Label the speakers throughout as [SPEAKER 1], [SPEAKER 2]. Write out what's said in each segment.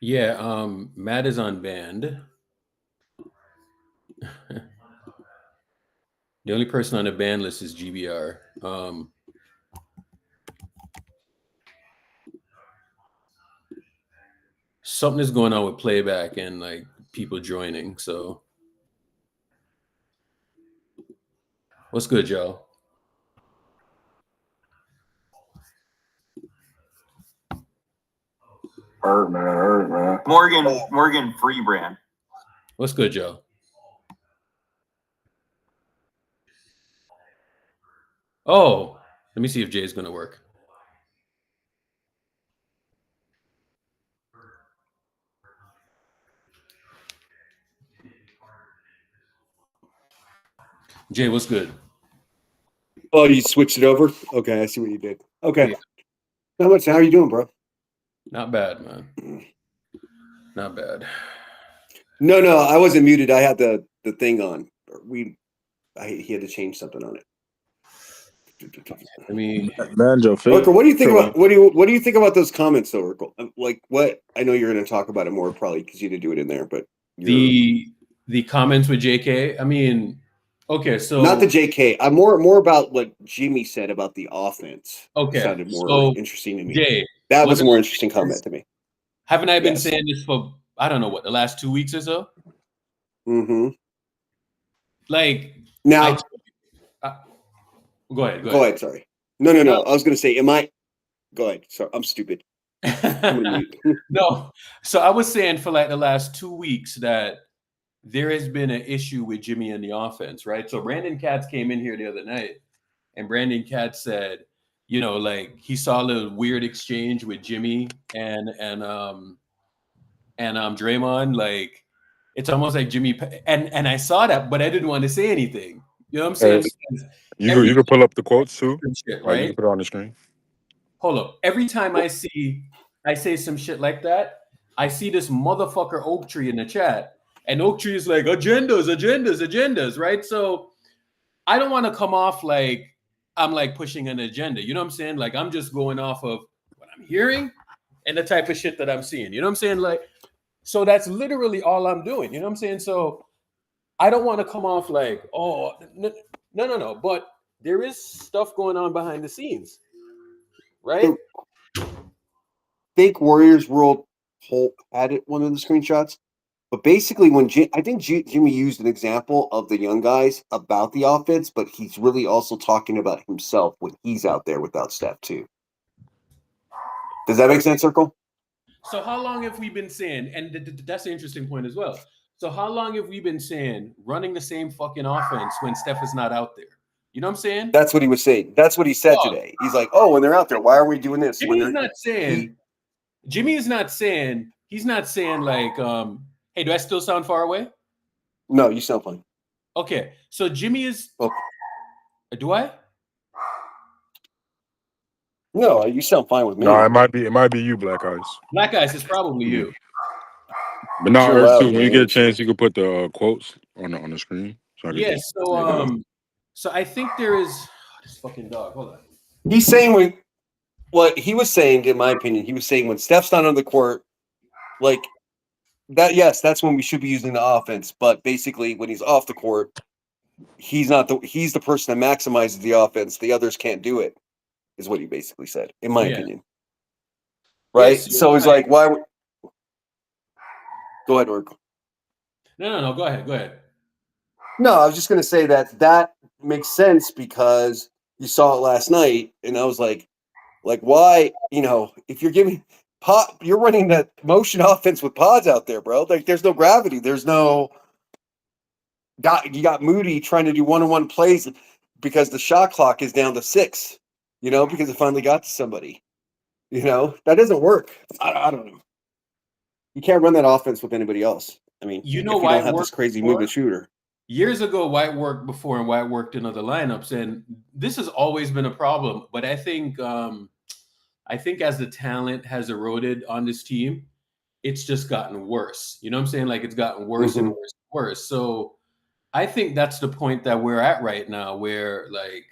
[SPEAKER 1] Yeah, Matt is on band. The only person on the ban list is GBR. Something is going on with playback and like people joining. So, what's good, Joe?
[SPEAKER 2] Hurt, man.
[SPEAKER 3] Morgan Freebrand.
[SPEAKER 1] What's good, Joe? Oh, let me see if Jay's going to work. Jay, what's good?
[SPEAKER 2] Oh, you switched it over? Okay, I see what you did. Okay.
[SPEAKER 1] Yeah.
[SPEAKER 2] How much? How are you doing, bro?
[SPEAKER 1] Not bad, man. Not bad.
[SPEAKER 2] No, I wasn't muted. I had the thing on. He had to change something on it.
[SPEAKER 1] I mean,
[SPEAKER 4] Banjo
[SPEAKER 2] Urkel, what do you think
[SPEAKER 4] Phil.
[SPEAKER 2] about what do you think about those comments, though, Urkel? Like, what? I know you're going to talk about it more probably because you didn't do it in there, but
[SPEAKER 1] the comments with JK. I mean, okay, so
[SPEAKER 2] not the JK. I'm more about what Jimmy said about the offense.
[SPEAKER 1] okay,
[SPEAKER 2] Sounded more
[SPEAKER 1] so
[SPEAKER 2] interesting to me.
[SPEAKER 1] Jay,
[SPEAKER 2] That was a more interesting comment to me.
[SPEAKER 1] Haven't I been
[SPEAKER 2] Yes.
[SPEAKER 1] saying this for I don't know what the last 2 weeks or so?
[SPEAKER 2] Mm-hmm.
[SPEAKER 1] Like
[SPEAKER 2] Now,
[SPEAKER 1] go ahead.
[SPEAKER 2] go ahead. Sorry. No. I was going to say, Go ahead. Sorry, I'm stupid.
[SPEAKER 1] No. So I was saying for like the last 2 weeks that there has been an issue with Jimmy and the offense, right? So Brandon Katz came in here the other night, and Brandon Katz said, like he saw a little weird exchange with Jimmy and Draymond. Like it's almost like Jimmy and I saw that, but I didn't want to say anything. You know what I'm saying?
[SPEAKER 4] You can pull up the quotes too.
[SPEAKER 1] Shit,
[SPEAKER 4] Like you
[SPEAKER 1] right?
[SPEAKER 4] can put it on the screen.
[SPEAKER 1] Hold up. Every time I say some shit like that, I see this motherfucker Oak Tree in the chat. And Oak Tree is like, agendas, right? So I don't want to come off like I'm like pushing an agenda. You know what I'm saying? Like I'm just going off of what I'm hearing and the type of shit that I'm seeing. You know what I'm saying? Like, so that's literally all I'm doing. You know what I'm saying? So I don't want to come off like, oh, no. But there is stuff going on behind the scenes, right?
[SPEAKER 2] Fake Warriors World had it one of the screenshots. But basically, when I think Jimmy used an example of the young guys about the offense, but he's really also talking about himself when he's out there without Steph too. Does that make sense, Circle?
[SPEAKER 1] So how long have we been saying? And that's an interesting point as well. So how long have we been saying running the same fucking offense when Steph is not out there? You know what I'm saying?
[SPEAKER 2] That's what he was saying. That's what he said today. He's like, "Oh, when they're out there, why are we doing this?"
[SPEAKER 1] Jimmy is not saying. Jimmy is not saying. He's not saying like, "Hey, do I still sound far away?"
[SPEAKER 2] No, you sound fine.
[SPEAKER 1] Okay, so Jimmy is.
[SPEAKER 2] Oh.
[SPEAKER 1] Do I?
[SPEAKER 2] No, you sound fine with me.
[SPEAKER 4] No, it might be you, Black Eyes.
[SPEAKER 1] Black Eyes is probably you.
[SPEAKER 4] But now, Earth too. When you get a chance, you can put the quotes on the screen.
[SPEAKER 1] Yes. So I think there is this fucking dog. Hold on.
[SPEAKER 2] He's saying what he was saying, in my opinion, he was saying when Steph's not on the court, like that. Yes, that's when we should be using the offense. But basically, when he's off the court, he's the person that maximizes the offense. The others can't do it. Is what he basically said, in my opinion. Right. Yes, so it's like, why? Go ahead, Oracle.
[SPEAKER 1] No. Go ahead.
[SPEAKER 2] No, I was just going to say that makes sense because you saw it last night, and I was like why? If you're giving you're running that motion offense with pods out there, bro. Like, there's no gravity. There's no. You got Moody trying to do one-on-one plays because the shot clock is down to 6. Because it finally got to somebody. That doesn't work. I don't know. You can't run that offense with anybody else. I mean, if you don't have this crazy movement shooter.
[SPEAKER 1] Years ago, White worked before, and White worked in other lineups, and this has always been a problem. But I think as the talent has eroded on this team, it's just gotten worse. You know what I'm saying? Like it's gotten worse and worse and worse. So I think that's the point that we're at right now, where like,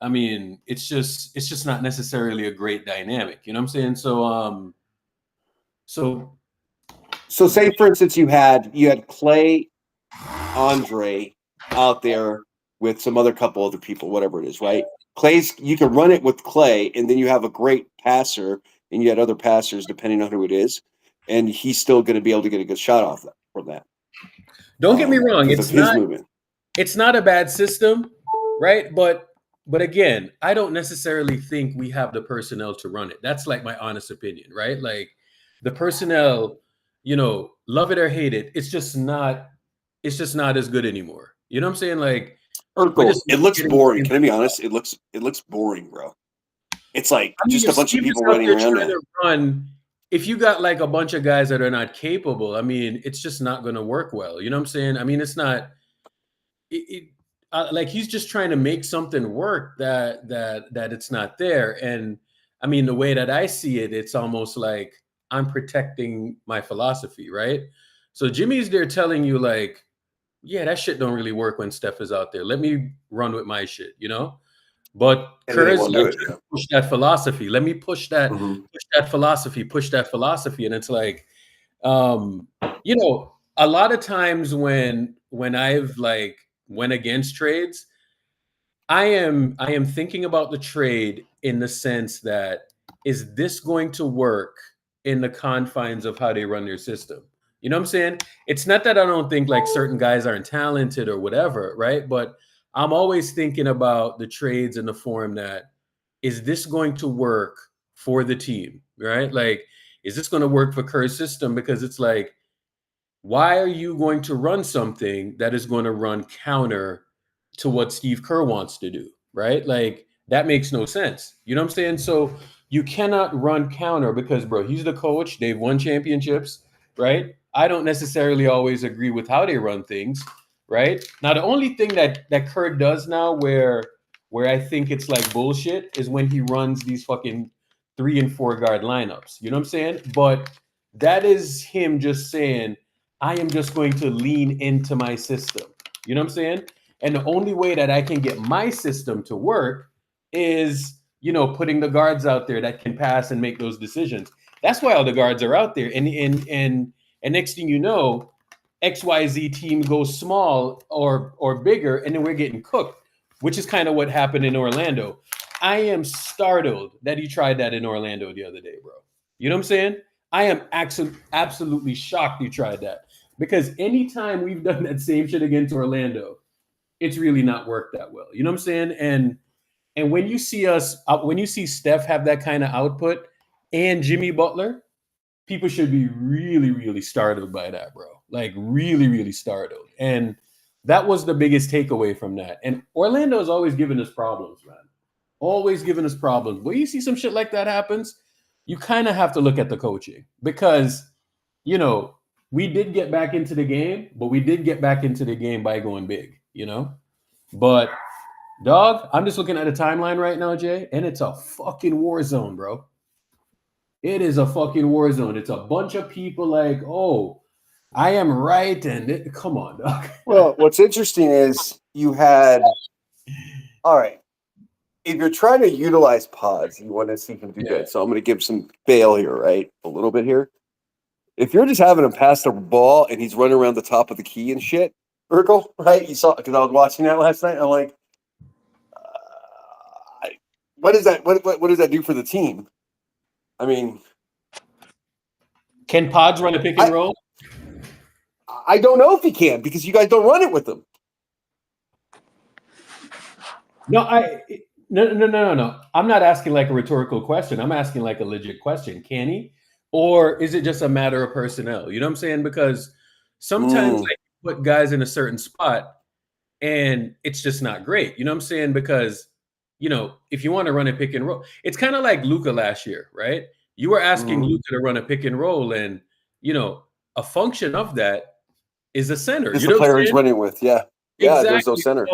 [SPEAKER 1] I mean, it's just not necessarily a great dynamic. You know what I'm saying? So
[SPEAKER 2] So say for instance you had Clay, Andre out there with some other couple other people, whatever it is, right? You can run it with Clay, and then you have a great passer, and you had other passers depending on who it is, and he's still going to be able to get a good shot off from that.
[SPEAKER 1] Don't get me wrong,
[SPEAKER 2] because of his movement.
[SPEAKER 1] It's not a bad system, right? But again, I don't necessarily think we have the personnel to run it. That's like my honest opinion, right? Like the personnel, love it or hate it, it's just not as good anymore. You know what I'm saying? Like
[SPEAKER 2] it looks boring. Can I be honest? It looks boring, bro. It's like just a bunch of people running around.
[SPEAKER 1] If you got like a bunch of guys that are not capable, I mean, it's just not going to work well. You know what I'm saying? I mean, it's not. Like he's just trying to make something work that it's not there. And I mean, the way that I see it, it's almost like I'm protecting my philosophy, right? So Jimmy's there telling you like, yeah, that shit don't really work when Steph is out there. Let me run with my shit, But Kerr's like, push that philosophy. Let me push that, push that philosophy. And it's like, a lot of times when I've like went against trades, I am thinking about the trade in the sense that, is this going to work in the confines of how they run their system? You know what I'm saying? It's not that I don't think like certain guys aren't talented or whatever, right? But I'm always thinking about the trades in the form that, is this going to work for the team, right? Like, is this going to work for Kerr's system? Because it's like, why are you going to run something that is going to run counter to what Steve Kerr wants to do, right? Like, that makes no sense. You know what I'm saying? So you cannot run counter because, bro, he's the coach. They've won championships, right? I don't necessarily always agree with how they run things, right? Now, the only thing that Kerr does now where I think it's like bullshit is when he runs these fucking 3 and 4 guard lineups. You know what I'm saying? But that is him just saying, I am just going to lean into my system. You know what I'm saying? And the only way that I can get my system to work is, putting the guards out there that can pass and make those decisions. That's why all the guards are out there. And next thing you know, XYZ team goes small or bigger, and then we're getting cooked, which is kind of what happened in Orlando. I am startled that he tried that in Orlando the other day, bro. You know what I'm saying? I am absolutely shocked he tried that, because anytime we've done that same shit against Orlando, it's really not worked that well. You know what I'm saying? And when you see Steph have that kind of output and Jimmy Butler, people should be really, really startled by that, bro. Like really, really startled. And that was the biggest takeaway from that. And Orlando has always given us problems, man. Always given us problems. When you see some shit like that happens, you kind of have to look at the coaching, because, we did get back into the game, but we did get back into the game by going big, But, dog, I'm just looking at a timeline right now, Jay, and it's a fucking war zone, bro. It is a fucking war zone. It's a bunch of people like, oh, I am right. And come on, dog.
[SPEAKER 2] Well, what's interesting is all right. If you're trying to utilize pods, you want to see him do good. So I'm going to give some bail here, right? A little bit here. If you're just having him pass the ball and he's running around the top of the key and shit, Urkel, right? You saw, because I was watching that last night. I'm like, what is that? What does that do for the team? I mean,
[SPEAKER 1] can Pods run a pick and roll?
[SPEAKER 2] I don't know if he can, because you guys don't run it with him.
[SPEAKER 1] No. I'm not asking like a rhetorical question. I'm asking like a legit question. Can he? Or is it just a matter of personnel? You know what I'm saying? Because sometimes like, you put guys in a certain spot and it's just not great. You know what I'm saying? Because, if you want to run a pick and roll, it's kind of like Luka last year, right? You were asking Luka to run a pick and roll, and, a function of that is a center.
[SPEAKER 2] It's the player he's running with, yeah. Yeah,
[SPEAKER 1] exactly.
[SPEAKER 2] There's no center.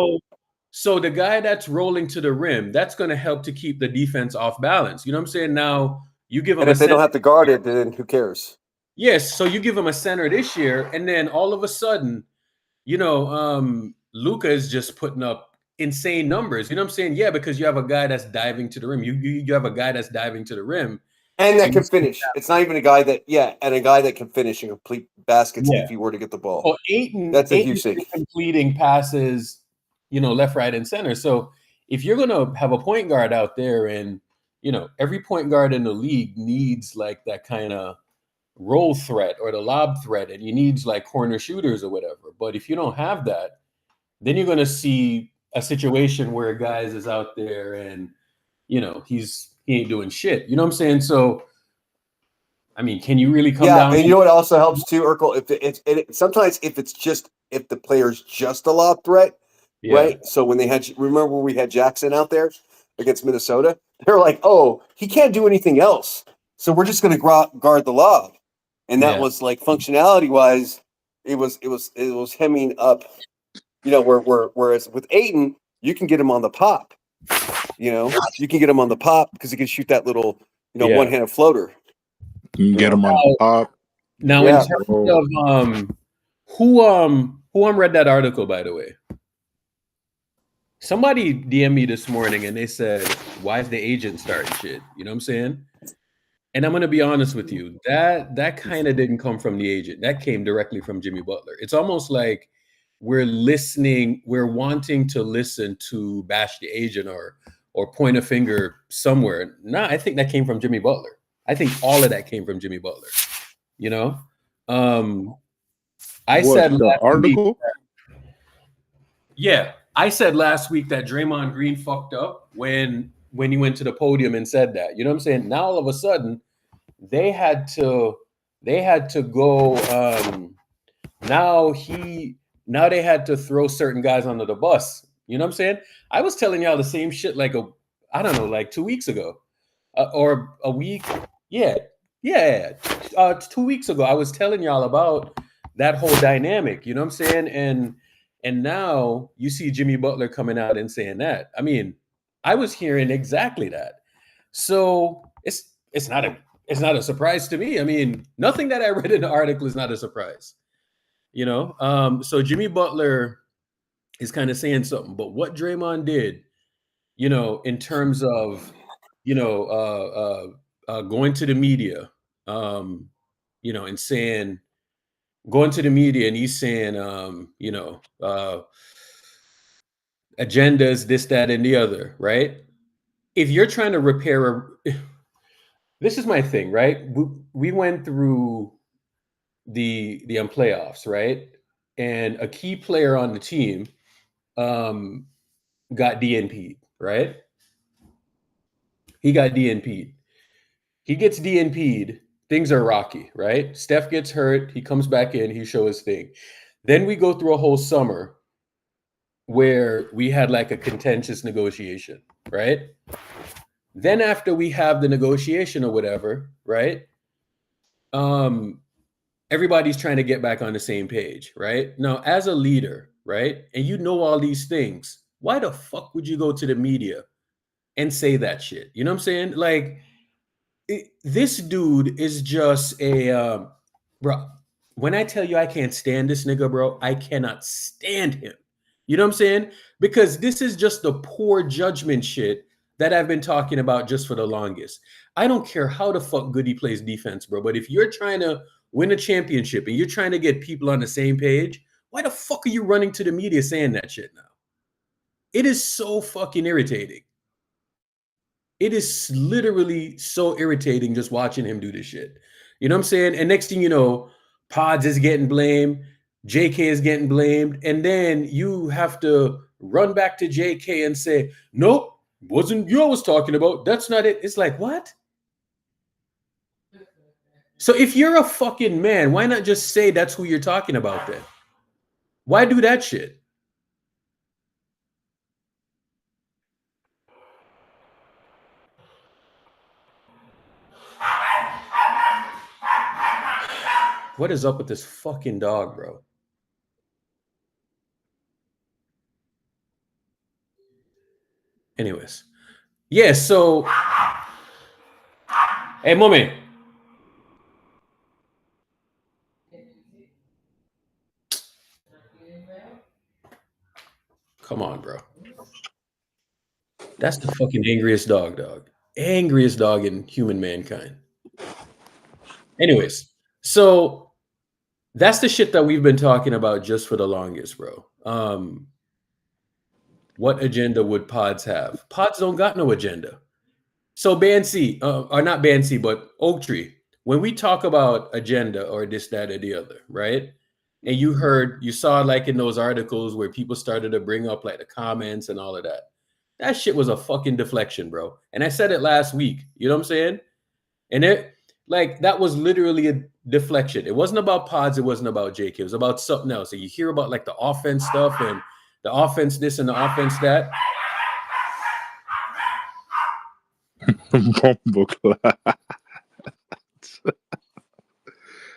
[SPEAKER 1] So the guy that's rolling to the rim, that's going to help to keep the defense off balance. You know what I'm saying? Now, you give them
[SPEAKER 2] and if they don't have to guard it, then who cares?
[SPEAKER 1] Yes, so you give him a center this year, and then all of a sudden, Luka is just putting up insane numbers. You know what I'm saying? Yeah, because you have a guy that's diving to the rim. You have a guy that's diving to the rim,
[SPEAKER 2] And that can finish. It's not even a guy that, and a guy that can finish and complete baskets if he were to get the ball.
[SPEAKER 1] Well, Ayton,
[SPEAKER 2] That's a
[SPEAKER 1] Ayton's
[SPEAKER 2] huge thing.
[SPEAKER 1] completing passes, left, right, and center. So if you're gonna have a point guard out there, and every point guard in the league needs like that kind of roll threat or the lob threat, and you needs like corner shooters or whatever. But if you don't have that, then you're gonna see a situation where guys is out there and he ain't doing shit. You know what I'm saying? So I mean, can you really come down?
[SPEAKER 2] And you know what also helps too, Urkel? Sometimes if the player's just a lob threat, right? So when remember when we had Jackson out there against Minnesota, they're like, oh, he can't do anything else, so we're just going to guard the lob, and that was like functionality wise, it was hemming up, whereas with Ayton, you can get him on the pop, you can get him on the pop because he can shoot that little one-handed floater.
[SPEAKER 4] You can get him on the pop.
[SPEAKER 1] Now, in terms of who read that article, by the way. Somebody DM'd me this morning and they said, "Why is the agent starting shit?" You know what I'm saying? And I'm gonna be honest with you, that kind of didn't come from the agent. That came directly from Jimmy Butler. It's almost like we're wanting to listen to bash the agent or point a finger somewhere. No, I think that came from Jimmy Butler. I think all of that came from Jimmy Butler. Said
[SPEAKER 4] the article.
[SPEAKER 1] I said last week that Draymond Green fucked up when he went to the podium and said that. You know what I'm saying? Now all of a sudden they had to go. Now they had to throw certain guys under the bus. You know what I'm saying? I was telling y'all the same shit like 2 weeks ago, or a week. 2 weeks ago, I was telling y'all about that whole dynamic. You know what I'm saying? And now you see Jimmy Butler coming out and saying that. I mean, I was hearing exactly that. So it's not a surprise to me. I mean, nothing that I read in the article is not a surprise. So Jimmy Butler is kind of saying something. But what Draymond did, in terms of, going to the media, and saying, going to the media and he's saying, agendas, this, that, and the other, right? If you're trying to repair this is my thing, right? We went through the playoffs, right? And a key player on the team got DNP'd, right? He got DNP'd. He gets DNP'd. Things are rocky, right? Steph gets hurt. He comes back in. He shows his thing. Then we go through a whole summer where we had like a contentious negotiation, right? Then after we have the negotiation or whatever, right? Everybody's trying to get back on the same page, right? Now, as a leader, right? And you know all these things, why the fuck would you go to the media and say that shit? You know what I'm saying? Like, this dude is just a bro. When I tell you I can't stand this nigga, bro, I cannot stand him. You know what I'm saying? Because this is just the poor judgment shit that I've been talking about just for the longest. I don't care how the fuck good he plays defense, bro. But if you're trying to win a championship and you're trying to get people on the same page, why the fuck are you running to the media saying that shit now? It is so fucking irritating. It is literally so irritating just watching him do this shit. You know what I'm saying? And next thing you know, Pods is getting blamed. JK is getting blamed. And then you have to run back to JK and say, nope, wasn't you I was talking about. That's not it. It's like, what? So if you're a fucking man, why not just say that's who you're talking about then? Why do that shit? What is up with this fucking dog, bro? Anyways. Yeah, so hey, mommy. Come on, bro. That's the fucking angriest dog. Angriest dog in human mankind. Anyways, so that's the shit that we've been talking about just for the longest, bro. What agenda would pods have? Pods don't got no agenda. So Band C, or not Band C, but Oak Tree, when we talk about agenda or this, that, or the other, right? And you saw like in those articles where people started to bring up like the comments and all of that. That shit was a fucking deflection, bro. And I said it last week. You know what I'm saying? And it like that was literally a deflection. It wasn't about pods, it wasn't about JK, it was about something else. And you hear about like the offense stuff and the offense this and the offense that.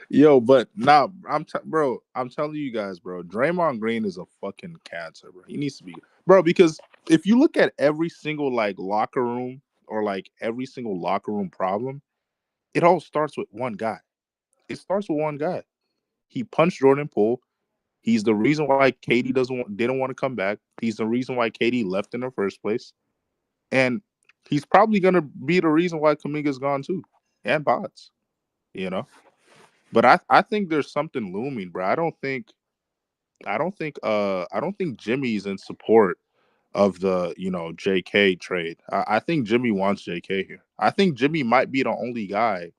[SPEAKER 5] Yo, but nah, bro, I'm telling you guys, bro, Draymond Green is a fucking cancer, bro. He needs to be, bro, because if you look at every single like locker room or like every single locker room problem, it all starts with one guy. It starts with one guy. He punched Jordan Poole. He's the reason why KD didn't want to come back. He's the reason why KD left in the first place. And he's probably gonna be the reason why Kuminga's gone too. And Pods. You know? But I think there's something looming, bro. I don't think Jimmy's in support of the, JK trade. I think Jimmy wants JK here. I think Jimmy might be the only guy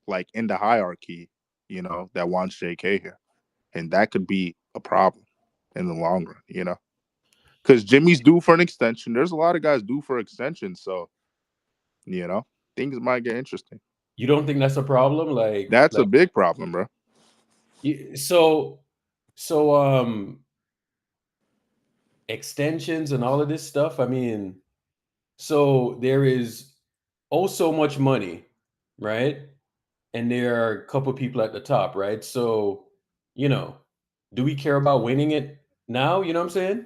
[SPEAKER 5] like in the hierarchy, that wants JK here. And that could be a problem in the long run, because Jimmy's due for an extension. There's a lot of guys due for extensions, so things might get interesting.
[SPEAKER 1] You don't think that's a problem? Like
[SPEAKER 5] that's a big problem, bro.
[SPEAKER 1] So extensions and all of this stuff. I mean, so there is so much money, right? And there are a couple people at the top, right? So, do we care about winning it now? You know what I'm saying?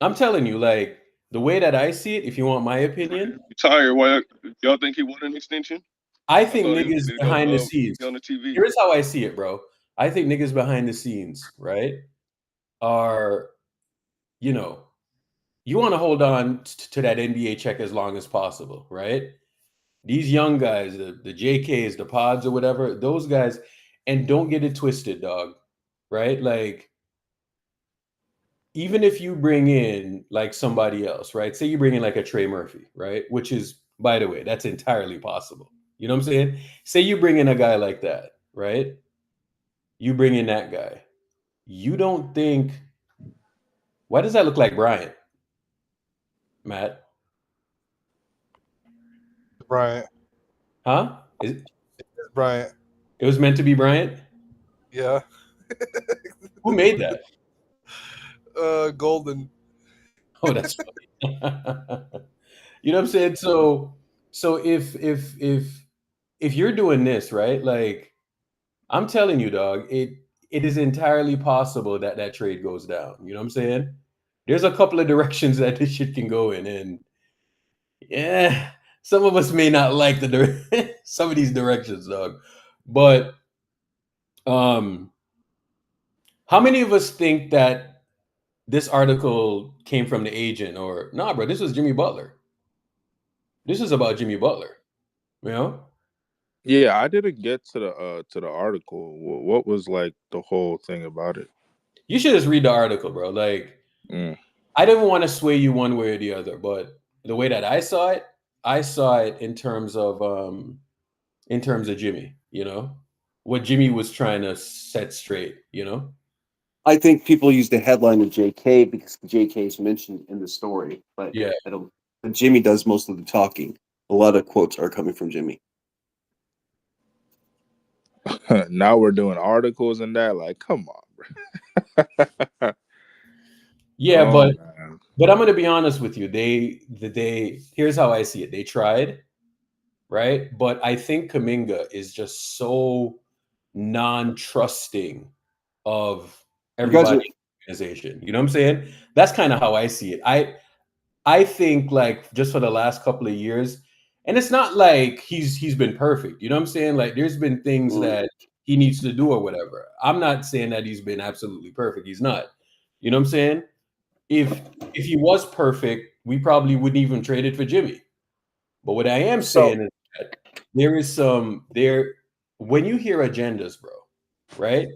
[SPEAKER 1] I'm telling you, like, the way that I see it, if you want my opinion.
[SPEAKER 6] Tired. Why y'all think he want an extension?
[SPEAKER 1] I think niggas behind the scenes.
[SPEAKER 6] On the TV.
[SPEAKER 1] Here's how I see it, bro. I think niggas behind the scenes, right, are, you want to hold on to that NBA check as long as possible, right? These young guys, the JKs, the Pods or whatever, those guys, and don't get it twisted, dog, right? Like, even if you bring in like somebody else, right? Say you bring in like a Trey Murphy, right? Which is, by the way, that's entirely possible. You know what I'm saying? Say you bring in a guy like that, right? You bring in that guy. You don't think, why does that look like Bryant? Matt?
[SPEAKER 7] Bryant.
[SPEAKER 1] Huh?
[SPEAKER 7] It's Bryant.
[SPEAKER 1] It was meant to be Bryant?
[SPEAKER 7] Yeah.
[SPEAKER 1] Who made that?
[SPEAKER 7] Golden.
[SPEAKER 1] Oh, that's funny. You know what I'm saying? So if you're doing this, right? Like, I'm telling you, dog, it is entirely possible that trade goes down. You know what I'm saying? There's a couple of directions that this shit can go in, and yeah, some of us may not like some of these directions, dog. But how many of us think that this article came from the agent, or nah, bro, this was Jimmy Butler. This is about Jimmy Butler,
[SPEAKER 5] Yeah, I didn't get to the article. What was like the whole thing about it?
[SPEAKER 1] You should just read the article, bro. Like, I didn't want to sway you one way or the other, but the way that I saw it in terms of Jimmy, what Jimmy was trying to set straight,
[SPEAKER 2] I think people use the headline of JK because JK is mentioned in the story, but
[SPEAKER 1] yeah,
[SPEAKER 2] but Jimmy does most of the talking. A lot of quotes are coming from Jimmy.
[SPEAKER 5] Now we're doing articles and that. Like, come on, bro.
[SPEAKER 1] Yeah, but I'm gonna be honest with you. Here's how I see it. They tried, right? But I think Kuminga is just so non-trusting of everybody in the organization. You know what I'm saying? That's kind of how I see it. I think, like, just for the last couple of years, and it's not like he's been perfect. You know what I'm saying? Like, there's been things that he needs to do or whatever. I'm not saying that he's been absolutely perfect. He's not. You know what I'm saying? If he was perfect, we probably wouldn't even trade it for Jimmy. But what I am saying is that there is some there when you hear agendas, bro, right?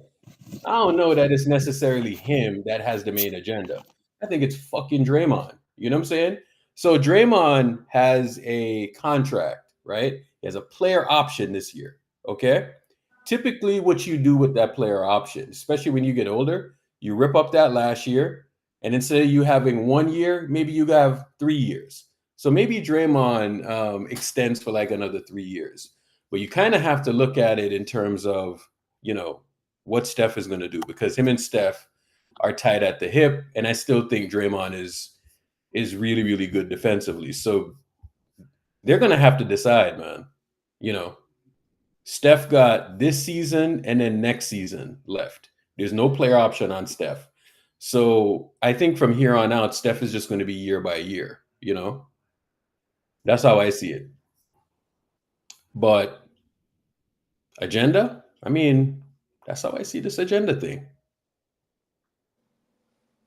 [SPEAKER 1] I don't know that it's necessarily him that has the main agenda. I think it's fucking Draymond. You know what I'm saying? So Draymond has a contract, right? He has a player option this year. Okay. Typically, what you do with that player option, especially when you get older, you rip up that last year, and instead of you having 1 year, maybe you have 3 years. So maybe Draymond extends for like another 3 years. But you kind of have to look at it in terms of, you know, what Steph is going to do, because him and Steph are tied at the hip, and I still think Draymond is really, really good defensively. So they're going to have to decide, man. You know, Steph got this season and then next season left. There's no player option on Steph. So I think from here on out, Steph is just going to be year by year, you know? That's how I see it. But agenda? I mean, that's how I see this agenda thing.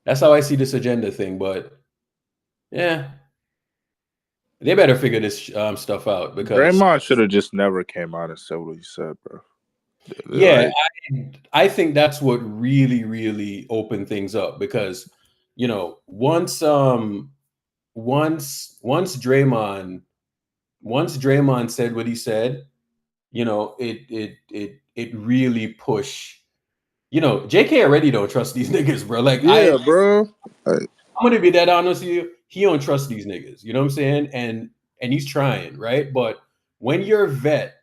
[SPEAKER 1] That's how I see this agenda thing. But yeah, they better figure this stuff out, because
[SPEAKER 5] Draymond should have just never came out and said what he said, bro.
[SPEAKER 1] yeah, I think that's what really, really opened things up, because, you know, once Draymond said what he said, you know, it really pushed. You know, JK already don't trust these niggas, bro. Like,
[SPEAKER 5] yeah, bro.
[SPEAKER 1] I'm gonna be that honest with you. He don't trust these niggas. You know what I'm saying? And he's trying, right? But when your vet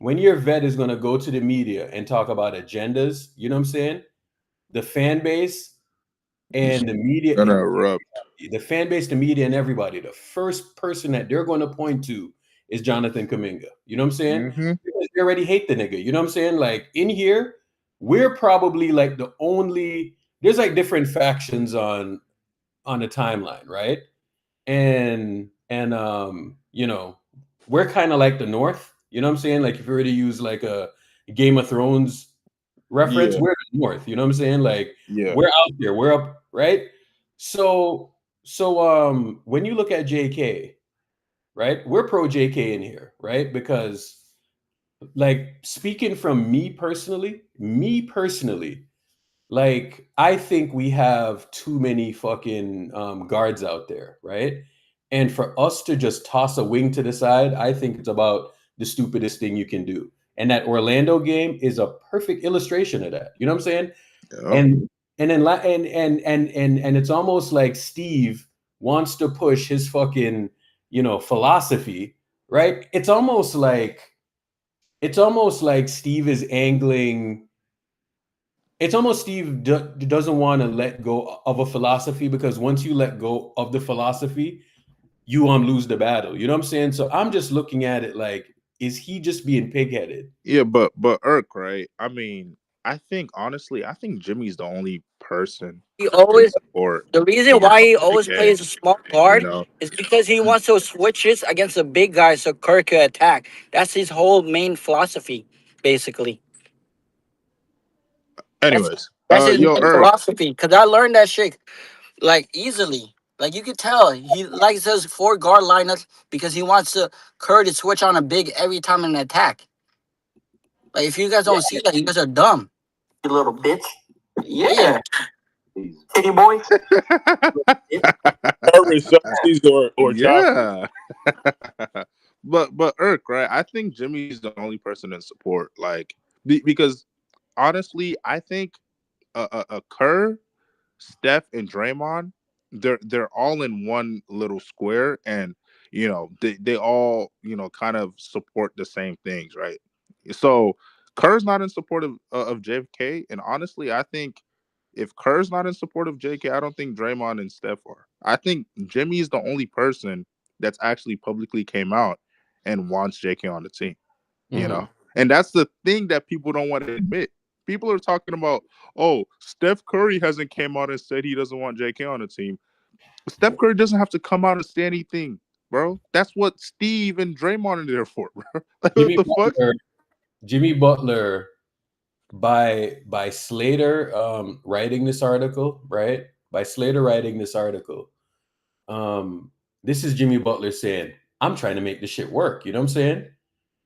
[SPEAKER 1] is gonna go to the media and talk about agendas, you know what I'm saying? The fan base and the media,
[SPEAKER 5] Gonna erupt.
[SPEAKER 1] the fan base, the media, and everybody, the first person that they're going to point to is Jonathan Kuminga. You know what I'm saying?
[SPEAKER 5] Mm-hmm.
[SPEAKER 1] Because they already hate the nigga. You know what I'm saying? Like, in here, we're probably like the only. There's like different factions on the timeline, right? And you know, we're kind of like the North. You know what I'm saying? Like, if you were to use like a Game of Thrones reference,
[SPEAKER 5] Yeah.
[SPEAKER 1] we're the North. You know what I'm saying? Like,
[SPEAKER 5] Yeah.
[SPEAKER 1] we're out there. We're up, right? So when you look at JK, right? We're pro JK in here, right? Because, like, speaking from me personally, like, I think we have too many fucking guards out there, right? And for us to just toss a wing to the side, I think it's about the stupidest thing you can do. And that Orlando game is a perfect illustration of that. You know what I'm saying?
[SPEAKER 5] Yeah.
[SPEAKER 1] And then and it's almost like Steve wants to push his fucking, you know, philosophy, right? It's almost like Steve is angling. It's almost Steve doesn't want to let go of a philosophy, because once you let go of the philosophy, you lose the battle. You know what I'm saying? So I'm just looking at it like, is he just being pigheaded?
[SPEAKER 5] Yeah, but Irk, right? I mean, I think honestly, I think Jimmy's the only person
[SPEAKER 8] He always
[SPEAKER 5] or
[SPEAKER 8] the reason why he always plays a small
[SPEAKER 5] you
[SPEAKER 8] guard
[SPEAKER 5] know.
[SPEAKER 8] is because he wants to switch it against the big guys so Kirk could attack. That's his whole main philosophy, basically.
[SPEAKER 5] Anyways,
[SPEAKER 8] That's his
[SPEAKER 5] yo,
[SPEAKER 8] main
[SPEAKER 5] Irk.
[SPEAKER 8] philosophy. Cause I learned that shit like easily. Like, you could tell he likes those 4 guard lineups because he wants to Kerr to switch on a big every time in an attack. Like, if you guys don't see that, you guys are dumb.
[SPEAKER 3] You little bitch.
[SPEAKER 8] Yeah.
[SPEAKER 3] Kitty boy.
[SPEAKER 5] Yeah. but Irk, right? I think Jimmy's the only person in support. Like, because honestly, I think a Kerr, Steph, and Draymond, they're all in one little square, and you know they all, you know, kind of support the same things, right? So Kerr's not in support of JK, and honestly, I think if Kerr's not in support of JK, I don't think Draymond and Steph are. I think Jimmy's the only person that's actually publicly came out and wants JK on the team. You know, and that's the thing that people don't want to admit. People are talking about, oh, Steph Curry hasn't came out and said he doesn't want JK on the team. Steph Curry doesn't have to come out and say anything, bro. That's what Steve and Draymond are there for, bro. Like, what the fuck?
[SPEAKER 1] Jimmy Butler, by Slater writing this article, right? By Slater writing this article, this is Jimmy Butler saying, I'm trying to make this shit work. You know what I'm saying?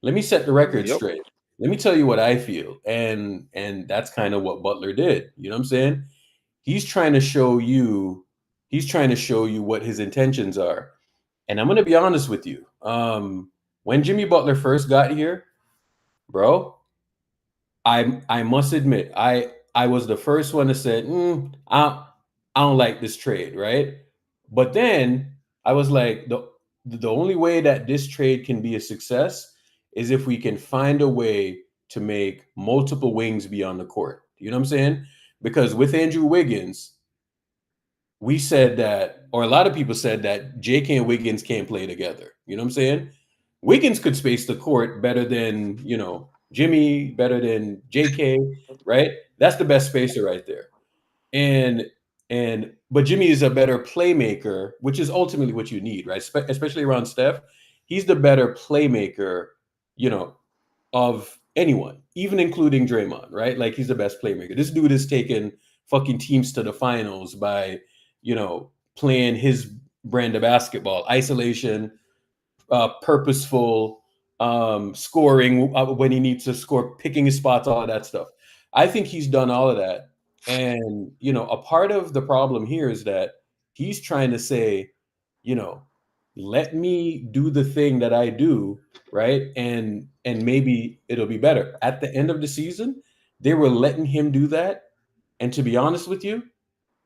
[SPEAKER 1] Let me set the record
[SPEAKER 5] Yep.
[SPEAKER 1] straight. Let me tell you what I feel, and that's kind of what Butler did. You know what I'm saying? He's trying to show you. He's trying to show you what his intentions are. And I'm going to be honest with you. When Jimmy Butler first got here, bro, I must admit, I was the first one to say, I don't like this trade, right? But then I was like, the only way that this trade can be a success is if we can find a way to make multiple wings be on the court. You know what I'm saying? Because with Andrew Wiggins, we said that, or a lot of people said that JK and Wiggins can't play together. You know what I'm saying? Wiggins could space the court better than, Jimmy, better than JK, right? That's the best spacer right there. But Jimmy is a better playmaker, which is ultimately what you need, right? Especially around Steph. He's the better playmaker, of anyone, even including Draymond, right? Like he's the best playmaker. This dude has taken fucking teams to the finals by, playing his brand of basketball, isolation, purposeful, scoring when he needs to score, picking his spots, all of that stuff. I think he's done all of that. And, a part of the problem here is that he's trying to say, let me do the thing that I do, right? And maybe it'll be better. At the end of the season, they were letting him do that. And to be honest with you,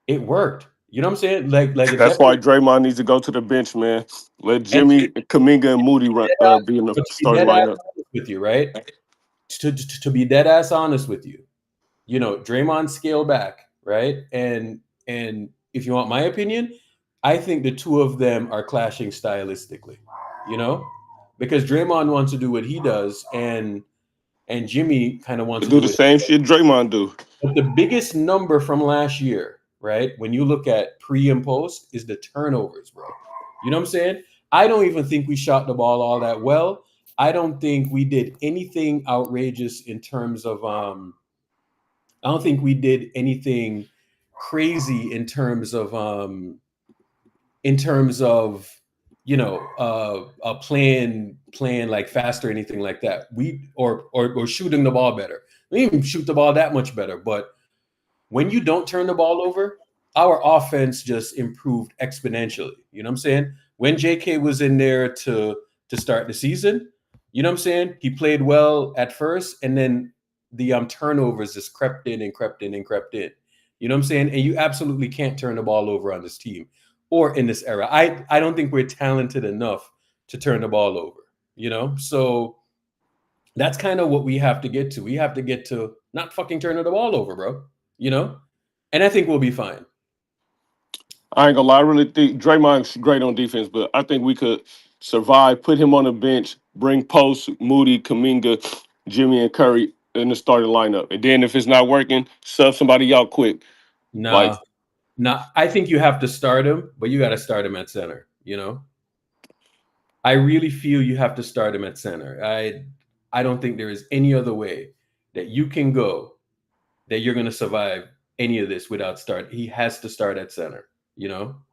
[SPEAKER 1] it worked. You know what I'm saying? Like
[SPEAKER 6] That's why Draymond needs to go to the bench, man. Let
[SPEAKER 1] And
[SPEAKER 6] Jimmy, Kuminga, and Moody be in the
[SPEAKER 1] to be
[SPEAKER 6] starting
[SPEAKER 1] dead ass
[SPEAKER 6] lineup.
[SPEAKER 1] honest with you, right? To be dead ass honest with you, Draymond scaled back, right? And if you want my opinion, I think the two of them are clashing stylistically, because Draymond wants to do what he does, and Jimmy kind of wants to
[SPEAKER 6] Do
[SPEAKER 1] do
[SPEAKER 6] the
[SPEAKER 1] it.
[SPEAKER 6] same shit Draymond do.
[SPEAKER 1] But the biggest number from last year, right? When you look at pre and post, is the turnovers, bro. You know what I'm saying? I don't even think we shot the ball all that well. I don't think we did anything outrageous in terms of I don't think we did anything crazy in terms of playing like faster or anything like that. We or shooting the ball better. We didn't even shoot the ball that much better, but when you don't turn the ball over, our offense just improved exponentially. You know what I'm saying? When JK was in there to start the season, you know what I'm saying? He played well at first, and then the turnovers just crept in and crept in and crept in. You know what I'm saying? And you absolutely can't turn the ball over on this team or in this era. I don't think we're talented enough to turn the ball over, So that's kind of what we have to get to. We have to get to not fucking turning the ball over, bro. And I think we'll be fine.
[SPEAKER 6] I ain't gonna lie, I really think Draymond's great on defense, but I think we could survive, put him on the bench, bring Post, Moody, Kuminga, Jimmy, and Curry in the starting lineup. And then if it's not working, sub somebody out quick.
[SPEAKER 1] Nah, I think you have to start him, but you got to start him at center. I really feel you have to start him at center. I don't think there is any other way that you can go that you're going to survive any of this without start. He has to start at center.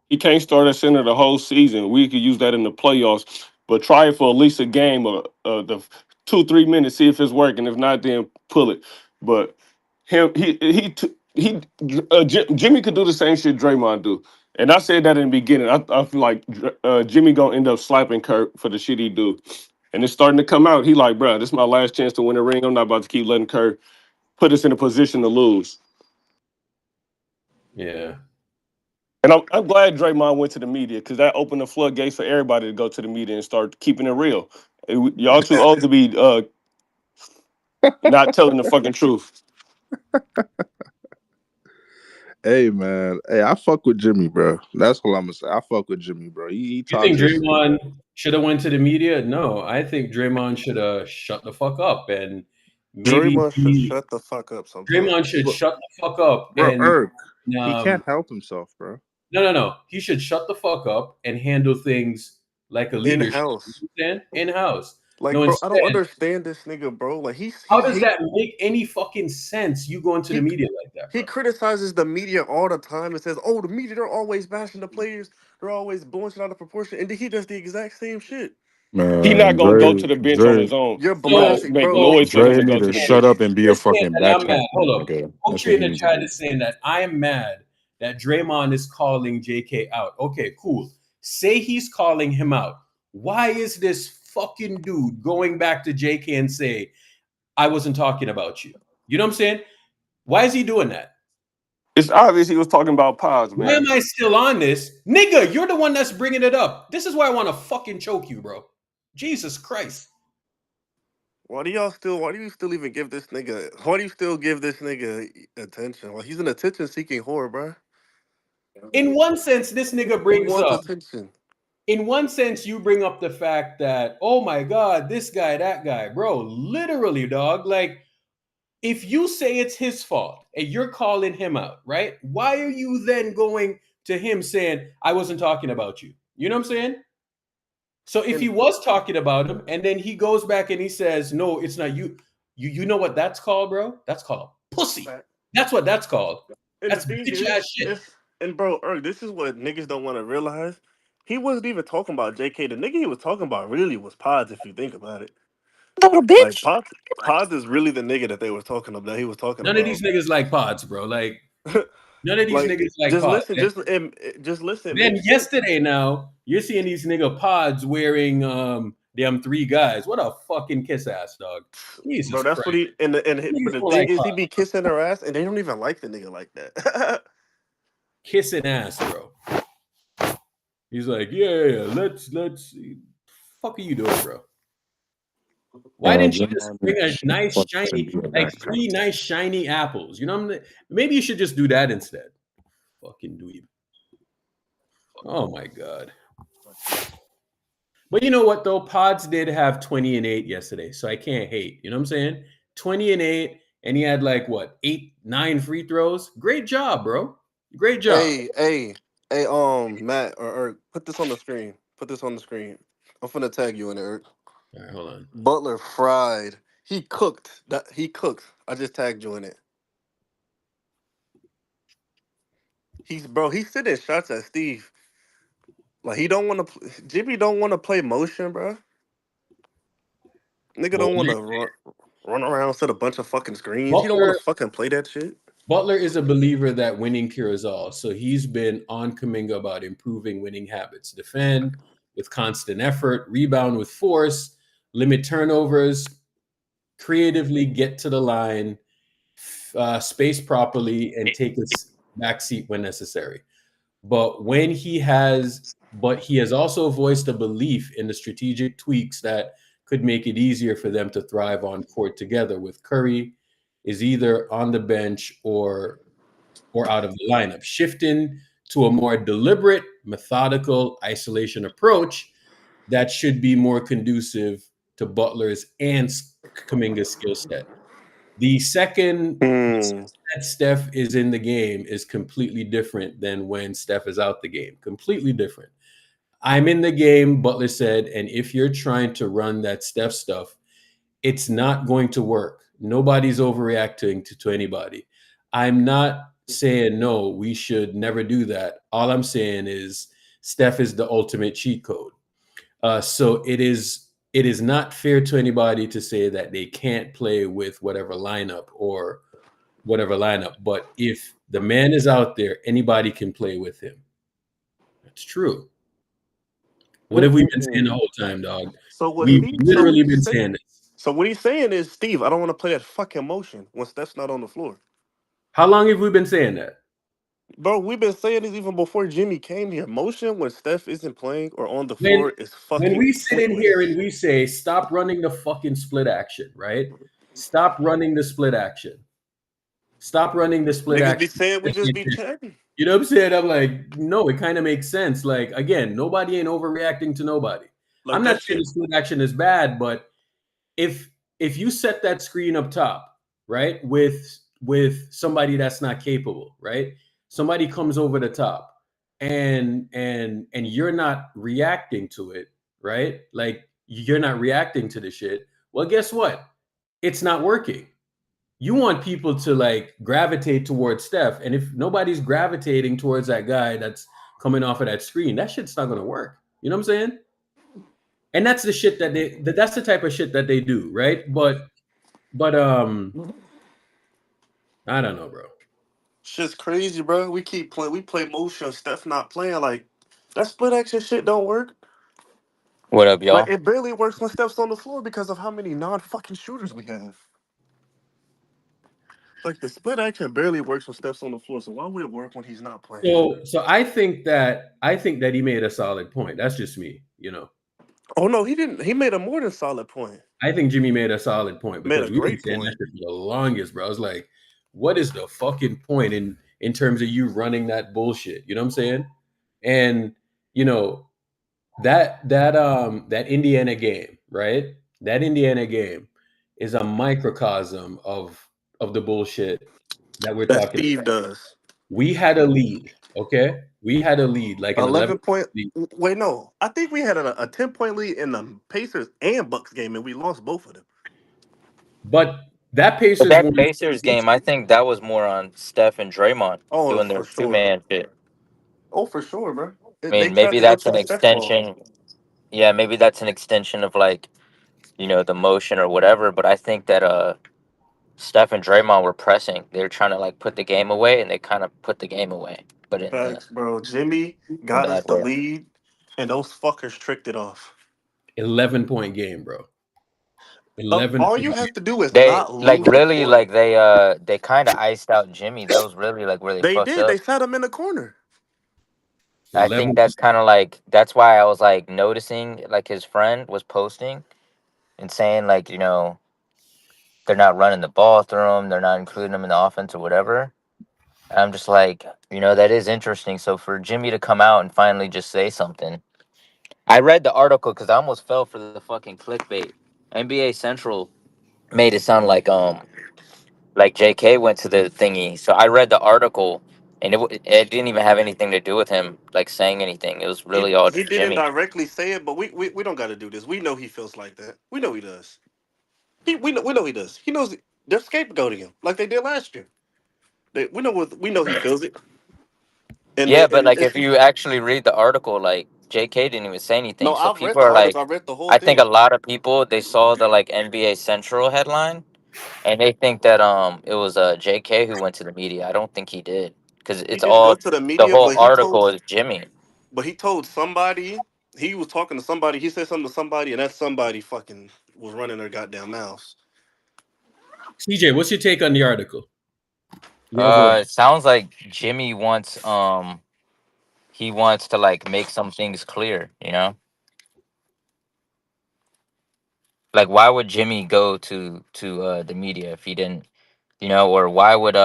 [SPEAKER 6] He can't start at center the whole season. We could use that in the playoffs, but try it for at least a game or the 2-3 minutes, see if it's working. If not, then pull it. But Jimmy could do the same shit Draymond do. And I said that in the beginning. I feel like Jimmy gonna end up slapping Kurt for the shit he do. And it's starting to come out. He like, bro, this is my last chance to win a ring. I'm not about to keep letting Kurt put us in a position to lose.
[SPEAKER 1] Yeah.
[SPEAKER 6] And I'm glad Draymond went to the media because that opened the floodgates for everybody to go to the media and start keeping it real. Y'all too old to be not telling the fucking truth.
[SPEAKER 5] Hey man, hey, I fuck with Jimmy, bro. That's what I'm gonna say. I fuck with Jimmy, bro. He
[SPEAKER 1] You
[SPEAKER 5] talks
[SPEAKER 1] think
[SPEAKER 5] his shit,
[SPEAKER 1] Draymond
[SPEAKER 5] bro.
[SPEAKER 1] should have went to the media? No, I think Draymond should have shut the fuck up and maybe
[SPEAKER 9] Draymond should shut the fuck up sometimes.
[SPEAKER 1] Draymond should
[SPEAKER 5] Bro,
[SPEAKER 1] shut the fuck up
[SPEAKER 5] bro,
[SPEAKER 1] and
[SPEAKER 5] Erk, he can't help himself, bro.
[SPEAKER 1] no. He should shut the fuck up and handle things like a leader.
[SPEAKER 9] In-house.
[SPEAKER 1] In-house.
[SPEAKER 9] Like,
[SPEAKER 1] No,
[SPEAKER 9] bro, I don't
[SPEAKER 1] instead,
[SPEAKER 9] understand this nigga, bro. Like,
[SPEAKER 1] how does that make any fucking sense? You going to the
[SPEAKER 9] he-
[SPEAKER 1] media like that,
[SPEAKER 9] he
[SPEAKER 1] bro?
[SPEAKER 9] criticizes the media all the time and says, "Oh, the media, they're always bashing the players. They're always blowing shit out of proportion." And then he does the exact same shit.
[SPEAKER 6] He not
[SPEAKER 4] Man,
[SPEAKER 6] gonna go to the bench on his own.
[SPEAKER 9] You're
[SPEAKER 6] He gonna
[SPEAKER 9] blasting,
[SPEAKER 6] make
[SPEAKER 9] bro.
[SPEAKER 6] noise for him
[SPEAKER 4] Dre
[SPEAKER 6] to go
[SPEAKER 4] need
[SPEAKER 6] to
[SPEAKER 4] to
[SPEAKER 6] the
[SPEAKER 4] shut
[SPEAKER 6] bench.
[SPEAKER 4] up and be
[SPEAKER 1] You're
[SPEAKER 4] a
[SPEAKER 1] saying
[SPEAKER 4] fucking
[SPEAKER 1] that
[SPEAKER 4] back
[SPEAKER 1] I'm mad.
[SPEAKER 4] captain,
[SPEAKER 1] Hold up.
[SPEAKER 4] nigga. That's
[SPEAKER 1] Oaktree
[SPEAKER 4] what
[SPEAKER 1] in
[SPEAKER 4] he
[SPEAKER 1] the
[SPEAKER 4] needs to
[SPEAKER 1] chat
[SPEAKER 4] do.
[SPEAKER 1] is saying that I am mad that Draymond is calling JK out. Okay, cool. Say he's calling him out. Why is this fucking dude going back to JK and say, I wasn't talking about you? You know what I'm saying? Why is he doing that?
[SPEAKER 6] It's obvious he was talking about Pods,
[SPEAKER 1] Why
[SPEAKER 6] man.
[SPEAKER 1] am I still on this? Nigga, you're the one that's bringing it up. This is why I want to fucking choke you, bro. Jesus Christ.
[SPEAKER 9] Why do you still even give this nigga? Why do you still give this nigga attention? Like he's an attention-seeking whore, bro.
[SPEAKER 1] In one sense, this nigga
[SPEAKER 9] He
[SPEAKER 1] brings
[SPEAKER 9] wants
[SPEAKER 1] up,
[SPEAKER 9] attention.
[SPEAKER 1] in one sense, you bring up the fact that, oh my God, this guy, that guy, bro, literally, dog. Like, if you say it's his fault and you're calling him out, right? Why are you then going to him saying, I wasn't talking about you? You know what I'm saying? So if he was talking about him and then he goes back and he says, no, it's not you. You know what that's called, bro? That's called pussy. That's what that's called.
[SPEAKER 9] And
[SPEAKER 1] That's
[SPEAKER 9] the thing
[SPEAKER 1] bitch
[SPEAKER 9] is,
[SPEAKER 1] ass shit.
[SPEAKER 9] and bro, this is what niggas don't want to realize. He wasn't even talking about JK. The nigga he was talking about really was Pods, if you think about it.
[SPEAKER 8] Little
[SPEAKER 9] Like
[SPEAKER 8] bitch.
[SPEAKER 9] Pods is really the nigga that they were talking about. That he was talking
[SPEAKER 1] None of
[SPEAKER 9] about.
[SPEAKER 1] these niggas like pods, bro. Like, none of these
[SPEAKER 9] Like
[SPEAKER 1] niggas like
[SPEAKER 9] just
[SPEAKER 1] pods.
[SPEAKER 9] listen, just listen.
[SPEAKER 1] Then
[SPEAKER 9] Make sense.
[SPEAKER 1] yesterday now, you're seeing these nigga pods wearing them three guys. What a fucking kiss ass, dog. Jesus
[SPEAKER 9] Bro, that's
[SPEAKER 1] Christ.
[SPEAKER 9] what he but the
[SPEAKER 1] Niggas don't
[SPEAKER 9] thing
[SPEAKER 1] like
[SPEAKER 9] is he
[SPEAKER 1] pods.
[SPEAKER 9] be kissing her ass and they don't even like the nigga like that.
[SPEAKER 1] Kissing ass, bro. He's like, yeah, let's fuck are you doing, bro? Why didn't you just bring a nice shiny, like three nice shiny apples? You know what I'm saying? Maybe you should just do that instead. Fucking dweeb. Oh my god. But you know what though? Pods did have 20 and 8 yesterday, so I can't hate. You know what I'm saying? 20 and 8, and he had like what 8-9 free throws. Great job, bro. Great job.
[SPEAKER 9] Hey, Matt, or put this on the screen. Put this on the screen. I'm finna tag you in it, Eric.
[SPEAKER 1] All right, hold on.
[SPEAKER 9] Butler fried. He cooked. He cooked. I just tagged you in it. He's sitting shots at Steve. Like he don't want to. Jimmy don't want to play motion, bro. Nigga don't want to run around, set a bunch of fucking screens. He don't want to fucking play that shit.
[SPEAKER 1] Butler is a believer that winning cures all. So he's been on Kuminga about improving winning habits. Defend with constant effort, rebound with force, limit turnovers, creatively get to the line, space properly, and take a back seat when necessary. But he has also voiced a belief in the strategic tweaks that could make it easier for them to thrive on court together, with Curry is either on the bench or out of the lineup, shifting to a more deliberate, methodical isolation approach that should be more conducive to Butler's and Kuminga's skill set. The second that Steph is in the game is completely different than when Steph is out the game. Completely different. I'm in the game, Butler said, and if you're trying to run that Steph stuff, it's not going to work. Nobody's overreacting to anybody. I'm not saying no, we should never do that. All I'm saying is Steph is the ultimate cheat code. So it is not fair to anybody to say that they can't play with whatever lineup. But if the man is out there, anybody can play with him. That's true. What have we been saying the whole time, dog? We've literally been saying this.
[SPEAKER 9] So what he's saying is, Steve, I don't want to play that fucking motion when Steph's not on the floor.
[SPEAKER 1] How long have we been saying that?
[SPEAKER 9] Bro, we've been saying this even before Jimmy came here. Motion when Steph isn't playing or on the floor is fucking.
[SPEAKER 1] When we sit in here and we say, stop running the fucking split action, right? Stop running the split action. Stop running the split action.
[SPEAKER 9] Be saying we just be checking.
[SPEAKER 1] You know what I'm saying? I'm like, no, it kind of makes sense. Like, again, nobody ain't overreacting to nobody. Like, I'm not saying the split action is bad, but if you set that screen up top, right, with somebody that's not capable, right? Somebody comes over the top and you're not reacting to it, right? Like, you're not reacting to the shit. Well, guess what? It's not working. You want people to like gravitate towards Steph. And if nobody's gravitating towards that guy that's coming off of that screen, that shit's not going to work. You know what I'm saying? and that's the shit that's the type of shit that they do, right? But I don't know, bro.
[SPEAKER 9] Shit's crazy, bro. We keep playing. We play motion. Steph not playing. Like that split action shit don't work.
[SPEAKER 10] What up,
[SPEAKER 9] Like
[SPEAKER 10] y'all?
[SPEAKER 9] it barely works when Steph's on the floor because of how many non-fucking shooters we have. Like the split action barely works when Steph's on the floor. So why would it work when he's not playing?
[SPEAKER 1] So I think that he made a solid point. That's just me,
[SPEAKER 9] Oh no, he didn't. He made a more than solid point.
[SPEAKER 1] I think Jimmy made a solid point
[SPEAKER 9] Made
[SPEAKER 1] because
[SPEAKER 9] a
[SPEAKER 1] we've been
[SPEAKER 9] great
[SPEAKER 1] saying that
[SPEAKER 9] point.
[SPEAKER 1] shit for the longest, bro. I was like, what is the fucking point in terms of you running that bullshit? You know what I'm saying? And you know that Indiana game, right? That Indiana game is a microcosm of the bullshit that we're
[SPEAKER 9] That
[SPEAKER 1] talking
[SPEAKER 9] Steve
[SPEAKER 1] about.
[SPEAKER 9] does.
[SPEAKER 1] We had a lead, okay? We had a lead, like an 11
[SPEAKER 9] 11-point.
[SPEAKER 1] lead.
[SPEAKER 9] Wait, no. I think we had a 10-point lead in the Pacers and Bucks game, and we lost both of them.
[SPEAKER 1] But that
[SPEAKER 10] But
[SPEAKER 1] Pacers
[SPEAKER 10] that
[SPEAKER 1] one,
[SPEAKER 10] Pacers game, I think that was more on Steph and Draymond
[SPEAKER 9] Oh,
[SPEAKER 10] doing
[SPEAKER 9] for
[SPEAKER 10] their two
[SPEAKER 9] sure.
[SPEAKER 10] man shit.
[SPEAKER 9] Oh, for sure, bro.
[SPEAKER 10] I
[SPEAKER 9] They
[SPEAKER 10] mean,
[SPEAKER 9] tried
[SPEAKER 10] maybe
[SPEAKER 9] to go
[SPEAKER 10] that's
[SPEAKER 9] to
[SPEAKER 10] an
[SPEAKER 9] the Steph ball.
[SPEAKER 10] extension. Yeah, maybe that's an extension of like, the motion or whatever. But I think that Steph and Draymond were pressing. They were trying to like put the game away, and they kind of put the game away, but in
[SPEAKER 9] Facts, bro. Jimmy
[SPEAKER 10] a
[SPEAKER 9] got us
[SPEAKER 10] bad
[SPEAKER 9] the
[SPEAKER 10] way.
[SPEAKER 9] lead, and those fuckers tricked it off.
[SPEAKER 1] 11-point game, bro. 11
[SPEAKER 9] All
[SPEAKER 1] point
[SPEAKER 9] you
[SPEAKER 1] game.
[SPEAKER 9] have to do is
[SPEAKER 10] They
[SPEAKER 9] not
[SPEAKER 10] like
[SPEAKER 9] lose the
[SPEAKER 10] really
[SPEAKER 9] quarter.
[SPEAKER 10] like they kind of iced out Jimmy. That was really like where they
[SPEAKER 9] They
[SPEAKER 10] fucked
[SPEAKER 9] did. They
[SPEAKER 10] up.
[SPEAKER 9] sat him in the corner.
[SPEAKER 10] I think
[SPEAKER 1] 11.
[SPEAKER 10] that's kind of like that's why I was like noticing like his friend was posting and saying like they're not running the ball through him, they're not including him in the offense or whatever. And I'm just like that is interesting. So for Jimmy to come out and finally just say something, I read the article because I almost fell for the fucking clickbait. NBA Central made it sound like JK went to the thingy. So I read the article. And it didn't even have anything to do with him like saying anything. It was really all
[SPEAKER 9] He
[SPEAKER 10] just
[SPEAKER 9] didn't
[SPEAKER 10] Jimmy.
[SPEAKER 9] directly say it, but we don't got to do this. We know he feels like that. We know he does. We know he does. He knows they're scapegoating him like they did last year. We know he feels it. And
[SPEAKER 10] Yeah,
[SPEAKER 9] they
[SPEAKER 10] but
[SPEAKER 9] and
[SPEAKER 10] like if you actually read the article, like JK didn't even say
[SPEAKER 9] no,
[SPEAKER 10] anything. So
[SPEAKER 9] I've read
[SPEAKER 10] people
[SPEAKER 9] the
[SPEAKER 10] are like,
[SPEAKER 9] article. I read the whole
[SPEAKER 10] I think a
[SPEAKER 9] thing.
[SPEAKER 10] lot of people they saw the like NBA Central headline and they think that it was JK who went to the media. I don't think he did because
[SPEAKER 9] He
[SPEAKER 10] it's
[SPEAKER 9] didn't go
[SPEAKER 10] all
[SPEAKER 9] to the
[SPEAKER 10] the
[SPEAKER 9] media,
[SPEAKER 10] whole article is Jimmy.
[SPEAKER 9] but he told somebody. He was talking to somebody. He said something to somebody, and that somebody fucking was running their goddamn mouths.
[SPEAKER 1] CJ, what's your take on the article? Your voice.
[SPEAKER 10] It sounds like Jimmy wants he wants to like make some things clear. Like why would Jimmy go to the media if he didn't, or why would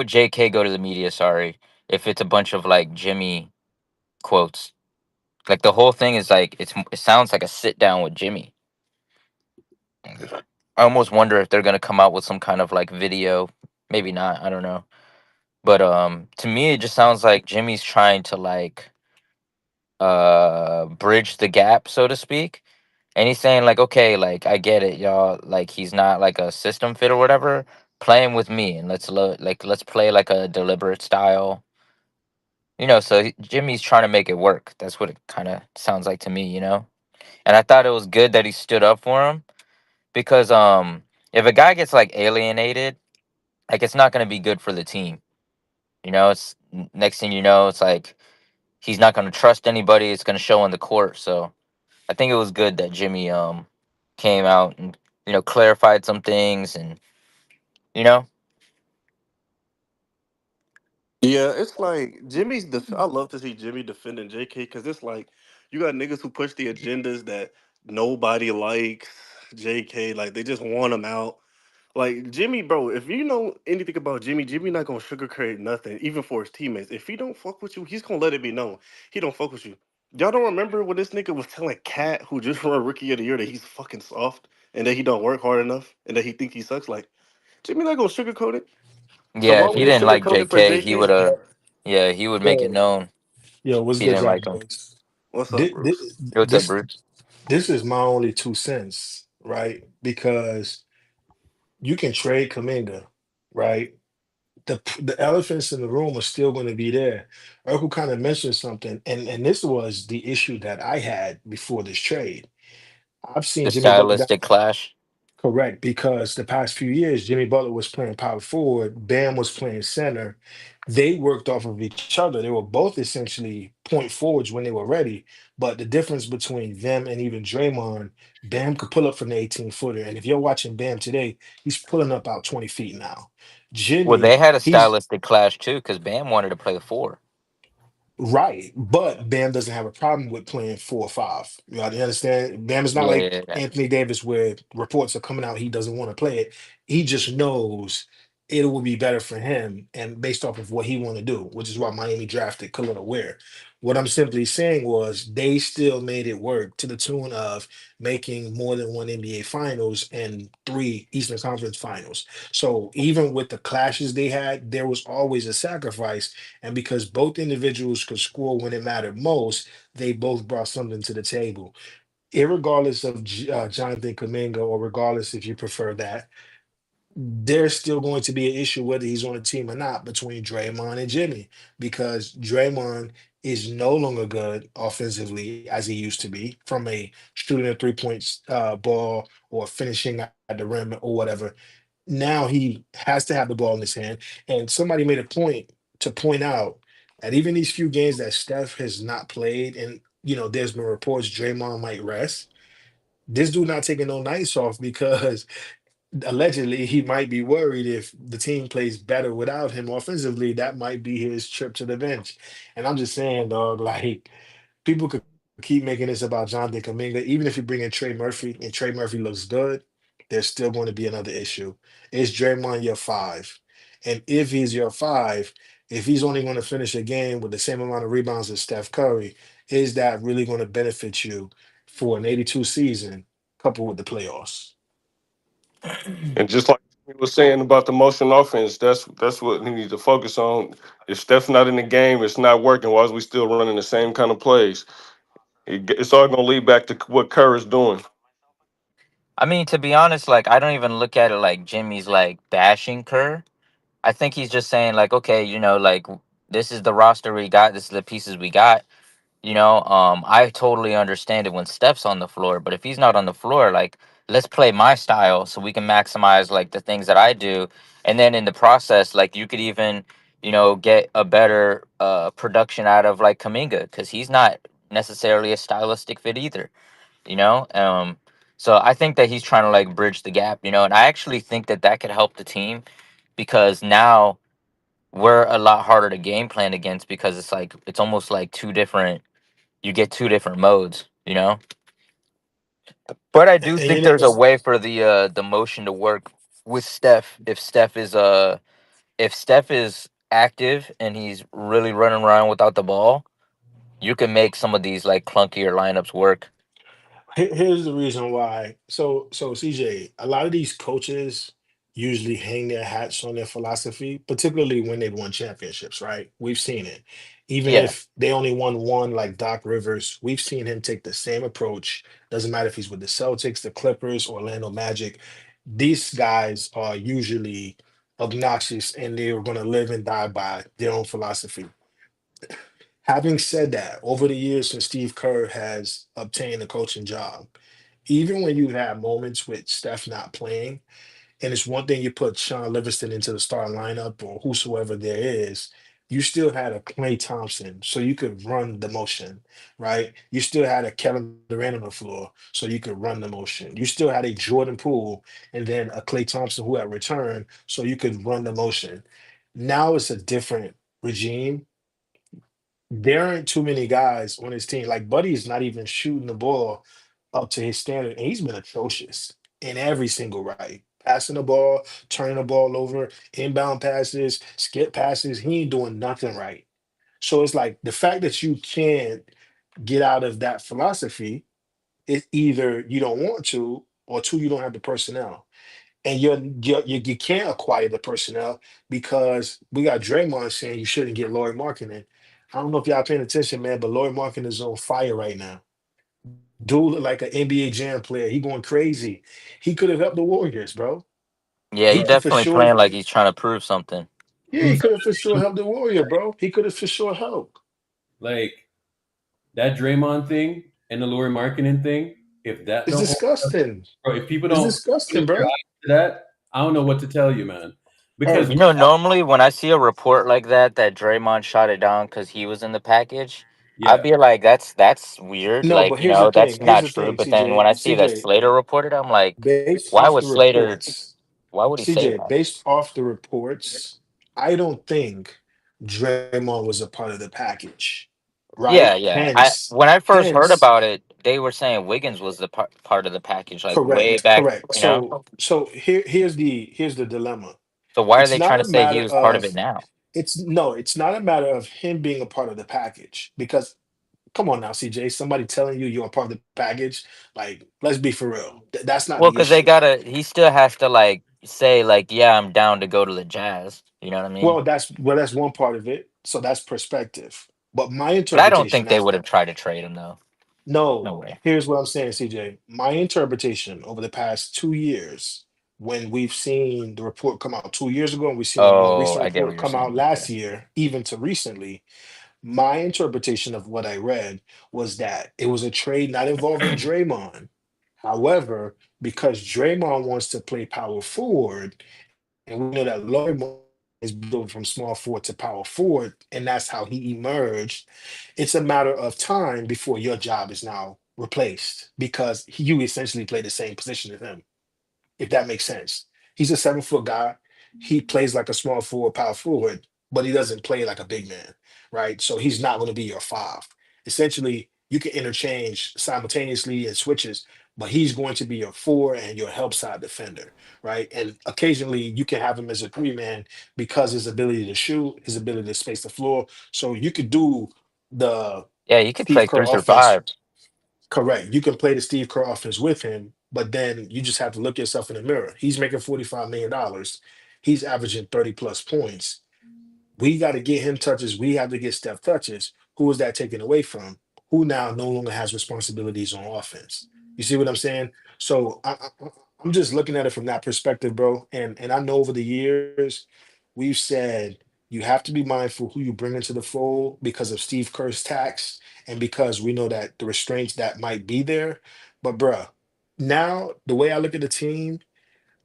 [SPEAKER 10] JK go to the media, sorry, if it's a bunch of like Jimmy quotes? Like the whole thing is like it sounds like a sit down with Jimmy. I almost wonder if they're gonna come out with some kind of like video. Maybe not, I don't know. But to me it just sounds like Jimmy's trying to like bridge the gap, so to speak. And he's saying like, okay, like I get it, y'all. Like he's not like a system fit or whatever. Playing with me, and let's play like a deliberate style. So Jimmy's trying to make it work. That's what it kind of sounds like to me. And I thought it was good that he stood up for him because if a guy gets like alienated, like it's not going to be good for the team. It's next thing you know, it's like he's not going to trust anybody. It's going to show on the court. So I think it was good that Jimmy came out and clarified some things and you know
[SPEAKER 9] Yeah, it's like I love to see Jimmy defending JK because it's like you got niggas who push the agendas that nobody likes. JK, like they just want him out. Like Jimmy, bro, if you know anything about Jimmy, Jimmy not gonna sugarcoat nothing, even for his teammates. If he don't fuck with you, he's gonna let it be known he don't fuck with you. Y'all don't remember when this nigga was telling Cat, who just won Rookie of the Year, that he's fucking soft and that he don't work hard enough and that he think he sucks. Like Jimmy not gonna sugarcoat it. So
[SPEAKER 10] yeah,
[SPEAKER 9] why
[SPEAKER 10] if he
[SPEAKER 9] would he
[SPEAKER 10] didn't like
[SPEAKER 9] sugarcoat it for
[SPEAKER 10] JK, he would
[SPEAKER 9] JK?
[SPEAKER 10] he would make it
[SPEAKER 11] Yo,
[SPEAKER 10] known
[SPEAKER 11] yo, what's
[SPEAKER 10] he
[SPEAKER 11] good,
[SPEAKER 10] didn't
[SPEAKER 11] y'all
[SPEAKER 10] like him.
[SPEAKER 11] boys?
[SPEAKER 9] What's up,
[SPEAKER 11] This,
[SPEAKER 9] Bruce?
[SPEAKER 10] What's up,
[SPEAKER 11] this,
[SPEAKER 10] Bruce?
[SPEAKER 11] this is my only 2 cents, right? Because you can trade Kaminga, right? the elephants in the room are still going to be there. Urkel kind of mentioned something, and this was the issue that I had before this trade. I've seen
[SPEAKER 10] The
[SPEAKER 11] Jimmy Butler.
[SPEAKER 10] stylistic clash.
[SPEAKER 11] Correct, because the past few years, Jimmy Butler was playing power forward, Bam was playing center. They worked off of each other. They were both essentially point forwards when they were ready. But the difference between them and even Draymond, Bam could pull up from the 18-footer. And if you're watching Bam today, he's pulling up out 20 feet now.
[SPEAKER 10] Well, they
[SPEAKER 11] Jimmy,
[SPEAKER 10] had a
[SPEAKER 11] he's
[SPEAKER 10] stylistic clash too, because Bam wanted to play the four.
[SPEAKER 11] right, but Bam doesn't have a problem with playing 4 or 5. You understand? Bam is not
[SPEAKER 10] Yeah,
[SPEAKER 11] like
[SPEAKER 10] yeah, yeah.
[SPEAKER 11] Anthony Davis, where reports are coming out he doesn't want to play it. He just knows it will be better for him, and based off of what he want to do, which is why Miami drafted Khalil Ware. What I'm simply saying was they still made it work to the tune of making more than one NBA Finals and 3 Eastern Conference Finals. So even with the clashes they had, there was always a sacrifice, and because both individuals could score when it mattered most, they both brought something to the table. Irregardless of Jonathan Kaminga, or regardless if you prefer that, there's still going to be an issue whether he's on a team or not between Draymond and Jimmy, because Draymond is no longer good offensively as he used to be from a shooting a 3 points ball or finishing at the rim or whatever. Now he has to have the ball in his hand. And somebody made a point to point out that even these few games that Steph has not played, and there's been reports Draymond might rest. This dude not taking no nights off because allegedly he might be worried if the team plays better without him offensively, that might be his trip to the bench. And I'm just saying, dog, like people could keep making this about Jonathan Kaminga. Even if you bring in Trey Murphy and Trey Murphy looks good, there's still going to be another issue. Is Draymond your 5? And if he's your 5, if he's only going to finish a game with the same amount of rebounds as Steph Curry, is that really going to benefit you for an 82 season coupled with the playoffs?
[SPEAKER 6] And just like we was saying about the motion offense, that's what he needs to focus on. If Steph's not in the game, it's not working. Why is we still running the same kind of plays? It's all gonna lead back to what Kerr is doing.
[SPEAKER 10] I mean, to be honest, like I don't even look at it like Jimmy's like bashing Kerr. I think he's just saying like, okay, like this is the roster we got, this is the pieces we got. I totally understand it when Steph's on the floor, but if he's not on the floor, like let's play my style so we can maximize like the things that I do, and then in the process, like you could even, get a better production out of like Kaminga because he's not necessarily a stylistic fit either, you know. So I think that he's trying to like bridge the gap, and I actually think that that could help the team because now we're a lot harder to game plan against because it's almost like two different you get two different modes. But I do
[SPEAKER 11] And you
[SPEAKER 10] think
[SPEAKER 11] know,
[SPEAKER 10] there's a way for the motion to work with Steph if Steph is active and he's really running around without the ball, you can make some of these like clunkier lineups work.
[SPEAKER 11] Here's the reason why. So CJ, a lot of these coaches usually hang their hats on their philosophy, particularly when they've won championships, right? We've seen it. Even
[SPEAKER 10] Yeah.
[SPEAKER 11] if they only won one, like Doc Rivers, we've seen him take the same approach. Doesn't matter if he's with the Celtics, the Clippers, Orlando Magic. These guys are usually obnoxious and they're going to live and die by their own philosophy. Having said that, over the years since Steve Kerr has obtained a coaching job, even when you have moments with Steph not playing, and it's one thing you put Sean Livingston into the starting lineup or whosoever there is, you still had a Clay Thompson, so you could run the motion, right? You still had a Kevin Durant on the floor, so you could run the motion. You still had a Jordan Poole and then a Clay Thompson who had returned, so you could run the motion. Now it's a different regime. There aren't too many guys on his team. Like Buddy's not even shooting the ball up to his standard, and he's been atrocious in every single right. Passing the ball, turning the ball over, inbound passes, skip passes. He ain't doing nothing right. So it's like the fact that you can't get out of that philosophy is either you don't want to, or two, you don't have the personnel. And you can't acquire the personnel because we got Draymond saying you shouldn't get Laurie Markkinen. I don't know if y'all paying attention, man, but Laurie Markkinen is on fire right now. Dude look like an NBA Jam player. He going crazy. He could have helped the Warriors, bro.
[SPEAKER 10] Yeah,
[SPEAKER 11] He
[SPEAKER 10] he's
[SPEAKER 11] could for
[SPEAKER 10] definitely
[SPEAKER 11] sure.
[SPEAKER 10] playing like he's trying to prove something.
[SPEAKER 11] Yeah, he could have for sure helped the Warrior, bro. He could have for sure helped.
[SPEAKER 1] Like that Draymond thing and the Lauri Markkinen thing. If that
[SPEAKER 11] It's
[SPEAKER 1] don't hold up,
[SPEAKER 11] disgusting.
[SPEAKER 1] bro, if people
[SPEAKER 11] It's
[SPEAKER 1] don't
[SPEAKER 11] disgusting,
[SPEAKER 1] open their
[SPEAKER 11] bro.
[SPEAKER 1] eyes to that, I don't know what to tell you, man. Because
[SPEAKER 11] Bro,
[SPEAKER 10] You know, normally when I see a report like that Draymond shot it down because he was in the package, I'd
[SPEAKER 1] yeah,
[SPEAKER 10] be like, that's weird.
[SPEAKER 11] no,
[SPEAKER 10] Like,
[SPEAKER 11] but here's the
[SPEAKER 10] that's
[SPEAKER 11] thing. Here's
[SPEAKER 10] not
[SPEAKER 11] the
[SPEAKER 10] true.
[SPEAKER 11] thing,
[SPEAKER 10] But then when
[SPEAKER 11] CJ.
[SPEAKER 10] I see that
[SPEAKER 11] CJ,
[SPEAKER 10] Slater reported, I'm like,
[SPEAKER 11] based
[SPEAKER 10] why
[SPEAKER 11] off
[SPEAKER 10] would
[SPEAKER 11] the
[SPEAKER 10] Slater?
[SPEAKER 11] reports,
[SPEAKER 10] Why would he say
[SPEAKER 11] CJ,
[SPEAKER 10] that?
[SPEAKER 11] based off the reports, I don't think Draymond was a part of the package,
[SPEAKER 10] Yeah,
[SPEAKER 11] right?
[SPEAKER 10] yeah. I
[SPEAKER 11] Hence,
[SPEAKER 10] when I first heard
[SPEAKER 11] hence,
[SPEAKER 10] about it, they were saying Wiggins was the part of the package, like way
[SPEAKER 11] correct,
[SPEAKER 10] back.
[SPEAKER 11] correct. So here's the dilemma.
[SPEAKER 10] So why are
[SPEAKER 11] It's
[SPEAKER 10] they
[SPEAKER 11] not
[SPEAKER 10] trying
[SPEAKER 11] a
[SPEAKER 10] to say he
[SPEAKER 11] matter
[SPEAKER 10] was part of it
[SPEAKER 11] of
[SPEAKER 10] now?
[SPEAKER 11] it's not a matter of him being a part of the package because come on now, CJ, somebody telling you you're a part of the package, like let's be for real. That's not
[SPEAKER 10] Well,
[SPEAKER 11] the
[SPEAKER 10] because they
[SPEAKER 11] issue.
[SPEAKER 10] gotta, he still has to like say like, yeah, I'm down to go to the Jazz. You know what I mean?
[SPEAKER 11] That's one part of it. So that's perspective. But my
[SPEAKER 10] But I don't
[SPEAKER 11] interpretation
[SPEAKER 10] think they
[SPEAKER 11] as
[SPEAKER 10] would have tried to trade him though. No
[SPEAKER 11] no,
[SPEAKER 10] way.
[SPEAKER 11] here's what I'm saying, CJ. My interpretation over the past 2 years, when we've seen the report come out 2 years ago, and we've seen the more
[SPEAKER 10] Oh,
[SPEAKER 11] recent
[SPEAKER 10] I get what
[SPEAKER 11] report
[SPEAKER 10] you're
[SPEAKER 11] come out
[SPEAKER 10] saying. Okay.
[SPEAKER 11] last year, even to recently, my interpretation of what I read was that it was a trade not involving Draymond. However, because Draymond wants to play power forward, and we know that Larry Martin is built from small forward to power forward, and that's how he emerged. It's a matter of time before your job is now replaced because you essentially play the same position as him, if that makes sense. He's a 7 foot guy. He plays like a small forward, power forward, but he doesn't play like a big man, right? So he's not going to be your five. Essentially, you can interchange simultaneously and switches, but he's going to be your four and your help side defender, right? And occasionally you can have him as a 3 man because his ability to shoot, his ability to space the floor. So you could do the
[SPEAKER 10] Yeah, you could
[SPEAKER 11] Steve
[SPEAKER 10] play
[SPEAKER 11] Kerr
[SPEAKER 10] 3 through 5.
[SPEAKER 11] offense. Correct. You can play the Steve Kerr offense with him, but then you just have to look yourself in the mirror. He's making $45 million. He's averaging 30 plus points. We got to get him touches. We have to get Steph touches. Who is that taken away from? Who now no longer has responsibilities on offense? You see what I'm saying? So I'm just looking at it from that perspective, bro. And I know over the years we've said you have to be mindful who you bring into the fold because of Steve Kerr's tax and because we know that the restraints that might be there. But bruh, now the way I look at the team,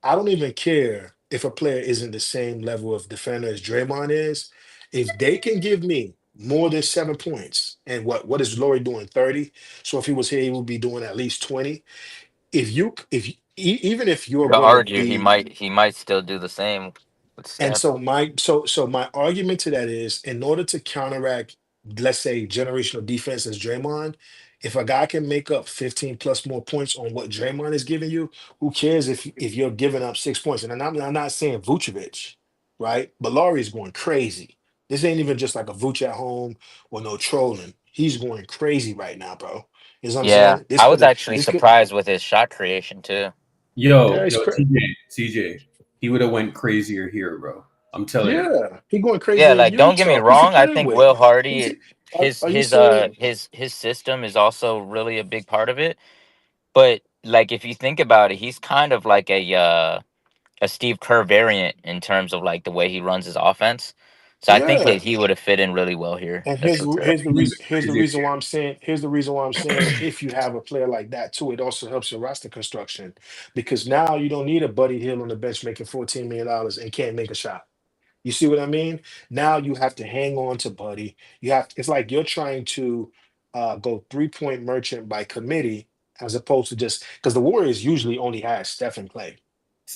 [SPEAKER 11] I don't even care if a player isn't the same level of defender as Draymond is. If they can give me more than 7 points, and what is Laurie doing? 30. So if he was here, he would be doing at least 20. Even if
[SPEAKER 10] You
[SPEAKER 11] you're
[SPEAKER 10] could
[SPEAKER 11] gonna
[SPEAKER 10] argue
[SPEAKER 11] be
[SPEAKER 10] he might still do the same with
[SPEAKER 11] and
[SPEAKER 10] Steph.
[SPEAKER 11] so my argument to that is in order to counteract, let's say, generational defense as Draymond, if a guy can make up 15 plus more points on what Draymond is giving you, who cares if you're giving up 6 points? And I'm not saying Vucevic, right? But Laurie is going crazy. This ain't even just like a Vuce at home or no trolling. He's going crazy right now, bro. You know what I'm
[SPEAKER 10] Yeah,
[SPEAKER 11] saying? This
[SPEAKER 10] I was
[SPEAKER 11] could
[SPEAKER 10] actually
[SPEAKER 11] this could
[SPEAKER 10] surprised with his shot creation too.
[SPEAKER 11] yeah,
[SPEAKER 1] yo,
[SPEAKER 11] it's crazy.
[SPEAKER 1] CJ, he would have went crazier here, bro. I'm telling you.
[SPEAKER 11] Yeah, he going
[SPEAKER 10] Yeah,
[SPEAKER 11] crazy in
[SPEAKER 10] like don't get me
[SPEAKER 11] Utah. Who's he
[SPEAKER 10] wrong. I
[SPEAKER 11] playing
[SPEAKER 10] think
[SPEAKER 11] with?
[SPEAKER 10] Will
[SPEAKER 11] Who's
[SPEAKER 10] Hardy,
[SPEAKER 11] he? Are you seeing?
[SPEAKER 10] his system is also really a big part of it. But like if you think about it, he's kind of like a Steve Kerr variant in terms of like the way he runs his offense. So I think
[SPEAKER 11] Yeah.
[SPEAKER 10] he would have fit in really well here.
[SPEAKER 11] And
[SPEAKER 10] That's for sure.
[SPEAKER 11] here's the reason why I'm saying if you have a player like that too, it also helps your roster construction because now you don't need a Buddy Hill on the bench making $14 million and can't make a shot. You see what I mean? Now you have to hang on to Buddy. It's like you're trying to go 3 point merchant by committee as opposed to just because the Warriors usually only has Steph and Clay.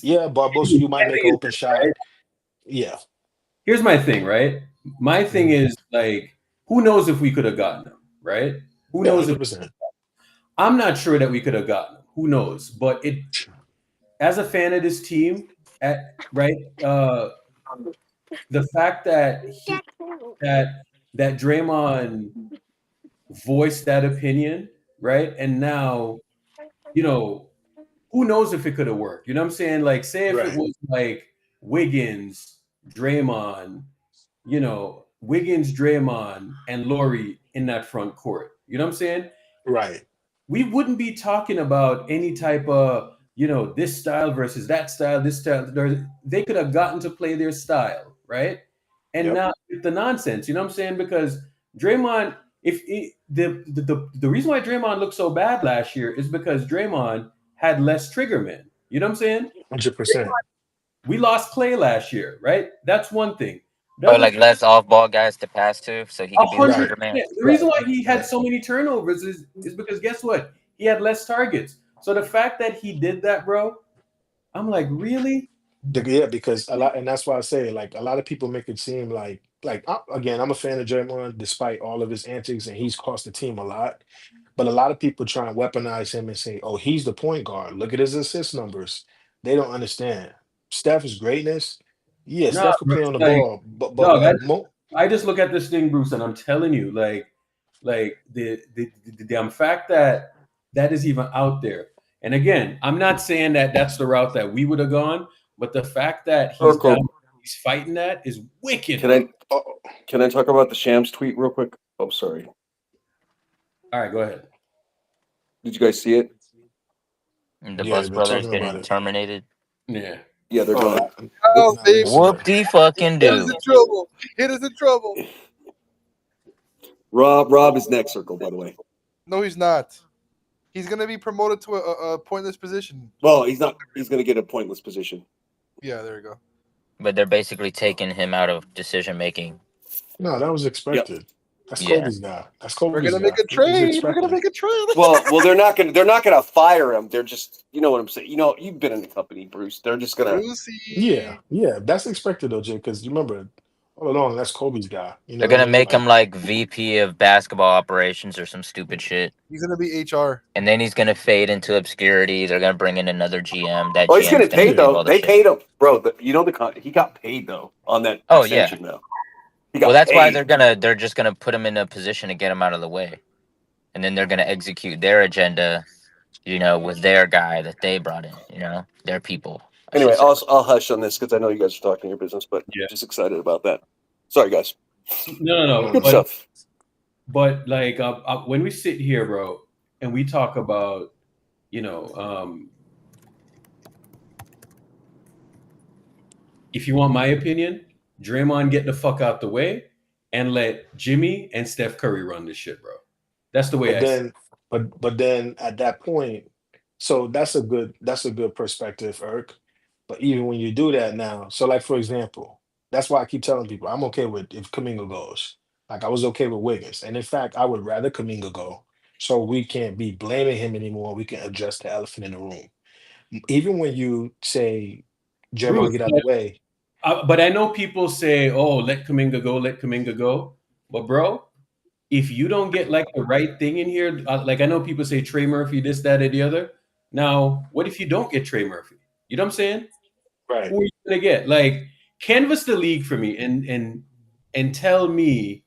[SPEAKER 11] Yeah, Barbosa, you might
[SPEAKER 1] My
[SPEAKER 11] make
[SPEAKER 1] thing
[SPEAKER 11] an
[SPEAKER 1] is
[SPEAKER 11] open
[SPEAKER 1] this, right?
[SPEAKER 11] shot. Yeah.
[SPEAKER 1] Here's my thing, right? My thing
[SPEAKER 11] Mhm.
[SPEAKER 1] is like, who knows if we could have gotten him, right? Who
[SPEAKER 11] Yeah,
[SPEAKER 1] knows if
[SPEAKER 11] 100%.
[SPEAKER 1] I'm not sure that we could have gotten him. Who knows? But it, as a fan of this team, right, the fact that that Draymond voiced that opinion, right, and now you know who knows if it could have worked. You know what I'm saying? Like, say if it
[SPEAKER 11] Right.
[SPEAKER 1] was like Wiggins, Draymond, Wiggins, Draymond, and Laurie in that front court. You know what I'm saying?
[SPEAKER 11] Right.
[SPEAKER 1] We wouldn't be talking about any type of, this style versus that style, this style. They could have gotten to play their style, right? and not with the nonsense. You know what I'm saying? Because Draymond, the reason why Draymond looked so bad last year is because Draymond had less trigger men. You know what I'm saying?
[SPEAKER 11] 100%.
[SPEAKER 1] We lost Clay last year, right? That's one thing.
[SPEAKER 10] Or like less off-ball guys to pass to, so he could be the
[SPEAKER 1] 100%.
[SPEAKER 10] trigger man.
[SPEAKER 1] The reason why he had so many turnovers is because guess what? He had less targets. So the fact that he did that, bro, I'm like, really?
[SPEAKER 11] Yeah, because a lot, and that's why I say, like, a lot of people make it seem like again, I'm a fan of Draymond despite all of his antics, and he's cost the team a lot. But a lot of people try and weaponize him and say, "Oh, he's the point guard. Look at his assist numbers." They don't understand Steph's greatness. Yeah,
[SPEAKER 1] Nah,
[SPEAKER 11] Steph could
[SPEAKER 1] bro,
[SPEAKER 11] play on the
[SPEAKER 1] like,
[SPEAKER 11] ball, but
[SPEAKER 1] dog,
[SPEAKER 11] like
[SPEAKER 1] I just look at this thing, Bruce, and I'm telling you, like the damn fact that that is even out there. And again, I'm not saying that that's the route that we would have gone, but the fact that he's fighting that is wicked.
[SPEAKER 2] Can I talk about the Shams tweet real quick? Oh, sorry.
[SPEAKER 1] All right, go ahead.
[SPEAKER 2] Did you guys see it?
[SPEAKER 10] The Buzz brothers getting terminated.
[SPEAKER 1] Yeah.
[SPEAKER 2] Yeah, they're going.
[SPEAKER 7] Oh, baby.
[SPEAKER 10] Whoop-de-fucking do.
[SPEAKER 7] Hit us in trouble. Hit us in trouble.
[SPEAKER 2] Rob is next, Circle, by the way.
[SPEAKER 7] No, he's not. He's going to be promoted to a pointless position.
[SPEAKER 2] Well, he's not. He's going to get a pointless position.
[SPEAKER 7] Yeah, there you go.
[SPEAKER 10] But they're basically taking him out of decision making.
[SPEAKER 11] No, that was expected. Yep. That's Kobe's guy. That's Kobe's
[SPEAKER 7] We're gonna make a trade. We're gonna make a trade.
[SPEAKER 2] Well, they're not gonna fire him. They're just, you know what I'm saying. You know, you've been in the company, Bruce. They're just gonna.
[SPEAKER 11] Yeah, that's expected though, Jay. Because you remember, all along, that's Kobe's guy. You know,
[SPEAKER 10] they're gonna make him like VP of basketball operations or some stupid shit.
[SPEAKER 7] He's gonna be HR,
[SPEAKER 10] and then he's gonna fade into obscurity. They're gonna bring in another GM. That
[SPEAKER 2] he's gonna pay though. They paid him, bro. You know he got paid though on that.
[SPEAKER 10] Oh yeah.
[SPEAKER 2] Though.
[SPEAKER 10] Well, that's why they're just gonna put him in a position to get him out of the way, and then they're gonna execute their agenda, you know, with their guy that they brought in, you know, their people.
[SPEAKER 2] Anyway, I'll hush on this because I know you guys are talking your business, but I'm just excited about that. Sorry, guys.
[SPEAKER 1] No.
[SPEAKER 2] Good stuff.
[SPEAKER 1] But like when we sit here, bro, and we talk about, you know, if you want my opinion, Draymond get the fuck out the way and let Jimmy and Steph Curry run this shit, bro. That's the way I see it.
[SPEAKER 11] But then at that point, so that's a good perspective, Irk. But even when you do that now, so like for example, that's why I keep telling people I'm okay with if Kuminga goes. Like I was okay with Wiggins. And in fact, I would rather Kuminga go so we can't be blaming him anymore. We can address the elephant in the room. Even when you say Draymond get out of the way.
[SPEAKER 1] But I know people say, "Oh, let Kuminga go." But bro, if you don't get like the right thing in here, like I know people say Trey Murphy, this, that, or the other. Now, what if you don't get Trey Murphy? You know what I'm saying?
[SPEAKER 11] Right.
[SPEAKER 1] Who are you gonna get? Like, canvas the league for me and tell me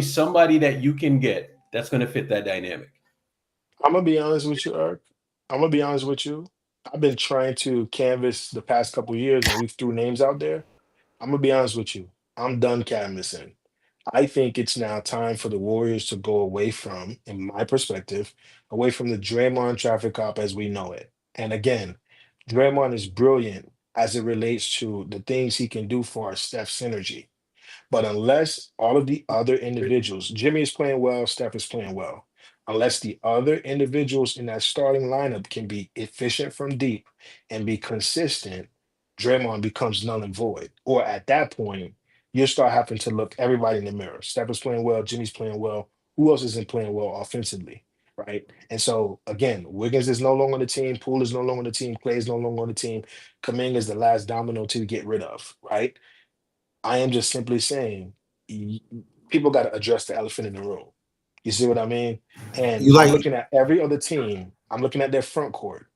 [SPEAKER 1] somebody that you can get that's gonna fit that dynamic.
[SPEAKER 11] I'm gonna be honest with you, Irk. I'm gonna be honest with you. I've been trying to canvas the past couple of years, and we threw names out there. I'm gonna be honest with you. I'm done canvassing. I think it's now time for the Warriors to go away from, in my perspective, away from the Draymond traffic cop as we know it. And again, Draymond is brilliant as it relates to the things he can do for our Steph synergy. But unless all of the other individuals, Jimmy is playing well, Steph is playing well. Unless the other individuals in that starting lineup can be efficient from deep and be consistent, Draymond becomes null and void. Or at that point, you start having to look everybody in the mirror. Steph is playing well, Jimmy's playing well. Who else isn't playing well offensively? Right. And so again, Wiggins is no longer on the team, Poole is no longer on the team, Clay is no longer on the team. Kuminga is the last domino to get rid of, right? I am just simply saying people got to address the elephant in the room. You see what I mean? And I'm looking at every other team. I'm looking at their front court.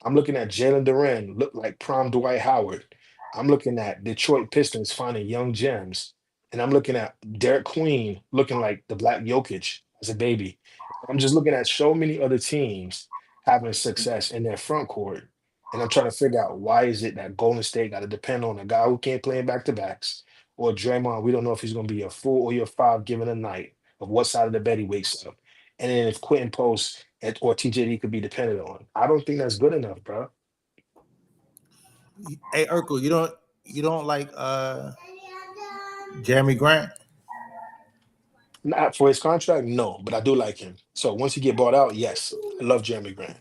[SPEAKER 11] I'm looking at Jalen Duren, look like prime Dwight Howard. I'm looking at Detroit Pistons finding young gems. And I'm looking at Derek Queen looking like the Black Jokic as a baby. I'm just looking at so many other teams having success in their front court. And I'm trying to figure out why is it that Golden State got to depend on a guy who can't play in back-to-backs, or Draymond, we don't know if he's going to be a 4 or a 5 given a night of what side of the bed he wakes up. And then if Quentin Post or TJD could be dependent on. I don't think that's good enough, bro.
[SPEAKER 12] Hey, Urkel, you don't like Jeremy Grant.
[SPEAKER 11] Not for his contract, no, but I do like him. So once he get bought out, yes, I love Jeremy Grant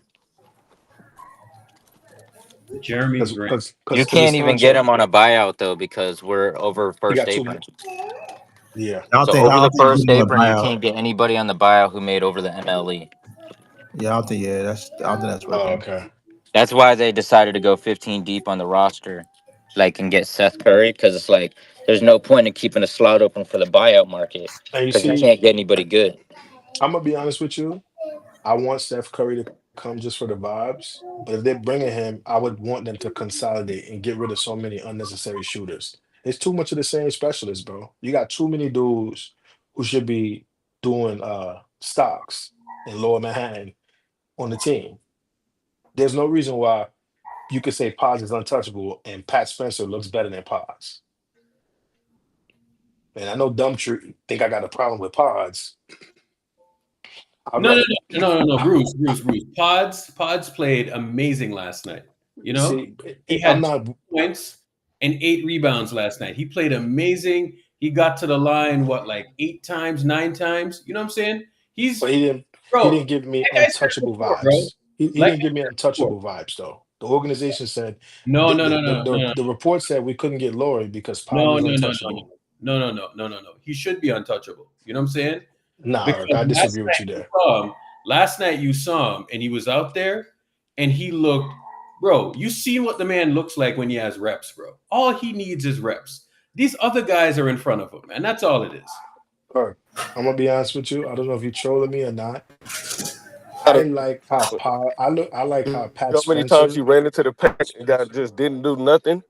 [SPEAKER 1] Jeremy Grant.
[SPEAKER 10] You
[SPEAKER 11] because his
[SPEAKER 10] can't even get
[SPEAKER 11] contract,
[SPEAKER 10] him on a buyout though because we're over
[SPEAKER 11] he
[SPEAKER 10] first
[SPEAKER 11] got too
[SPEAKER 10] apron.
[SPEAKER 11] much. Yeah,
[SPEAKER 12] I don't
[SPEAKER 10] So
[SPEAKER 12] think. I
[SPEAKER 10] over the
[SPEAKER 12] don't think
[SPEAKER 10] first
[SPEAKER 12] he's on the
[SPEAKER 10] apron, you
[SPEAKER 12] buyout.
[SPEAKER 10] can't get anybody on the buyout who made over the MLE.
[SPEAKER 12] Yeah, I don't think. Yeah, that's. I don't think that's working.
[SPEAKER 11] okay.
[SPEAKER 10] That's why they decided to go 15 deep on the roster, like and get Seth Curry because it's like there's no point in keeping a slot open for the buyout market
[SPEAKER 11] And you
[SPEAKER 10] because you
[SPEAKER 11] see,
[SPEAKER 10] can't get anybody good.
[SPEAKER 11] I'm gonna be honest with you. I want Steph Curry to come just for the vibes, but if they're bringing him, I would want them to consolidate and get rid of so many unnecessary shooters. It's too much of the same specialist, bro. You got too many dudes who should be doing stocks in Lower Manhattan on the team. There's no reason why you could say Pods is untouchable and Pat Spencer looks better than Pods. And I know Dumptree think I got a problem with Pods.
[SPEAKER 1] No, Bruce. Pods played amazing last night. You know,
[SPEAKER 11] See,
[SPEAKER 1] he had
[SPEAKER 11] I'm not
[SPEAKER 1] 2 points and 8 rebounds last night. He played amazing. He got to the line, like 8 times, 9 times. You know what I'm saying?
[SPEAKER 11] But he didn't give me untouchable vibes. He didn't give me untouchable vibes though. The organization said
[SPEAKER 1] No.
[SPEAKER 11] The report said we couldn't get Laurie because Pod is untouchable.
[SPEAKER 1] No. He should be untouchable. You know what I'm saying?
[SPEAKER 11] Nah, Eric, I disagree with you there.
[SPEAKER 1] Last night you saw him and he was out there and he looked, bro, you see what the man looks like when he has reps, bro. All he needs is reps. These other guys are in front of him, and that's all it is.
[SPEAKER 11] Eric, I'm gonna be honest with you. I don't know if you're trolling me or not. I like how Pat
[SPEAKER 6] How many times
[SPEAKER 11] Spencer.
[SPEAKER 6] you ran into the patch and just didn't do nothing?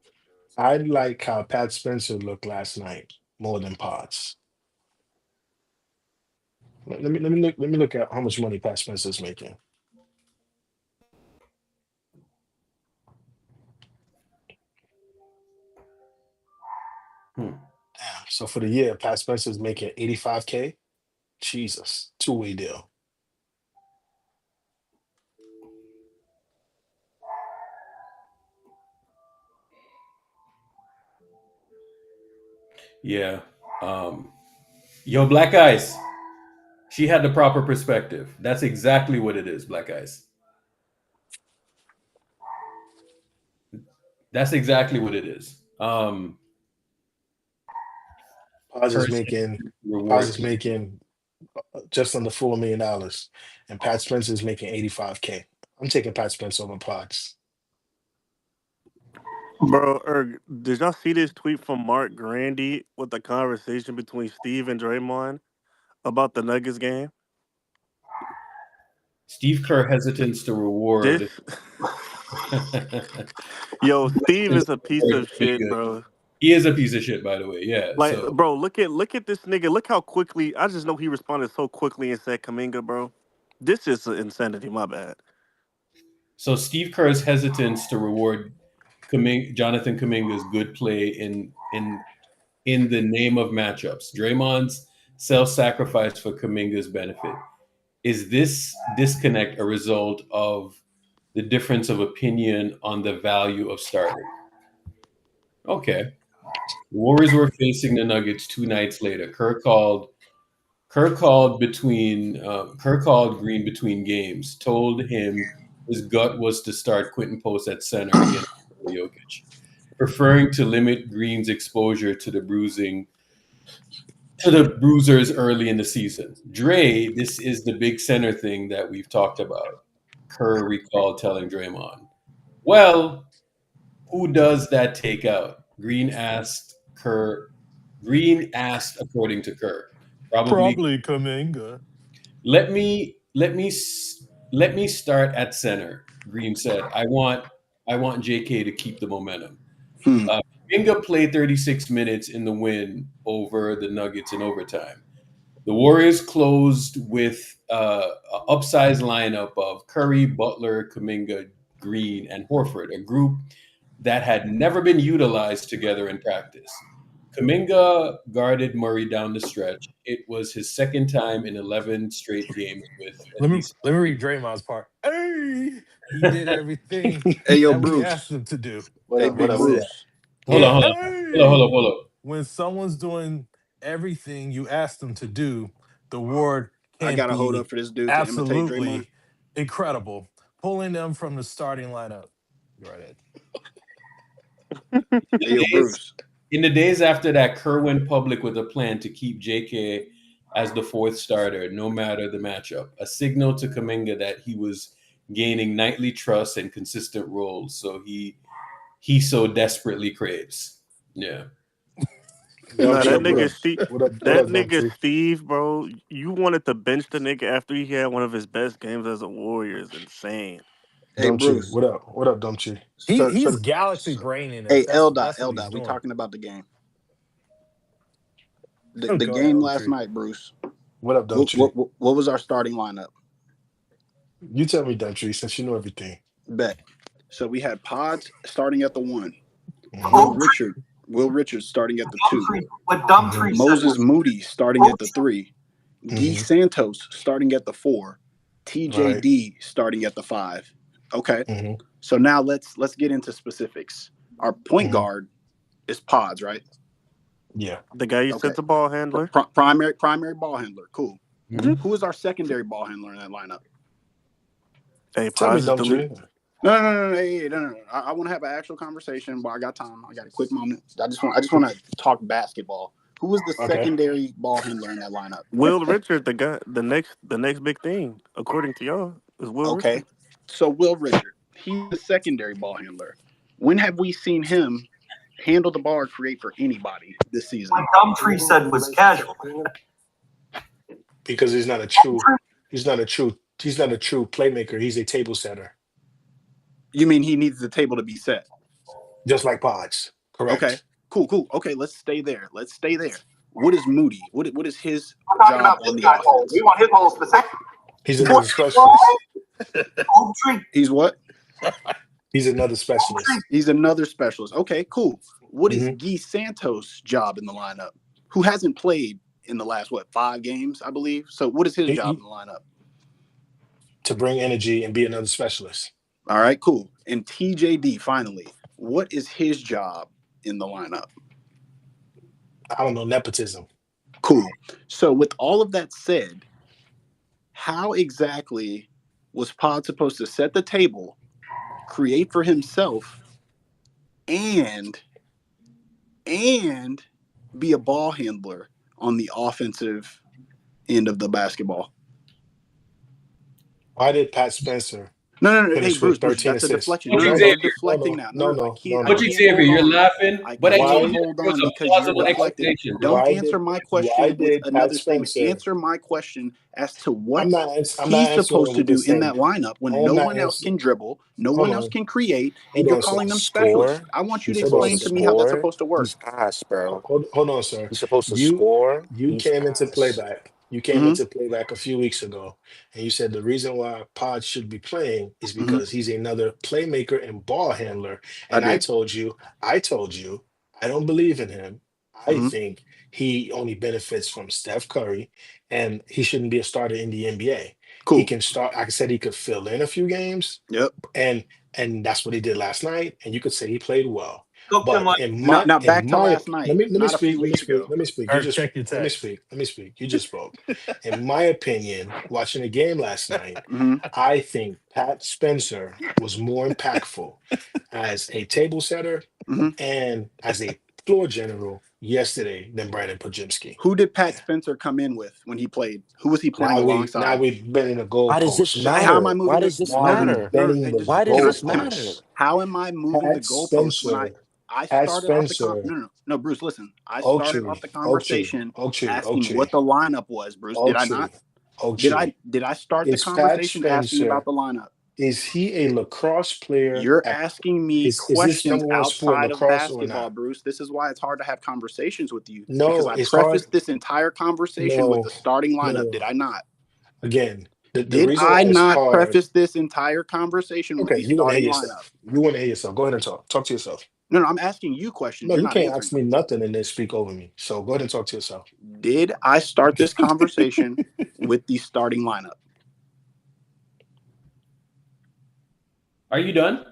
[SPEAKER 11] I like how Pat Spencer looked last night more than Pods. Let me look at how much money Pat Spencer's making. Damn. So for the year, Pat Spencer's making $85K. Jesus, 2-way deal.
[SPEAKER 1] Yeah. Yo, Black Ice. She had the proper perspective. That's exactly what it is, Black Ice. That's exactly what it is.
[SPEAKER 11] Pods is making just under $4 million, and Pat Spencer is making $85K. I'm taking Pat Spencer over Pods.
[SPEAKER 9] Bro, did y'all see this tweet from Mark Grandy with the conversation between Steve and Draymond about the Nuggets game?
[SPEAKER 1] Steve Kerr hesitates to reward.
[SPEAKER 9] Yo, Steve is a piece of shit, bro.
[SPEAKER 1] He is a piece of shit, by the way. Yeah.
[SPEAKER 9] Bro, look at this nigga. Look how quickly. I just know he responded so quickly and said Kuminga, bro. This is insanity. My bad.
[SPEAKER 1] So Steve Kerr's hesitance to reward Jonathan Kuminga's good play in the name of matchups. Draymond's self-sacrifice for Kuminga's benefit. Is this disconnect a result of the difference of opinion on the value of starting? Okay. The Warriors were facing the Nuggets 2 nights later. Kerr called Green between games, told him his gut was to start Quentin Post at center against Jokic, preferring to limit Green's exposure to the bruisers early in the season. Dre, this is the big center thing that we've talked about. Kerr recalled telling Draymond. Well, who does that take out? Green asked, according to Kerr. Probably
[SPEAKER 13] Kuminga.
[SPEAKER 1] Let me start at center. Green said, I want JK to keep the momentum. Kuminga played 36 minutes in the win over the Nuggets in overtime. The Warriors closed with an upsized lineup of Curry, Butler, Kuminga, Green, and Horford, a group that had never been utilized together in practice. Kuminga guarded Murray down the stretch. It was his second time in 11 straight games with.
[SPEAKER 13] Let me read Draymond's part. Hey, he did everything
[SPEAKER 12] Hey, yo,
[SPEAKER 13] that
[SPEAKER 12] Bruce.
[SPEAKER 13] we asked him to do.
[SPEAKER 12] Hey, Big Bruce.
[SPEAKER 1] Hold on.
[SPEAKER 13] when someone's doing everything you asked them to do, the word
[SPEAKER 14] I
[SPEAKER 13] can't
[SPEAKER 14] gotta hold up
[SPEAKER 13] be
[SPEAKER 14] for this dude to imitate Draymond.
[SPEAKER 13] absolutely incredible. Pulling them from the starting lineup. Go right ahead.
[SPEAKER 14] Hey, yo, Bruce.
[SPEAKER 1] In the days after that, Kerr went public with a plan to keep JK as the fourth starter, no matter the matchup. A signal to Kuminga that he was gaining nightly trust and consistent roles. So he so desperately craves. Yeah.
[SPEAKER 9] Nah,
[SPEAKER 11] Dumb
[SPEAKER 9] that
[SPEAKER 11] shit,
[SPEAKER 9] nigga
[SPEAKER 11] bro.
[SPEAKER 9] Steve,
[SPEAKER 11] What up,
[SPEAKER 9] that
[SPEAKER 11] Dumb
[SPEAKER 9] nigga
[SPEAKER 11] Tree?
[SPEAKER 9] Steve, bro. You wanted to bench the nigga after he had one of his best games as a Warrior is insane.
[SPEAKER 14] Hey,
[SPEAKER 11] Dumb Tree.
[SPEAKER 14] Bruce.
[SPEAKER 11] What up? What up, Dumb Tree?
[SPEAKER 14] So,
[SPEAKER 13] He's
[SPEAKER 14] so,
[SPEAKER 13] galaxy braining us.
[SPEAKER 14] hey,
[SPEAKER 13] That's
[SPEAKER 14] L-Dot,
[SPEAKER 13] what he's
[SPEAKER 14] L-Dot, we
[SPEAKER 13] doing.
[SPEAKER 14] talking about the game. The
[SPEAKER 13] Go ahead,
[SPEAKER 14] game
[SPEAKER 13] Dumb
[SPEAKER 14] last
[SPEAKER 13] Tree.
[SPEAKER 14] night, Bruce.
[SPEAKER 11] What up, Dumb Tree?
[SPEAKER 14] What was our starting lineup?
[SPEAKER 11] You tell me, Dumb Tree, since you know everything.
[SPEAKER 14] Bet. So we had Pods starting at the 1.
[SPEAKER 11] Mhm.
[SPEAKER 14] Will Richards starting at the 2.
[SPEAKER 3] What Dumb Tree said
[SPEAKER 14] Moses
[SPEAKER 3] was
[SPEAKER 14] Moody starting at the 3. Guy
[SPEAKER 11] Mhm.
[SPEAKER 14] Santos starting at the 4. TJD starting at the 5. Okay.
[SPEAKER 11] Mhm.
[SPEAKER 14] So now let's get into specifics. Our point
[SPEAKER 11] Mhm.
[SPEAKER 14] guard is Pods, right?
[SPEAKER 11] Yeah.
[SPEAKER 9] The guy you
[SPEAKER 14] Okay.
[SPEAKER 9] said the ball handler.
[SPEAKER 14] Primary ball handler. Cool.
[SPEAKER 11] Mhm.
[SPEAKER 14] Who is our secondary ball handler in that lineup?
[SPEAKER 9] Hey,
[SPEAKER 11] Tell me,
[SPEAKER 9] Paz is
[SPEAKER 11] Dumb
[SPEAKER 9] the
[SPEAKER 11] Tree.
[SPEAKER 14] No. Hey, no. I want to have an actual conversation, but I got time. I got a quick moment. I just want to talk basketball. Who is the
[SPEAKER 11] Okay.
[SPEAKER 14] secondary ball handler in that lineup?
[SPEAKER 9] Will Richard, the guy, the next big thing, according to y'all, is Will
[SPEAKER 14] Okay.
[SPEAKER 9] Richard.
[SPEAKER 14] So Will Richard, he's the secondary ball handler. When have we seen him handle the ball or create for anybody this season?
[SPEAKER 3] what Dumb Tree said was casual.
[SPEAKER 11] Because he's not a true playmaker. He's a table setter.
[SPEAKER 14] You mean he needs the table to be set?
[SPEAKER 11] Just like Pods. Correct.
[SPEAKER 14] Okay. Cool. Okay, let's stay there. What is Moody? What is his
[SPEAKER 3] We're talking
[SPEAKER 14] job
[SPEAKER 3] about
[SPEAKER 14] on
[SPEAKER 3] this
[SPEAKER 14] the
[SPEAKER 3] guy's hole.
[SPEAKER 14] offense?
[SPEAKER 3] We want his hole specific.
[SPEAKER 11] He's another specialist.
[SPEAKER 3] Dumb Tree.
[SPEAKER 14] He's what?
[SPEAKER 11] He's another specialist.
[SPEAKER 14] He's another specialist. Okay, cool. What is
[SPEAKER 11] Mhm.
[SPEAKER 14] Guy Santos' job in the lineup? Who hasn't played in the last 5 games, I believe. So what is his job in the lineup?
[SPEAKER 11] To bring energy and be another specialist.
[SPEAKER 14] All right, cool. And TJD, finally, what is his job in the lineup?
[SPEAKER 11] I don't know, nepotism.
[SPEAKER 14] Cool. So with all of that said, how exactly was Pod supposed to set the table, create for himself, and be a ball handler on the offensive end of the basketball?
[SPEAKER 11] Why did Pat Spencer
[SPEAKER 14] No. Hey,
[SPEAKER 11] finish
[SPEAKER 14] Bruce,
[SPEAKER 11] with 13
[SPEAKER 14] that's a
[SPEAKER 11] assists?
[SPEAKER 14] deflection.
[SPEAKER 1] Coach
[SPEAKER 14] No,
[SPEAKER 1] Xavier.
[SPEAKER 14] you're deflecting now. No.
[SPEAKER 1] Coach Xavier, you're laughing, but I
[SPEAKER 14] can't
[SPEAKER 1] told you
[SPEAKER 14] hold
[SPEAKER 1] there was
[SPEAKER 14] on
[SPEAKER 1] a
[SPEAKER 14] because you're
[SPEAKER 1] plausible
[SPEAKER 14] deflecting.
[SPEAKER 1] explanation.
[SPEAKER 14] Don't
[SPEAKER 11] Why
[SPEAKER 14] answer
[SPEAKER 11] did-
[SPEAKER 14] my
[SPEAKER 11] why
[SPEAKER 14] question with
[SPEAKER 11] did Pat
[SPEAKER 14] another statement.
[SPEAKER 11] Spencer-
[SPEAKER 14] Answer my question as to what
[SPEAKER 11] I'm not
[SPEAKER 14] he's
[SPEAKER 11] answering
[SPEAKER 14] supposed to
[SPEAKER 11] with the
[SPEAKER 14] do in that
[SPEAKER 11] same-
[SPEAKER 14] lineup when
[SPEAKER 11] I am
[SPEAKER 14] no
[SPEAKER 11] not
[SPEAKER 14] one else
[SPEAKER 11] answering-
[SPEAKER 14] can dribble, no
[SPEAKER 11] Hold
[SPEAKER 14] one else
[SPEAKER 11] on.
[SPEAKER 14] can create,
[SPEAKER 11] Hold
[SPEAKER 14] and you're
[SPEAKER 11] on, sir.
[SPEAKER 14] calling them
[SPEAKER 10] Score.
[SPEAKER 14] specialists. I want you to
[SPEAKER 10] He's supposed
[SPEAKER 14] explain
[SPEAKER 10] to
[SPEAKER 14] to me how that's
[SPEAKER 10] score.
[SPEAKER 14] supposed to work.
[SPEAKER 10] He's ass, bro.
[SPEAKER 11] Hold on, sir.
[SPEAKER 10] He's supposed to
[SPEAKER 11] You-
[SPEAKER 10] score.
[SPEAKER 11] You
[SPEAKER 10] He's
[SPEAKER 11] came into
[SPEAKER 10] ass.
[SPEAKER 11] playback. You came
[SPEAKER 14] Mhm.
[SPEAKER 11] into playback a few weeks ago, and you said the reason why Pod should be playing is because he's another playmaker and ball handler. And I
[SPEAKER 14] did.
[SPEAKER 11] told you, I don't believe in him. I
[SPEAKER 14] Mhm.
[SPEAKER 11] think he only benefits from Steph Curry, and he shouldn't be a starter in the NBA.
[SPEAKER 14] Cool.
[SPEAKER 11] He can start. I said he could fill in a few games,
[SPEAKER 14] Yep.
[SPEAKER 11] and that's what he did last night. And you could say he played well.
[SPEAKER 3] Cooked him
[SPEAKER 11] But
[SPEAKER 3] like
[SPEAKER 11] in my
[SPEAKER 14] Now back
[SPEAKER 11] in
[SPEAKER 14] to
[SPEAKER 11] my
[SPEAKER 14] last night,
[SPEAKER 11] let me
[SPEAKER 14] not a
[SPEAKER 11] speak.
[SPEAKER 14] few
[SPEAKER 11] Let me
[SPEAKER 14] weeks
[SPEAKER 11] speak.
[SPEAKER 14] ago.
[SPEAKER 11] Let me speak. You
[SPEAKER 13] Eric,
[SPEAKER 11] just
[SPEAKER 13] check your
[SPEAKER 11] let me
[SPEAKER 13] text.
[SPEAKER 11] speak. Let me speak. You just spoke. In my opinion, watching the game last night,
[SPEAKER 14] Mhm.
[SPEAKER 11] I think Pat Spencer was more impactful as a table setter
[SPEAKER 14] Mhm.
[SPEAKER 11] and as a floor general yesterday than Brandon Podziemski.
[SPEAKER 14] Who did Pat Spencer come in with when he played? Who was he playing
[SPEAKER 11] Now
[SPEAKER 14] alongside?
[SPEAKER 11] we've been in the
[SPEAKER 10] Why does this
[SPEAKER 11] goalposts.
[SPEAKER 10] matter?
[SPEAKER 14] How am I moving
[SPEAKER 10] Why
[SPEAKER 14] the-
[SPEAKER 10] does this
[SPEAKER 11] Now
[SPEAKER 10] matter?
[SPEAKER 11] we've been in the
[SPEAKER 10] Why does this matter?
[SPEAKER 11] goalposts.
[SPEAKER 14] How am I moving the
[SPEAKER 11] Pat
[SPEAKER 14] goalposts when I
[SPEAKER 11] Pat
[SPEAKER 14] started off the
[SPEAKER 11] Spencer.
[SPEAKER 14] no, Bruce, listen. I
[SPEAKER 11] Oak
[SPEAKER 14] started
[SPEAKER 11] Tree,
[SPEAKER 14] off the
[SPEAKER 11] Oak Tree,
[SPEAKER 14] conversation
[SPEAKER 11] Oak Tree,
[SPEAKER 14] asking
[SPEAKER 11] Oak Tree,
[SPEAKER 14] what the lineup was, Bruce.
[SPEAKER 11] Oak
[SPEAKER 14] Did I
[SPEAKER 11] Tree,
[SPEAKER 14] not?
[SPEAKER 11] Oak
[SPEAKER 14] Did
[SPEAKER 11] Tree.
[SPEAKER 14] I start the
[SPEAKER 11] Is Pat
[SPEAKER 14] conversation asking
[SPEAKER 11] Spencer-
[SPEAKER 14] about the lineup?
[SPEAKER 11] Is he a lacrosse player?
[SPEAKER 14] You're asking me
[SPEAKER 11] Is this
[SPEAKER 14] questions
[SPEAKER 11] number one sport,
[SPEAKER 14] outside of
[SPEAKER 11] lacrosse, or
[SPEAKER 14] basketball,
[SPEAKER 11] not?
[SPEAKER 14] Bruce. This is why it's hard to have conversations with you.
[SPEAKER 11] No,
[SPEAKER 14] because I
[SPEAKER 11] it's
[SPEAKER 14] prefaced
[SPEAKER 11] hard.
[SPEAKER 14] this entire conversation with
[SPEAKER 11] No,
[SPEAKER 14] the starting lineup.
[SPEAKER 11] no.
[SPEAKER 14] Did I not?
[SPEAKER 11] Again, the
[SPEAKER 14] Did
[SPEAKER 11] reason
[SPEAKER 14] I
[SPEAKER 11] why it's
[SPEAKER 14] not
[SPEAKER 11] hard.
[SPEAKER 14] preface this entire conversation with
[SPEAKER 11] Okay,
[SPEAKER 14] the
[SPEAKER 11] you want to hear
[SPEAKER 14] starting
[SPEAKER 11] yourself.
[SPEAKER 14] lineup?
[SPEAKER 11] You want to hear yourself. Go ahead and talk. Talk to yourself.
[SPEAKER 14] No, I'm asking you questions.
[SPEAKER 11] No,
[SPEAKER 14] You're
[SPEAKER 11] you
[SPEAKER 14] not
[SPEAKER 11] can't
[SPEAKER 14] answering
[SPEAKER 11] ask me nothing and then speak over me. So go ahead and talk to yourself.
[SPEAKER 14] Did I start this conversation with the starting lineup?
[SPEAKER 1] Are you done?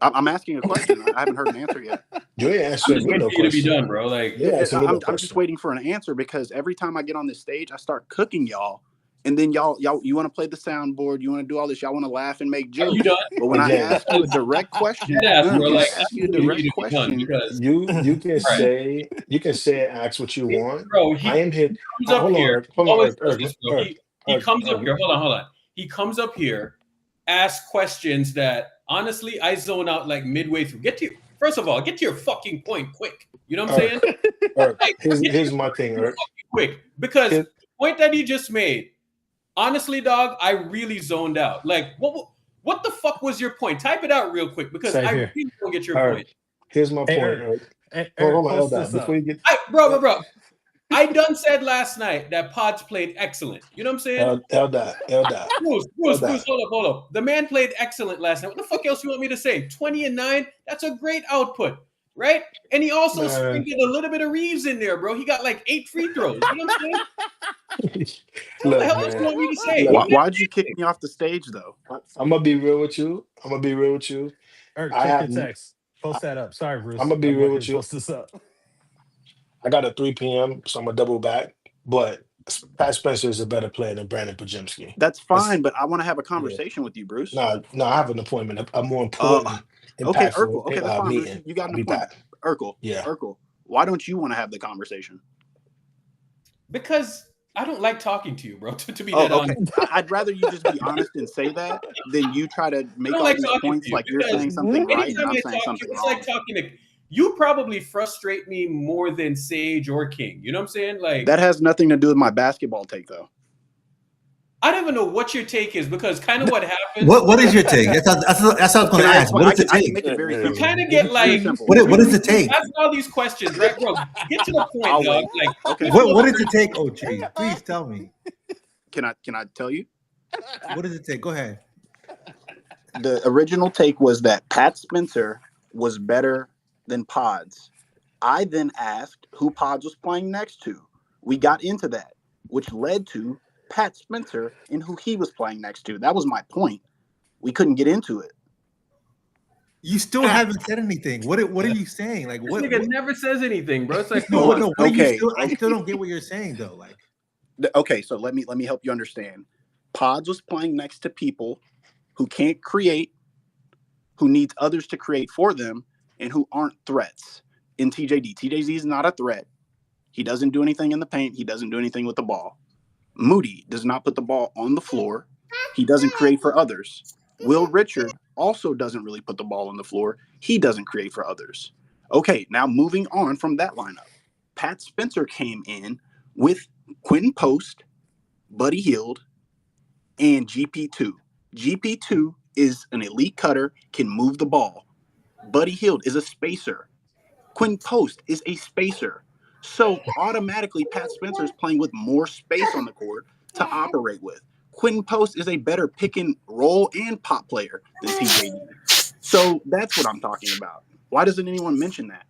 [SPEAKER 14] I'm asking a question. I haven't heard an answer yet.
[SPEAKER 11] You ain't
[SPEAKER 1] I'm
[SPEAKER 11] answering
[SPEAKER 1] just
[SPEAKER 11] me
[SPEAKER 1] waiting
[SPEAKER 11] no
[SPEAKER 1] for you to be
[SPEAKER 11] question.
[SPEAKER 1] done, bro. Like,
[SPEAKER 11] You ain't answering me no
[SPEAKER 14] I'm just
[SPEAKER 11] question.
[SPEAKER 14] waiting for an answer because every time I get on this stage, I start cooking y'all, and then y'all you want to play the soundboard, you want to do all this, y'all want to laugh and make
[SPEAKER 1] are you
[SPEAKER 14] jokes.
[SPEAKER 1] done?
[SPEAKER 14] But when I
[SPEAKER 11] Again,
[SPEAKER 14] ask you a direct question,
[SPEAKER 1] Dead ass,
[SPEAKER 14] when
[SPEAKER 1] bro.
[SPEAKER 14] I
[SPEAKER 1] Like,
[SPEAKER 14] ask
[SPEAKER 1] I'm
[SPEAKER 14] you a
[SPEAKER 1] waiting for you
[SPEAKER 14] direct
[SPEAKER 1] to be done
[SPEAKER 14] question,
[SPEAKER 1] because,
[SPEAKER 11] you can
[SPEAKER 1] right,
[SPEAKER 11] say and ask what you want.
[SPEAKER 1] bro,
[SPEAKER 11] I am here.
[SPEAKER 1] comes up
[SPEAKER 11] Hold on,
[SPEAKER 1] here.
[SPEAKER 11] Eric.
[SPEAKER 1] He
[SPEAKER 11] Hold on,
[SPEAKER 1] always
[SPEAKER 11] Eric.
[SPEAKER 1] does
[SPEAKER 11] Eric.
[SPEAKER 1] this, bro.
[SPEAKER 11] Eric.
[SPEAKER 1] He
[SPEAKER 11] Eric.
[SPEAKER 1] comes up
[SPEAKER 11] Eric.
[SPEAKER 1] here. Hold on. He comes up here, asks questions that honestly I zone out like midway through. First of all, get to your fucking point quick. You know what I'm saying?
[SPEAKER 11] Eric.
[SPEAKER 1] Like,
[SPEAKER 11] Here's my thing, Eric.
[SPEAKER 1] quick, because
[SPEAKER 11] Here-
[SPEAKER 1] the point that he just made, honestly, dog, I really zoned out. Like, what the fuck was your point? Type it out real quick because
[SPEAKER 13] Same
[SPEAKER 1] I
[SPEAKER 13] here.
[SPEAKER 1] really don't get your
[SPEAKER 11] Eric.
[SPEAKER 1] point.
[SPEAKER 11] Here's my
[SPEAKER 13] Hey,
[SPEAKER 11] point,
[SPEAKER 13] Eric.
[SPEAKER 11] Eric.
[SPEAKER 13] Hey,
[SPEAKER 11] Hold
[SPEAKER 13] Eric,
[SPEAKER 11] on,
[SPEAKER 13] post
[SPEAKER 11] Eldad.
[SPEAKER 13] this
[SPEAKER 11] Before
[SPEAKER 13] up.
[SPEAKER 11] you get
[SPEAKER 1] Bro. I done said last night that Pods played excellent. You know what I'm saying?
[SPEAKER 11] Eldad.
[SPEAKER 1] Bruce, hold up. The man played excellent last night. What the fuck else you want me to say? 20 and 9, that's a great output, right? And he also
[SPEAKER 11] Man.
[SPEAKER 1] sprinkled a little bit of Reeves in there, bro. He got like 8 free throws. You know what I'm saying? What
[SPEAKER 11] Look,
[SPEAKER 1] the hell else
[SPEAKER 11] man.
[SPEAKER 1] you want me to say?
[SPEAKER 11] Look.
[SPEAKER 14] why'd you kick me off the stage though?
[SPEAKER 11] I'm gonna be real with you.
[SPEAKER 13] Eric,
[SPEAKER 11] I
[SPEAKER 13] check
[SPEAKER 11] have.
[SPEAKER 13] your text. Post that up. Sorry, Bruce.
[SPEAKER 11] I'm gonna be
[SPEAKER 13] I
[SPEAKER 11] real
[SPEAKER 13] want you
[SPEAKER 11] with
[SPEAKER 13] to
[SPEAKER 11] you.
[SPEAKER 13] post this up.
[SPEAKER 11] I got a 3 p.m., so I'm gonna double back. But Pat Spencer is a better player than Brandon Pajemski.
[SPEAKER 14] That's fine, but I want to have a conversation with you, Bruce.
[SPEAKER 11] No, I have an appointment. A more important,
[SPEAKER 14] Okay,
[SPEAKER 11] impactful
[SPEAKER 14] Urkel. Okay, that's fine,
[SPEAKER 11] meeting.
[SPEAKER 14] Bruce. You got an
[SPEAKER 11] I'll be
[SPEAKER 14] appointment.
[SPEAKER 11] back.
[SPEAKER 14] Urkel.
[SPEAKER 11] Yeah.
[SPEAKER 14] Urkel. Why don't you want to have the conversation?
[SPEAKER 1] Because I don't like talking to you, bro. To be that
[SPEAKER 14] Okay.
[SPEAKER 1] honest.
[SPEAKER 14] I'd rather you just be honest and say that than you try to make
[SPEAKER 1] I don't
[SPEAKER 14] all
[SPEAKER 1] like
[SPEAKER 14] these
[SPEAKER 1] talking
[SPEAKER 14] points
[SPEAKER 1] to you
[SPEAKER 14] like you're
[SPEAKER 1] because
[SPEAKER 14] saying something right and
[SPEAKER 1] anytime
[SPEAKER 14] I'm
[SPEAKER 1] I
[SPEAKER 14] saying
[SPEAKER 1] talk to
[SPEAKER 14] something
[SPEAKER 1] you, it's
[SPEAKER 14] wrong.
[SPEAKER 1] like talking to you. Probably frustrate me more than Sage or King. You know what I'm saying? Like,
[SPEAKER 14] That has nothing to do with my basketball take, though.
[SPEAKER 1] I don't even know what your take is because kind of what happens.
[SPEAKER 12] What is your take? That's what I was going to ask. What is the
[SPEAKER 14] I can
[SPEAKER 12] take?
[SPEAKER 14] make it very
[SPEAKER 1] You
[SPEAKER 14] simple.
[SPEAKER 1] kind of get like
[SPEAKER 12] What is the take?
[SPEAKER 1] Ask all these questions, right, bro? Get to the point,
[SPEAKER 14] I'll
[SPEAKER 1] dog.
[SPEAKER 14] wait.
[SPEAKER 1] Like,
[SPEAKER 14] Okay.
[SPEAKER 12] What is the take, Ochi? Please tell me.
[SPEAKER 14] Can I tell you?
[SPEAKER 12] What is the take? Go ahead.
[SPEAKER 14] The original take was that Pat Spencer was better than Pods. I then asked who Pods was playing next to. We got into that, which led to Pat Spencer and who he was playing next to. That was my point. We couldn't get into it.
[SPEAKER 12] You still haven't said anything. What are you saying? Like
[SPEAKER 1] this
[SPEAKER 12] what?
[SPEAKER 1] nigga never says anything, bro. It's like,
[SPEAKER 12] No,
[SPEAKER 1] come on.
[SPEAKER 12] no. What are you
[SPEAKER 14] Okay.
[SPEAKER 12] still? I still don't get what you're saying though. Like,
[SPEAKER 14] Okay, so let me help you understand. Pods was playing next to people who can't create, who needs others to create for them, and who aren't threats. In TJD, TJD is not a threat. He doesn't do anything in the paint. He doesn't do anything with the ball. Moody does not put the ball on the floor. He doesn't create for others. Will Richard also doesn't really put the ball on the floor. He doesn't create for others. Okay, now moving on from that lineup. Pat Spencer came in with Quentin Post, Buddy Hield, and GP2. GP2 is an elite cutter, can move the ball. Buddy Hield is a spacer. Quentin Post is a spacer. So automatically, Pat Spencer is playing with more space on the court to operate with. Quentin Post is a better pick and roll and pop player than TJD. So that's what I'm talking about. Why doesn't anyone mention that?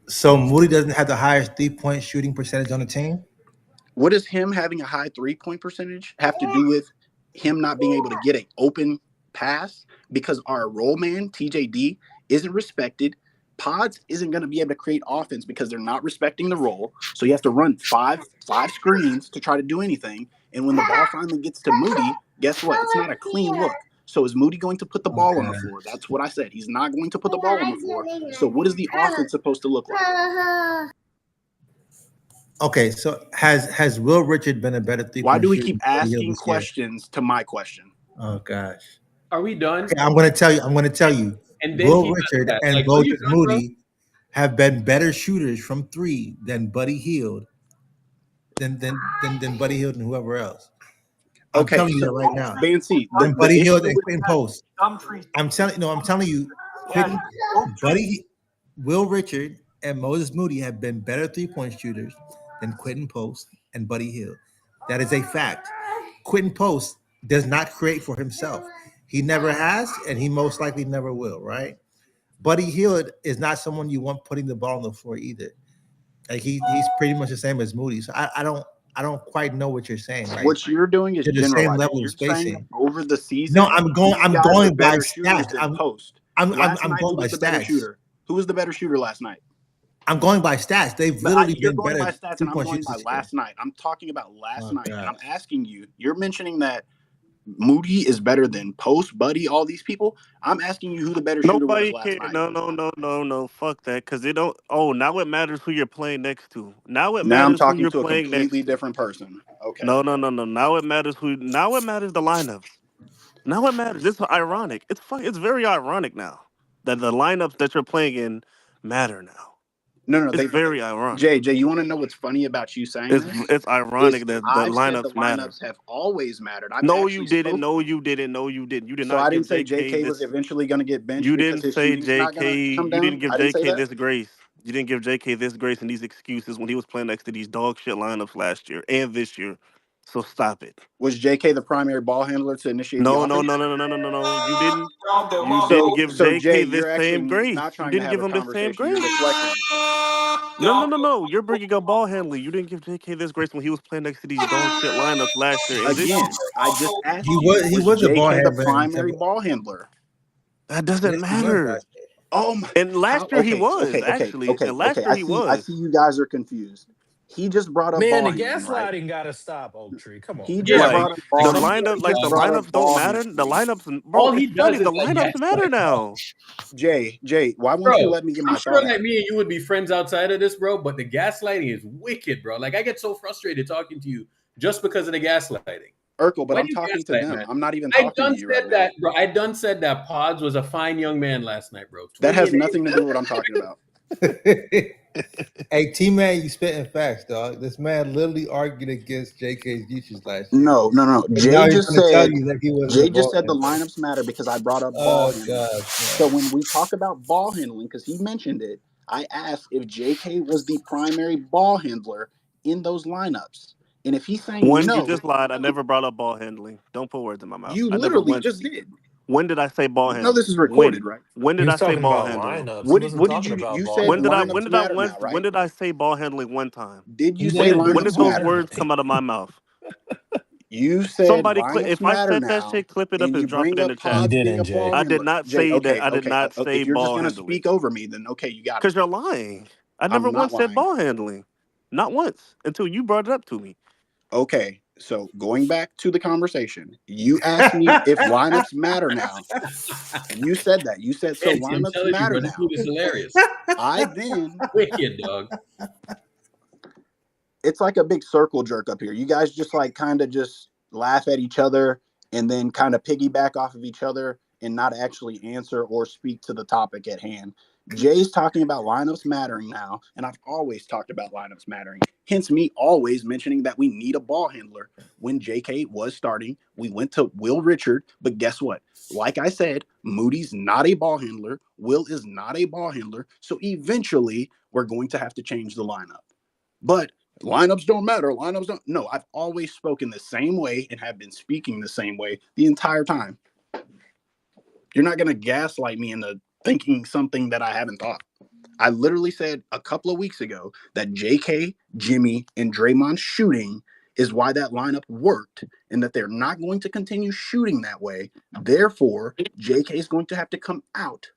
[SPEAKER 12] so Moody doesn't have the highest 3-point shooting percentage on the team.
[SPEAKER 14] What does him having a high 3-point percentage have to do with him not being able to get an open pass? Because our roll man, TJD, isn't respected. Pods isn't going to be able to create offense because they're not respecting the roll. So you have to run five screens to try to do anything. And when the ball finally gets to Moody, guess what? It's not a clean look. So is Moody going to put the ball on the floor? That's what I said. He's not going to put the ball on the floor. So what is the offense supposed to look like?
[SPEAKER 12] Okay, so has Will Richard been a better 3-point
[SPEAKER 14] Why do we
[SPEAKER 12] shooter
[SPEAKER 14] keep
[SPEAKER 12] than Buddy Hield
[SPEAKER 14] asking
[SPEAKER 12] this year?
[SPEAKER 14] questions to my question?
[SPEAKER 12] Oh gosh.
[SPEAKER 1] Are we done?
[SPEAKER 12] Okay, I'm going to tell you.
[SPEAKER 1] And then
[SPEAKER 12] Will
[SPEAKER 1] he does
[SPEAKER 12] Richard
[SPEAKER 1] that.
[SPEAKER 12] and
[SPEAKER 1] Like, are you
[SPEAKER 12] Moses
[SPEAKER 1] done, bro?
[SPEAKER 12] Moody have been better shooters from 3 than Buddy Hield than Buddy Hield and whoever else. I'm telling you that right now.
[SPEAKER 14] Bancy,
[SPEAKER 12] Than
[SPEAKER 14] the
[SPEAKER 12] Buddy
[SPEAKER 14] issue
[SPEAKER 12] Hield and
[SPEAKER 14] with
[SPEAKER 12] Quentin Post. I'm telling you, Will Richard and Moses Moody have been better 3-point shooters than Quentin Post and Buddy Hield. That is a fact. Quentin Post does not create for himself. He never has, and he most likely never will, right? Buddy Hield is not someone you want putting the ball on the floor either. Like he's pretty much the same as Moody. So I don't quite know what you're saying. Like,
[SPEAKER 14] what you're doing is
[SPEAKER 12] they're the same
[SPEAKER 14] generalizing.
[SPEAKER 12] level
[SPEAKER 14] You're
[SPEAKER 12] of spacing.
[SPEAKER 14] saying over the season.
[SPEAKER 12] No, I'm going by
[SPEAKER 14] shooters
[SPEAKER 12] stats.
[SPEAKER 14] than Post.
[SPEAKER 12] I'm
[SPEAKER 14] last night,
[SPEAKER 12] going
[SPEAKER 14] who
[SPEAKER 12] by
[SPEAKER 14] was the better
[SPEAKER 12] stats.
[SPEAKER 14] shooter? Who was the better shooter last night?
[SPEAKER 12] I'm going by stats. They've
[SPEAKER 14] But
[SPEAKER 12] literally
[SPEAKER 14] you're
[SPEAKER 12] been
[SPEAKER 14] going by
[SPEAKER 12] better
[SPEAKER 14] stats, and I'm
[SPEAKER 12] three-point
[SPEAKER 14] going by
[SPEAKER 12] shooters this year.
[SPEAKER 14] last night. I'm talking about last
[SPEAKER 12] Oh,
[SPEAKER 14] night, and I'm
[SPEAKER 12] God.
[SPEAKER 14] asking you. You're mentioning that Moody is better than Post, Buddy, all these people. I'm asking you who the better shooter was
[SPEAKER 9] Nobody
[SPEAKER 14] last
[SPEAKER 9] cares.
[SPEAKER 14] night.
[SPEAKER 9] No. Fuck that. Because it don't. Oh, now it matters who you're playing next to. Now it
[SPEAKER 14] Now I'm
[SPEAKER 9] matters who
[SPEAKER 14] talking
[SPEAKER 9] you're
[SPEAKER 14] to a
[SPEAKER 9] playing next
[SPEAKER 14] completely
[SPEAKER 9] to.
[SPEAKER 14] different person. Okay.
[SPEAKER 9] No. Now it matters who. Now it matters the lineups. Now it matters. This is ironic. It's fun. It's very ironic now that the lineups that you're playing in matter now.
[SPEAKER 14] No,
[SPEAKER 9] It's very ironic.
[SPEAKER 14] Jay, you want to know what's funny about you saying this?
[SPEAKER 9] It's ironic
[SPEAKER 14] Is
[SPEAKER 9] that the
[SPEAKER 14] I've said the
[SPEAKER 9] lineups matter.
[SPEAKER 14] lineups have always mattered.
[SPEAKER 9] No, you didn't. No, you didn't. No, you didn't. You did
[SPEAKER 14] So
[SPEAKER 9] not
[SPEAKER 14] I
[SPEAKER 9] give
[SPEAKER 14] didn't say
[SPEAKER 9] JK
[SPEAKER 14] JK was
[SPEAKER 9] this.
[SPEAKER 14] eventually going to get benched
[SPEAKER 9] You
[SPEAKER 14] because
[SPEAKER 9] didn't
[SPEAKER 14] his
[SPEAKER 9] say
[SPEAKER 14] shooting's not going to
[SPEAKER 9] JK.
[SPEAKER 14] come
[SPEAKER 9] You
[SPEAKER 14] down.
[SPEAKER 9] didn't give
[SPEAKER 14] I didn't say
[SPEAKER 9] JK
[SPEAKER 14] that.
[SPEAKER 9] this grace. You didn't give JK this grace and these excuses when he was playing next to these dog shit lineups last year and this year. So stop it.
[SPEAKER 14] Was JK the primary ball handler to initiate the
[SPEAKER 9] No. You didn't. You didn't give JK
[SPEAKER 14] Jay,
[SPEAKER 9] this
[SPEAKER 14] you're
[SPEAKER 9] same
[SPEAKER 14] actually
[SPEAKER 9] grace.
[SPEAKER 14] not
[SPEAKER 9] You
[SPEAKER 14] trying to
[SPEAKER 9] didn't
[SPEAKER 14] have
[SPEAKER 9] give
[SPEAKER 14] a
[SPEAKER 9] him the same
[SPEAKER 14] conversation. You're
[SPEAKER 9] grace.
[SPEAKER 14] deflecting.
[SPEAKER 9] No. You're bringing up ball handling. You didn't give JK this grace when he was playing next to these dog shit lineups last year and this year.
[SPEAKER 14] Again, I just asked
[SPEAKER 12] He was a
[SPEAKER 14] JK
[SPEAKER 12] ball
[SPEAKER 14] the
[SPEAKER 12] handler.
[SPEAKER 14] primary ball handler.
[SPEAKER 9] That doesn't
[SPEAKER 12] Yes, he was
[SPEAKER 9] matter.
[SPEAKER 12] last year.
[SPEAKER 14] Oh my!
[SPEAKER 9] And last year he was actually.
[SPEAKER 14] Okay.
[SPEAKER 9] And last year
[SPEAKER 14] I
[SPEAKER 9] he
[SPEAKER 14] see.
[SPEAKER 9] was.
[SPEAKER 14] I see you guys are confused. He just brought up
[SPEAKER 13] Man,
[SPEAKER 14] ball
[SPEAKER 13] the
[SPEAKER 14] handling, right?
[SPEAKER 13] gaslighting gotta stop, Oak Tree. Come on.
[SPEAKER 14] He
[SPEAKER 13] Man.
[SPEAKER 14] just
[SPEAKER 1] Yeah,
[SPEAKER 14] brought up
[SPEAKER 1] like
[SPEAKER 14] ball
[SPEAKER 9] The
[SPEAKER 14] handling.
[SPEAKER 9] lineup,
[SPEAKER 14] He
[SPEAKER 9] like
[SPEAKER 14] just
[SPEAKER 9] the
[SPEAKER 14] brought up
[SPEAKER 9] lineups don't
[SPEAKER 14] ball
[SPEAKER 9] matter.
[SPEAKER 14] handling.
[SPEAKER 9] The lineups, bro.
[SPEAKER 1] all he
[SPEAKER 9] It's
[SPEAKER 1] does
[SPEAKER 9] funny.
[SPEAKER 1] is
[SPEAKER 9] The
[SPEAKER 1] like
[SPEAKER 9] lineups matter
[SPEAKER 1] gaslight.
[SPEAKER 9] now.
[SPEAKER 14] Jay, why won't
[SPEAKER 1] Bro,
[SPEAKER 14] you let me get my
[SPEAKER 1] I'm sure
[SPEAKER 14] thought
[SPEAKER 1] that
[SPEAKER 14] out?
[SPEAKER 1] me and you would be friends outside of this, bro. But the gaslighting is wicked, bro. Like I get so frustrated talking to you just because of the gaslighting.
[SPEAKER 14] Urkel, but
[SPEAKER 1] Why
[SPEAKER 14] I'm
[SPEAKER 1] do you
[SPEAKER 14] talking to
[SPEAKER 1] gaslight,
[SPEAKER 14] them.
[SPEAKER 1] man?
[SPEAKER 14] I'm not even
[SPEAKER 1] I
[SPEAKER 14] talking
[SPEAKER 1] done
[SPEAKER 14] to you right
[SPEAKER 1] said
[SPEAKER 14] now.
[SPEAKER 1] that, bro. I done said that Pods was a fine young man last night, bro.
[SPEAKER 14] That
[SPEAKER 1] 20
[SPEAKER 14] has
[SPEAKER 1] and 8.
[SPEAKER 14] nothing to do with what I'm talking about.
[SPEAKER 12] Hey, T-Man, you spitting facts, dog. This man literally argued against JK's usage last year.
[SPEAKER 14] No.
[SPEAKER 12] And now
[SPEAKER 14] Jay
[SPEAKER 12] he's
[SPEAKER 14] just
[SPEAKER 12] gonna tell
[SPEAKER 14] said
[SPEAKER 12] you that he wasn't
[SPEAKER 14] Jay
[SPEAKER 12] a
[SPEAKER 14] just
[SPEAKER 12] ball
[SPEAKER 14] said the
[SPEAKER 12] handler.
[SPEAKER 14] lineups matter because I brought up ball
[SPEAKER 12] Oh,
[SPEAKER 14] handling.
[SPEAKER 12] God.
[SPEAKER 14] So when we talk about ball handling, because he mentioned it, I asked if JK was the primary ball handler in those lineups. And if he's saying
[SPEAKER 9] One, you
[SPEAKER 14] no,
[SPEAKER 9] just lied. I never brought up ball handling. Don't put words in my mouth.
[SPEAKER 14] you
[SPEAKER 9] I never
[SPEAKER 14] literally
[SPEAKER 9] went.
[SPEAKER 14] just did.
[SPEAKER 9] When did I say ball
[SPEAKER 14] You
[SPEAKER 9] handling?
[SPEAKER 14] know this is recorded, right?
[SPEAKER 9] When
[SPEAKER 13] He
[SPEAKER 9] did
[SPEAKER 13] was
[SPEAKER 9] I say
[SPEAKER 13] talking
[SPEAKER 9] ball
[SPEAKER 13] about
[SPEAKER 9] handling?
[SPEAKER 13] lineups.
[SPEAKER 14] What
[SPEAKER 13] He
[SPEAKER 14] did
[SPEAKER 13] wasn't
[SPEAKER 14] you?
[SPEAKER 13] talking about
[SPEAKER 14] You
[SPEAKER 13] ball
[SPEAKER 14] said
[SPEAKER 9] When did I?
[SPEAKER 13] handling.
[SPEAKER 9] When
[SPEAKER 14] lineups
[SPEAKER 9] did I?
[SPEAKER 14] matter
[SPEAKER 9] When,
[SPEAKER 14] now, right?
[SPEAKER 9] when did I say ball handling one time?
[SPEAKER 14] Did you
[SPEAKER 13] He
[SPEAKER 14] say
[SPEAKER 13] didn't bring
[SPEAKER 9] When
[SPEAKER 13] up
[SPEAKER 9] did
[SPEAKER 14] lineups
[SPEAKER 13] ball
[SPEAKER 9] those
[SPEAKER 14] matter?
[SPEAKER 9] words
[SPEAKER 13] handling.
[SPEAKER 9] come out of my mouth?
[SPEAKER 14] You said
[SPEAKER 9] Somebody clip.
[SPEAKER 14] lineups
[SPEAKER 9] If I
[SPEAKER 14] matter
[SPEAKER 9] said that
[SPEAKER 14] now,
[SPEAKER 9] shit, clip it up
[SPEAKER 14] and
[SPEAKER 9] and
[SPEAKER 14] you
[SPEAKER 9] drop it
[SPEAKER 14] bring
[SPEAKER 9] in the
[SPEAKER 14] up
[SPEAKER 9] chat.
[SPEAKER 13] You
[SPEAKER 14] Pods being
[SPEAKER 13] didn't,
[SPEAKER 14] a
[SPEAKER 13] Jay.
[SPEAKER 14] ball
[SPEAKER 9] I
[SPEAKER 14] handler.
[SPEAKER 9] did not
[SPEAKER 14] Jay,
[SPEAKER 9] say that. I did
[SPEAKER 14] okay.
[SPEAKER 9] not say
[SPEAKER 14] If you're just
[SPEAKER 9] ball
[SPEAKER 14] gonna
[SPEAKER 9] handling.
[SPEAKER 14] speak over me, then okay, you got it.
[SPEAKER 9] Because you're lying. I never
[SPEAKER 14] I'm not
[SPEAKER 9] once said
[SPEAKER 14] lying.
[SPEAKER 9] ball handling. Not once until you brought it up to me.
[SPEAKER 14] Okay, so going back to the conversation, you asked me if lineups matter now. You said that. You said so.
[SPEAKER 1] Fancy, I'm
[SPEAKER 14] Lineups
[SPEAKER 1] telling you,
[SPEAKER 14] matter
[SPEAKER 1] bro. This
[SPEAKER 14] now.
[SPEAKER 1] dude is hilarious.
[SPEAKER 14] I then
[SPEAKER 1] Wicked, dog.
[SPEAKER 14] it's like a big circle jerk up here. You guys just like kind of just laugh at each other and then kind of piggyback off of each other and not actually answer or speak to the topic at hand. Jay's talking about lineups mattering now, and I've always talked about lineups mattering. Hence me always mentioning that we need a ball handler. When JK was starting, we went to Will Richard, but guess what? Like I said, Moody's not a ball handler. Will is not a ball handler. So eventually we're going to have to change the lineup. But lineups don't matter. Lineups don't. No, I've always spoken the same way and have been speaking the same way the entire time. You're not going to gaslight me into thinking something that I haven't thought. I literally said a couple of weeks ago that JK, Jimmy, and Draymond's shooting is why that lineup worked and that they're not going to continue shooting that way. Therefore, JK is going to have to come out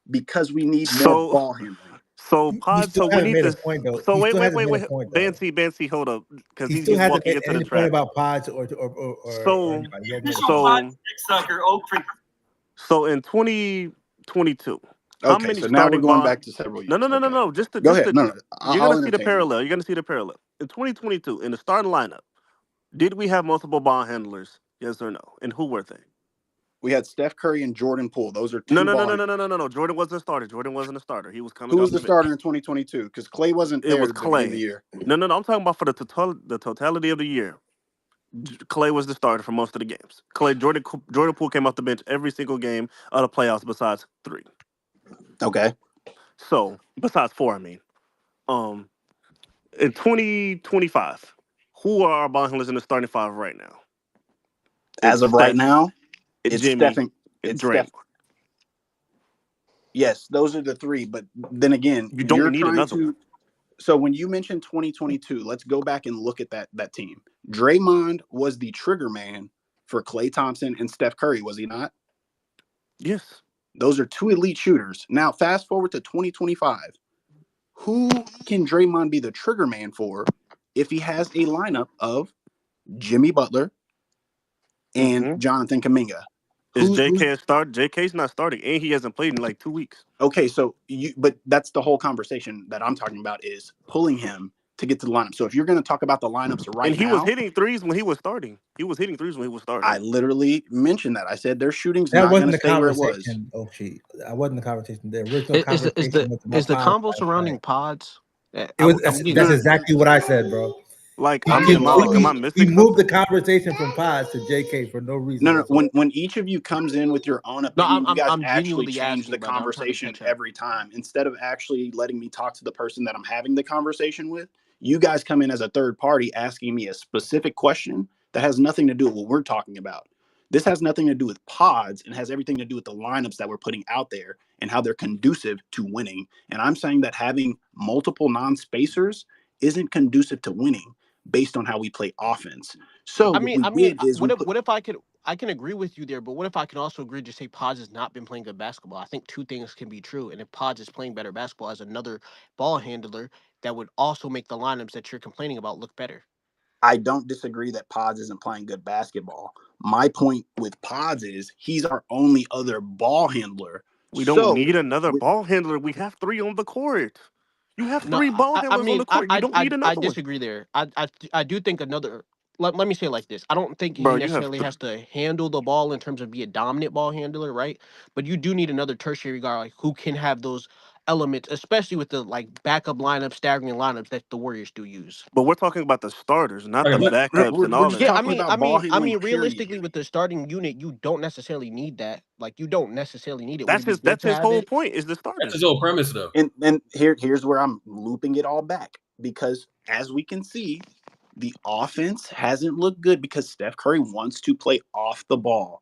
[SPEAKER 14] because we need more ball handling.
[SPEAKER 9] So
[SPEAKER 12] You
[SPEAKER 9] Pod,
[SPEAKER 12] still
[SPEAKER 9] so we
[SPEAKER 12] haven't
[SPEAKER 9] need
[SPEAKER 12] made
[SPEAKER 9] this.
[SPEAKER 12] a point, though.
[SPEAKER 9] So
[SPEAKER 12] He
[SPEAKER 9] wait,
[SPEAKER 12] still
[SPEAKER 9] wait,
[SPEAKER 12] hasn't
[SPEAKER 9] wait,
[SPEAKER 12] made
[SPEAKER 9] wait.
[SPEAKER 12] a point, though.
[SPEAKER 9] Bancy, hold up, because
[SPEAKER 12] He
[SPEAKER 9] he's
[SPEAKER 12] still hasn't
[SPEAKER 9] walking
[SPEAKER 12] made
[SPEAKER 9] into the
[SPEAKER 12] any point
[SPEAKER 9] trap.
[SPEAKER 12] about pods or
[SPEAKER 9] So,
[SPEAKER 12] anybody. He hasn't made a
[SPEAKER 3] Official
[SPEAKER 12] point.
[SPEAKER 3] Pod sucker, Oak Tree.
[SPEAKER 9] So in 2022, how
[SPEAKER 14] Okay,
[SPEAKER 9] many
[SPEAKER 14] so now we're
[SPEAKER 9] starting
[SPEAKER 14] going
[SPEAKER 9] ball?
[SPEAKER 14] back to several years.
[SPEAKER 9] No.
[SPEAKER 14] Okay.
[SPEAKER 9] Just to
[SPEAKER 14] Go
[SPEAKER 9] just
[SPEAKER 14] ahead.
[SPEAKER 9] to,
[SPEAKER 14] No,
[SPEAKER 9] you're
[SPEAKER 14] I'll
[SPEAKER 9] gonna see the
[SPEAKER 14] entertain you.
[SPEAKER 9] parallel. You're gonna see the parallel. In 2022, in the starting lineup, did we have multiple ball handlers? Yes or no? And who were they?
[SPEAKER 14] We had Steph Curry and Jordan Poole. Those are two
[SPEAKER 9] No.
[SPEAKER 14] ball handlers.
[SPEAKER 9] No. Jordan wasn't a starter. Jordan wasn't a starter. He was coming
[SPEAKER 14] Who
[SPEAKER 9] off
[SPEAKER 14] was
[SPEAKER 9] the
[SPEAKER 14] the
[SPEAKER 9] bench.
[SPEAKER 14] starter in 2022? Because Clay wasn't
[SPEAKER 9] It
[SPEAKER 14] there
[SPEAKER 9] was
[SPEAKER 14] at the beginning of the
[SPEAKER 9] Clay.
[SPEAKER 14] year.
[SPEAKER 9] No. I'm talking about for the totality of the year. Clay was the starter for most of the games. Jordan Poole came off the bench every single game of the playoffs besides 3.
[SPEAKER 14] Okay.
[SPEAKER 9] So besides 4, I mean. In 2025, who are our ball handlers in the starting 5 right now?
[SPEAKER 14] As of right now, it's
[SPEAKER 9] Jimmy,
[SPEAKER 14] Steph. It's
[SPEAKER 9] Draymond.
[SPEAKER 14] Steph. Yes, those are the 3. But then again,
[SPEAKER 9] You don't need another one.
[SPEAKER 14] So when you mentioned 2022, let's go back and look at that team. Draymond was the trigger man for Klay Thompson and Steph Curry, was he not?
[SPEAKER 9] Yes.
[SPEAKER 14] Those are two elite shooters. Now, fast forward to 2025. Who can Draymond be the trigger man for if he has a lineup of Jimmy Butler and Jonathan Kuminga?
[SPEAKER 9] Is JK a start? JK's not starting, and he hasn't played in like 2 weeks.
[SPEAKER 14] Okay, so but that's the whole conversation that I'm talking about is pulling him to get to the lineup. So if you're going to talk about the lineups right now,
[SPEAKER 9] and he was hitting threes when he was starting.
[SPEAKER 14] I literally mentioned that. I said their shooting's
[SPEAKER 12] That
[SPEAKER 14] not going
[SPEAKER 12] wasn't
[SPEAKER 14] to
[SPEAKER 12] the
[SPEAKER 14] stay where it was.
[SPEAKER 12] conversation. Oh, shit. That wasn't the conversation. The original
[SPEAKER 15] Is
[SPEAKER 12] conversation was
[SPEAKER 15] the
[SPEAKER 12] about
[SPEAKER 15] combo
[SPEAKER 12] Pods.
[SPEAKER 15] surrounding Pods?
[SPEAKER 12] It was, that's exactly what I said, bro.
[SPEAKER 9] Like,
[SPEAKER 12] He
[SPEAKER 9] am I missing?
[SPEAKER 12] He moved the conversation from Pods to JK for no reason.
[SPEAKER 14] No. When each of you comes in with your own opinion, you guys
[SPEAKER 15] I'm
[SPEAKER 14] actually
[SPEAKER 15] genuinely
[SPEAKER 14] change
[SPEAKER 15] asking,
[SPEAKER 14] the
[SPEAKER 15] brother. I'm trying to
[SPEAKER 14] conversation
[SPEAKER 15] catch up.
[SPEAKER 14] every time. Instead of actually letting me talk to the person that I'm having the conversation with, you guys come in as a third party asking me a specific question that has nothing to do with what we're talking about. This has nothing to do with Pods and has everything to do with the lineups that we're putting out there and how they're conducive to winning. And I'm saying that having multiple non-spacers isn't conducive to winning based on how we play offense. So what
[SPEAKER 15] if I can agree with you there, but what if I can also agree to say Pods has not been playing good basketball? I think two things can be true. And if Pods is playing better basketball as another ball handler, that would also make the lineups that you're complaining about look better.
[SPEAKER 14] I don't disagree that Pods isn't playing good basketball. My point with Pods is he's our only other ball handler.
[SPEAKER 9] We don't need another ball handler. We have 3 on the court. You have 3 ball handlers on the court. You don't need another
[SPEAKER 15] I disagree there. I do think another. Let me say it like this. I don't think he necessarily has to handle the ball in terms of be a dominant ball handler, right? But you do need another tertiary guy like who can have those elements, especially with the like backup lineups, staggering lineups that the Warriors do use.
[SPEAKER 9] But we're talking about the starters, not the backups and all that.
[SPEAKER 15] Yeah, I mean, realistically, with the starting unit, you don't necessarily need that. Like, you don't necessarily need it.
[SPEAKER 9] That's his whole point. Is the starters.
[SPEAKER 1] That's his whole premise, though.
[SPEAKER 14] And here's where I'm looping it all back because as we can see, the offense hasn't looked good because Steph Curry wants to play off the ball,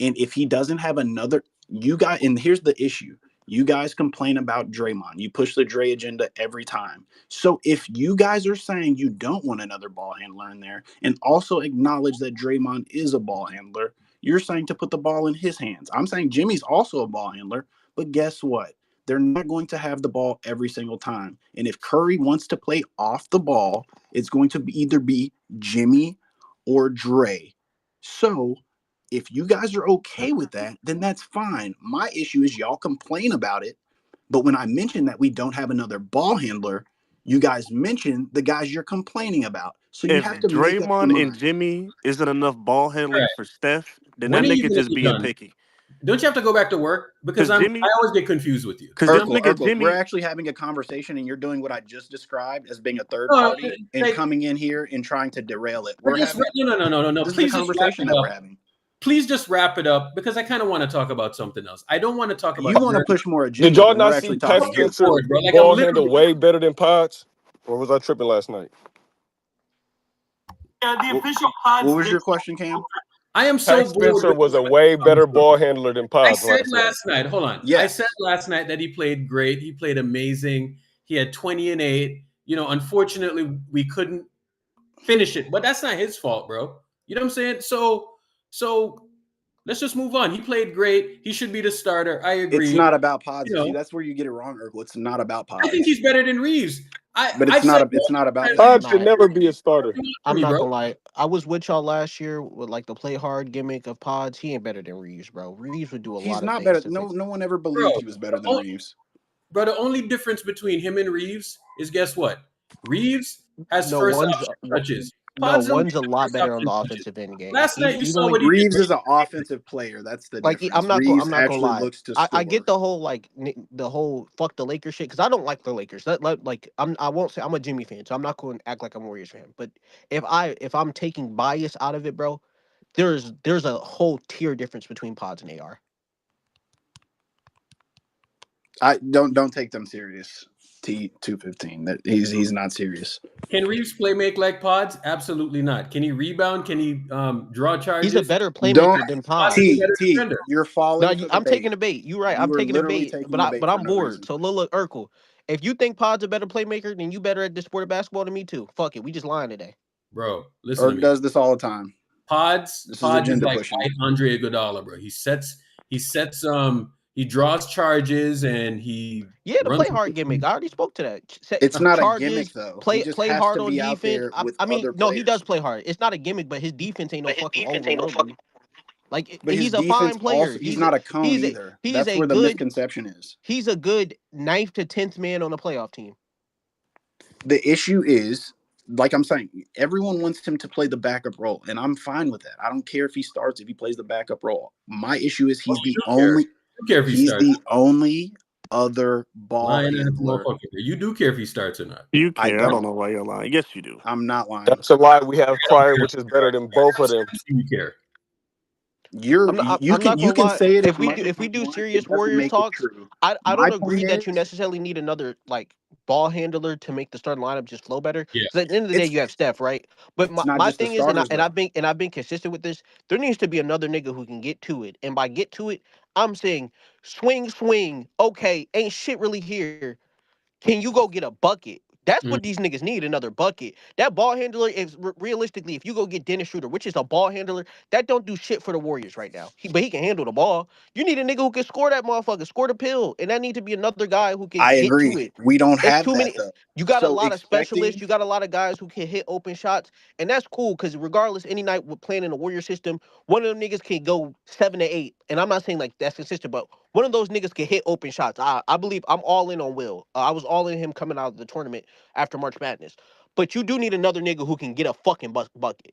[SPEAKER 14] and if he doesn't have another, and here's the issue. You guys complain about Draymond. You push the Dre agenda every time. So if you guys are saying you don't want another ball handler in there and also acknowledge that Draymond is a ball handler, you're saying to put the ball in his hands. I'm saying Jimmy's also a ball handler, but guess what? They're not going to have the ball every single time. And if Curry wants to play off the ball, it's going to either be Jimmy or Dre. So if you guys are okay with that, then that's fine. My issue is y'all complain about it, but when I mention that we don't have another ball handler, you guys mention the guys you're complaining about. So you have to
[SPEAKER 9] Draymond and Jimmy isn't enough ball handling for Steph, then that nigga just being picky.
[SPEAKER 1] Don't you have to go back to work? Because I always get confused with you.
[SPEAKER 14] We're actually having a conversation and you're doing what I just described as being a third party and coming in here and trying to derail it.
[SPEAKER 1] No.
[SPEAKER 14] This is a conversation that we're having.
[SPEAKER 1] Please just wrap it up because I kind of want to talk about something else. I don't want to talk about.
[SPEAKER 14] You want to push more agenda.
[SPEAKER 6] Did y'all not see Pat Spencer ball handle way better than Pods? Or was I tripping last night?
[SPEAKER 3] Yeah, the official Pods.
[SPEAKER 14] What was your question, Cam?
[SPEAKER 1] I am so
[SPEAKER 6] Pat Spencer was a way better ball handler than Pods.
[SPEAKER 1] I said last night. Hold on. Yes. I said last night that he played great. He played amazing. He had 20 and 8. You know, unfortunately, we couldn't finish it, but that's not his fault, bro. You know what I'm saying? So let's just move on. He played great. He should be the starter. I agree.
[SPEAKER 14] It's not about Pods. See, that's where you get it wrong, Urkel. It's not about Pods.
[SPEAKER 1] I think he's better than Reeves.
[SPEAKER 14] But it's not about
[SPEAKER 6] Pods should never be a starter.
[SPEAKER 15] I'm not gonna lie. I was with y'all last year with like the play hard gimmick of Pods. He ain't better than Reeves, bro. Reeves would do a lot of things.
[SPEAKER 14] He's not better. No one ever believed he was better than Reeves.
[SPEAKER 1] Bro, the only difference between him and Reeves is guess what? Reeves has first option touches.
[SPEAKER 15] One's a lot better on the offensive end game.
[SPEAKER 1] Last night you saw what
[SPEAKER 14] Reeves is an offensive player. That's the difference.
[SPEAKER 15] I'm not gonna lie.
[SPEAKER 14] Looks to score.
[SPEAKER 15] I get the whole fuck the Lakers shit because I don't like the Lakers. I won't say I'm a Jimmy fan, so I'm not going to act like I'm a Warriors fan. But if I'm taking bias out of it, bro, there's a whole tier difference between Pods and AR.
[SPEAKER 14] I don't take them serious. T215. That he's not serious.
[SPEAKER 1] Can Reeves make like Pods? Absolutely not. Can he rebound? Can he draw charges?
[SPEAKER 15] He's a better playmaker than Pods.
[SPEAKER 14] You're falling.
[SPEAKER 15] No, I'm taking the bait. You're right. I'm taking the bait, but I'm bored. So look, Urkel. If you think Pod's a better playmaker, then you better at this sport of basketball than me too. Fuck it, we just lying today.
[SPEAKER 1] Bro, listen.
[SPEAKER 14] Urk does this all the time.
[SPEAKER 1] Pods is like Andre Iguodala, bro. He sets He draws charges and he
[SPEAKER 15] Yeah, the
[SPEAKER 1] runs.
[SPEAKER 15] play hard gimmick. I already spoke to that.
[SPEAKER 14] It's not a
[SPEAKER 15] Charges,
[SPEAKER 14] gimmick though. He just
[SPEAKER 15] play
[SPEAKER 14] has
[SPEAKER 15] hard
[SPEAKER 14] to
[SPEAKER 15] on
[SPEAKER 14] be out
[SPEAKER 15] defense.
[SPEAKER 14] there with
[SPEAKER 15] I mean,
[SPEAKER 14] other
[SPEAKER 15] no, he does
[SPEAKER 14] players.
[SPEAKER 15] play hard. It's not a gimmick, but his defense ain't no fucking overworldly. Like
[SPEAKER 14] But his
[SPEAKER 15] he's a
[SPEAKER 14] defense
[SPEAKER 15] fine player.
[SPEAKER 14] also, he's not a cone either.
[SPEAKER 15] He's
[SPEAKER 14] That's
[SPEAKER 15] a
[SPEAKER 14] where the
[SPEAKER 15] good
[SPEAKER 14] misconception is.
[SPEAKER 15] he's a good 9th to 10th man on a playoff team.
[SPEAKER 14] The issue is, like I'm saying, everyone wants him to play the backup role, and I'm fine with that. I don't care if he starts, if he plays the backup role. My issue is he's the only other ball handler.
[SPEAKER 1] You do care if he starts or not.
[SPEAKER 9] You care. I don't know why you're lying. Yes, you do.
[SPEAKER 14] I'm not lying.
[SPEAKER 6] That's a lie. We have Pryor, which is better than both of them.
[SPEAKER 1] You care.
[SPEAKER 14] You can say it
[SPEAKER 15] if we do serious Warriors talks. I don't agree that you necessarily need another like ball handler to make the starting lineup just flow better.
[SPEAKER 1] Yeah.
[SPEAKER 15] Because at the end of the day, you have Steph, right? But my thing is, and I've been consistent with this. There needs to be another nigga who can get to it, and by get to it, I'm saying swing. Okay, ain't shit really here. Can you go get a bucket? That's what these niggas need, another bucket. That ball handler is realistically, if you go get Dennis Schroeder, which is a ball handler, that don't do shit for the Warriors right now. But he can handle the ball. You need a nigga who can score that motherfucker, score the pill. And that need to be another guy who can get to it.
[SPEAKER 14] We don't have that, though.
[SPEAKER 15] You got a lot of specialists. You got a lot of guys who can hit open shots. And that's cool because regardless, any night we're playing in a Warrior system, one of them niggas can go 7 to 8. And I'm not saying like that's consistent, but one of those niggas can hit open shots. I believe I'm all in on Will. I was all in him coming out of the tournament after March Madness. But you do need another nigga who can get a fucking bucket.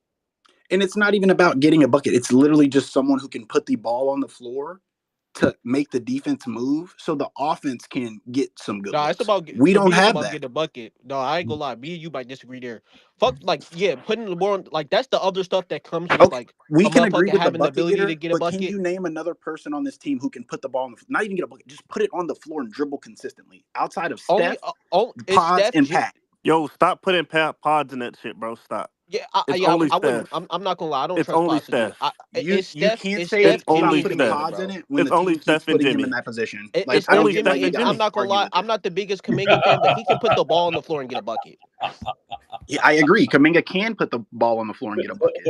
[SPEAKER 14] And it's not even about getting a bucket. It's literally just someone who can put the ball on the floor to make the defense move so the offense can get some good looks.
[SPEAKER 15] It's about
[SPEAKER 14] we don't have that.
[SPEAKER 15] Getting a bucket. No, I ain't gonna lie. Me and you might disagree there. Fuck, like, yeah, putting the ball on, like, that's the other stuff that comes with, like,
[SPEAKER 14] we can agree with
[SPEAKER 15] having
[SPEAKER 14] the
[SPEAKER 15] ability
[SPEAKER 14] getter,
[SPEAKER 15] to get a bucket.
[SPEAKER 14] Can you name another person on this team who can put the ball on the floor? Not even get a bucket, just put it on the floor and dribble consistently outside of Steph, Pods, and Pat.
[SPEAKER 9] Yo, stop putting Pods in that shit, bro. Stop.
[SPEAKER 15] Yeah,
[SPEAKER 9] I wouldn't.
[SPEAKER 15] I'm not gonna lie. I don't
[SPEAKER 9] it's
[SPEAKER 15] trust
[SPEAKER 9] only
[SPEAKER 15] Pods.
[SPEAKER 9] Steph.
[SPEAKER 14] You can't say it's only putting Pods in it when
[SPEAKER 9] it's
[SPEAKER 14] the
[SPEAKER 9] only
[SPEAKER 14] team
[SPEAKER 9] Steph
[SPEAKER 14] keeps
[SPEAKER 9] and
[SPEAKER 14] putting
[SPEAKER 9] Jimmy
[SPEAKER 14] him in that position.
[SPEAKER 15] It's only Steph and Jimmy. I'm not gonna lie. I'm not the biggest Kuminga fan, but he can put the ball on the floor and get a bucket.
[SPEAKER 14] Yeah, I agree. Kuminga can put the ball on the floor and get a bucket.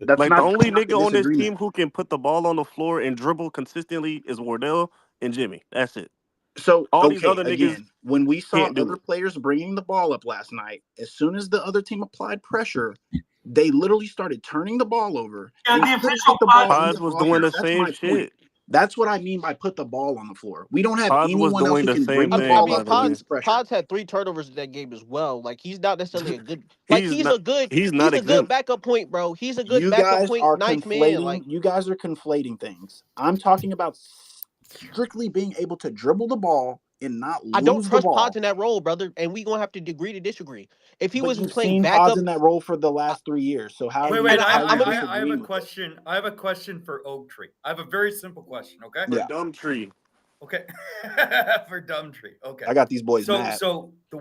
[SPEAKER 14] That's
[SPEAKER 9] like
[SPEAKER 14] not
[SPEAKER 9] the only
[SPEAKER 14] not
[SPEAKER 9] nigga on this team who can put the ball on the floor and dribble consistently is Wardell and Jimmy. That's it.
[SPEAKER 14] So
[SPEAKER 9] all these other niggas,
[SPEAKER 14] again, when we saw other players bringing the ball up last night, as soon as the other team applied pressure, they literally started turning the ball over.
[SPEAKER 3] Yeah, the official
[SPEAKER 9] Pods was doing the same shit.
[SPEAKER 14] That's what I mean by put the ball on the floor. We don't have
[SPEAKER 9] Pods
[SPEAKER 14] anyone else who can bring the ball up against pressure.
[SPEAKER 15] Pods had 3 turnovers in that game as well. Like he's not necessarily a good. Like he's a good backup point, bro. He's a good backup point, ninth man. Like
[SPEAKER 14] you guys are conflating things. I'm talking about strictly being able to dribble the ball and not lose the ball.
[SPEAKER 15] I don't trust Pods in that role, brother, and we gonna have to agree to disagree. If he was playing
[SPEAKER 14] backup Pods in that role for the last 3 years, so how?
[SPEAKER 16] Wait, I have a question. I have a question for Oak Tree. I have a very simple question. Okay.
[SPEAKER 9] For Dumb Tree.
[SPEAKER 16] Okay. For Dumb Tree. Okay.
[SPEAKER 14] I got these boys mad.
[SPEAKER 16] So the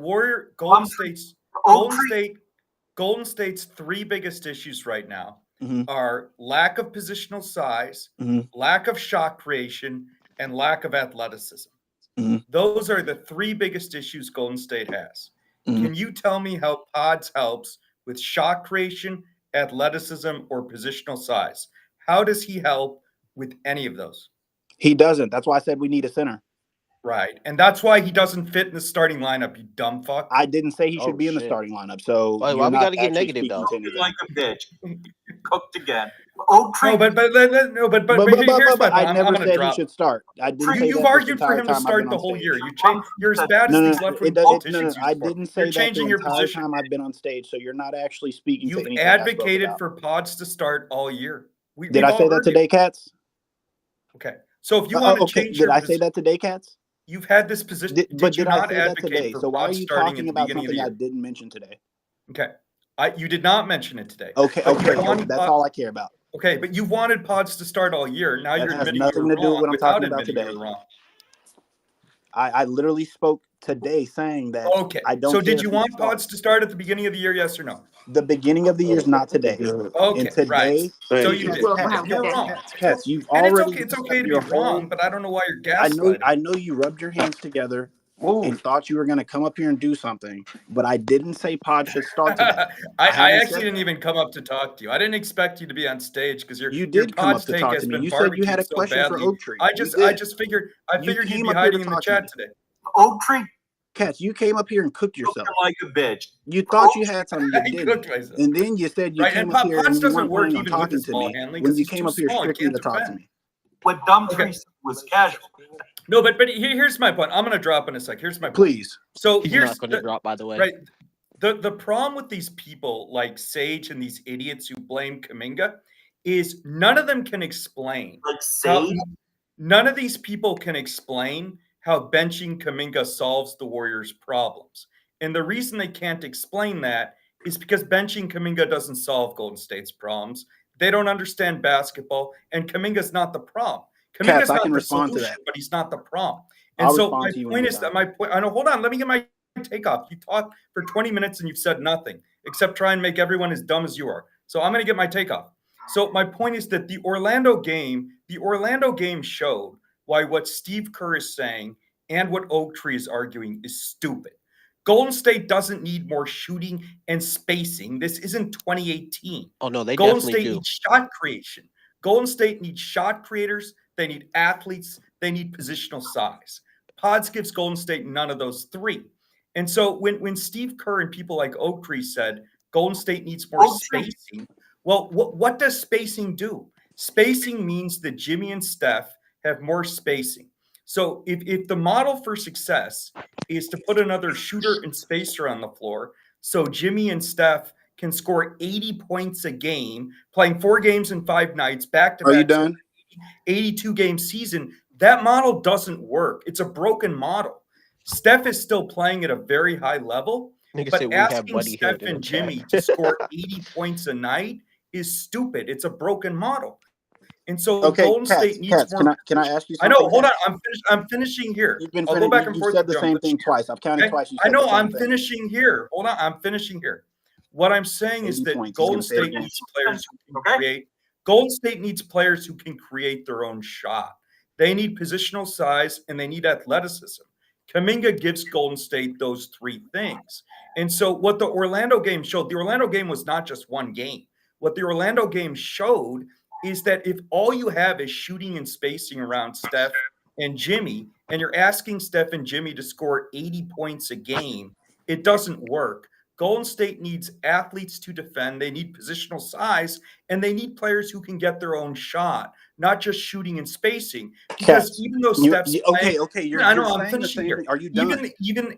[SPEAKER 16] Golden State's 3 biggest issues right now are lack of positional size, lack of shot creation, and lack of athleticism. Those are the 3 biggest issues Golden State has. Can you tell me how Pods helps with shot creation, athleticism, or positional size? How does he help with any of those?
[SPEAKER 14] He doesn't. That's why I said we need a center.
[SPEAKER 16] Right. And that's why he doesn't fit in the starting lineup, you dumb fuck.
[SPEAKER 14] I didn't say he should be in the starting lineup. So
[SPEAKER 15] why we got to get negative, though?
[SPEAKER 3] Like a bitch. Cooked again. Oak Tree.
[SPEAKER 16] No, but here's my point.
[SPEAKER 14] I never said he should start. I didn't say
[SPEAKER 16] You've argued for him to start the whole year. You're as bad as these left-wing politicians.
[SPEAKER 14] I didn't say that
[SPEAKER 16] changing
[SPEAKER 14] the
[SPEAKER 16] your
[SPEAKER 14] entire
[SPEAKER 16] position.
[SPEAKER 14] time I've been on stage, so you're not actually speaking to anything.
[SPEAKER 16] You've advocated for Pods to start all year.
[SPEAKER 14] Did I say that today, Cats?
[SPEAKER 16] Okay. So if you want to change
[SPEAKER 14] did I say that today, Cats?
[SPEAKER 16] You've had this position. Did you not advocate for
[SPEAKER 14] so why are you talking about something I
[SPEAKER 16] I
[SPEAKER 14] didn't mention today?
[SPEAKER 16] Okay. You did not mention it today.
[SPEAKER 14] Okay. That's all I care about.
[SPEAKER 16] Okay, but you wanted Pods to start all year. Now you're admitting
[SPEAKER 14] nothing
[SPEAKER 16] you're
[SPEAKER 14] to do with
[SPEAKER 16] wrong
[SPEAKER 14] what I'm
[SPEAKER 16] without
[SPEAKER 14] talking about
[SPEAKER 16] admitting
[SPEAKER 14] today.
[SPEAKER 16] you're wrong.
[SPEAKER 14] I literally spoke today saying that.
[SPEAKER 16] Okay.
[SPEAKER 14] I don't.
[SPEAKER 16] So did you want Pods to start at the beginning of the year? Yes or no?
[SPEAKER 14] The beginning of the year is not today.
[SPEAKER 16] Okay,
[SPEAKER 14] and today,
[SPEAKER 16] right. So you did. You're wrong.
[SPEAKER 14] Cats, you've
[SPEAKER 16] And
[SPEAKER 14] already.
[SPEAKER 16] it's okay to be wrong, but I don't know why you're gaslighting.
[SPEAKER 14] I know you rubbed your hands together and thought you were going to come up here and do something, but I didn't say Pod should start today.
[SPEAKER 16] I actually didn't even come up to talk to you. I didn't expect you to be on stage because
[SPEAKER 14] you did come up to talk to me. You said you had a question for Oak Tree.
[SPEAKER 16] I figured you'd be hiding in the chat today.
[SPEAKER 3] Oak Tree.
[SPEAKER 14] Cats, you came up here and cooked yourself
[SPEAKER 3] like a bitch.
[SPEAKER 14] You thought you had something, you didn't.
[SPEAKER 16] Cooked myself.
[SPEAKER 14] And then you said you came up here and you weren't planning on talking to me when you came up here strictly to talk to me.
[SPEAKER 3] What Dumfries was casual.
[SPEAKER 16] No, but here's my point. I'm going to drop in a sec. Here's my point.
[SPEAKER 14] Please.
[SPEAKER 16] So
[SPEAKER 15] He's
[SPEAKER 16] here's
[SPEAKER 15] not going to drop, by the way.
[SPEAKER 16] Right. The problem with these people like Sage and these idiots who blame Kuminga is none of them can explain.
[SPEAKER 3] Like Sage?
[SPEAKER 16] None of these people can explain how benching Kuminga solves the Warriors' problems. And the reason they can't explain that is because benching Kuminga doesn't solve Golden State's problems. They don't understand basketball, and Kuminga's not the problem. Kuminga's not the solution, but he's not the problem. And so my point is that I know, hold on, let me get my take off. You talked for 20 minutes and you've said nothing except try and make everyone as dumb as you are. So I'm going to get my take off. So my point is that the Orlando game showed why what Steve Kerr is saying and what Oak Tree is arguing is stupid. Golden State doesn't need more shooting and spacing. This isn't 2018.
[SPEAKER 15] Oh, no, they
[SPEAKER 16] Golden
[SPEAKER 15] definitely
[SPEAKER 16] State
[SPEAKER 15] do.
[SPEAKER 16] needs shot creation. Golden State needs shot creators. They need athletes. They need positional size. Pods gives Golden State none of those three. And so when Steve Kerr and people like Oak Tree said Golden State needs more spacing, well, what does spacing do? Spacing means that Jimmy and Steph have more spacing. So if the model for success is to put another shooter and spacer on the floor so Jimmy and Steph can score 80 points a game, playing 4 games in 5 nights, back-to-back.
[SPEAKER 14] Are you done?
[SPEAKER 16] 82-game season, that model doesn't work. It's a broken model. Steph is still playing at a very high level, but asking Steph and Jimmy to score 80 points a night is stupid. It's a broken model. And so Golden State needs more.
[SPEAKER 14] Can I ask you something?
[SPEAKER 16] I know. Hold on. I'm finishing here. I'll go back and forth.
[SPEAKER 14] You said the same thing twice. I've counted twice.
[SPEAKER 16] I know. I'm finishing here. Hold on. I'm finishing here. What I'm saying is that Golden State needs players who can create. Golden State needs players who can create their own shot. They need positional size and they need athleticism. Kuminga gives Golden State those 3 things. And so what the Orlando game showed, the Orlando game was not just one game. What the Orlando game showed is that if all you have is shooting and spacing around Steph and Jimmy, and you're asking Steph and Jimmy to score 80 points a game, it doesn't work. Golden State needs athletes to defend. They need positional size, and they need players who can get their own shot, not just shooting and spacing. Because even though Steph's I'm finishing here.
[SPEAKER 14] Are you done?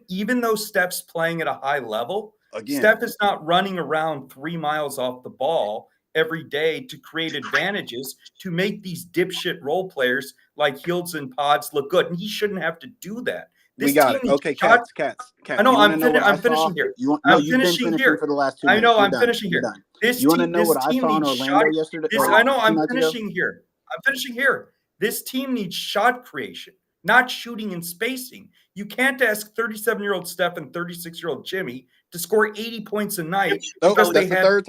[SPEAKER 16] Even though Steph's playing at a high level,
[SPEAKER 14] again,
[SPEAKER 16] Steph is not running around 3 miles off the ball every day to create advantages to make these dipshit role players like Hields and Pods look good, and he shouldn't have to do that.
[SPEAKER 14] We got it. Okay, Cats.
[SPEAKER 16] I know. I'm finishing here. I'm finishing here.
[SPEAKER 14] For the last 2 minutes.
[SPEAKER 16] I know. I'm finishing here.
[SPEAKER 14] You want to know what I saw in Orlando yesterday?
[SPEAKER 16] I know. I'm finishing here. I'm finishing here. This team needs shot creation, not shooting and spacing. You can't ask 37-year-old Steph and 36-year-old Jimmy to score 80 points a night because they have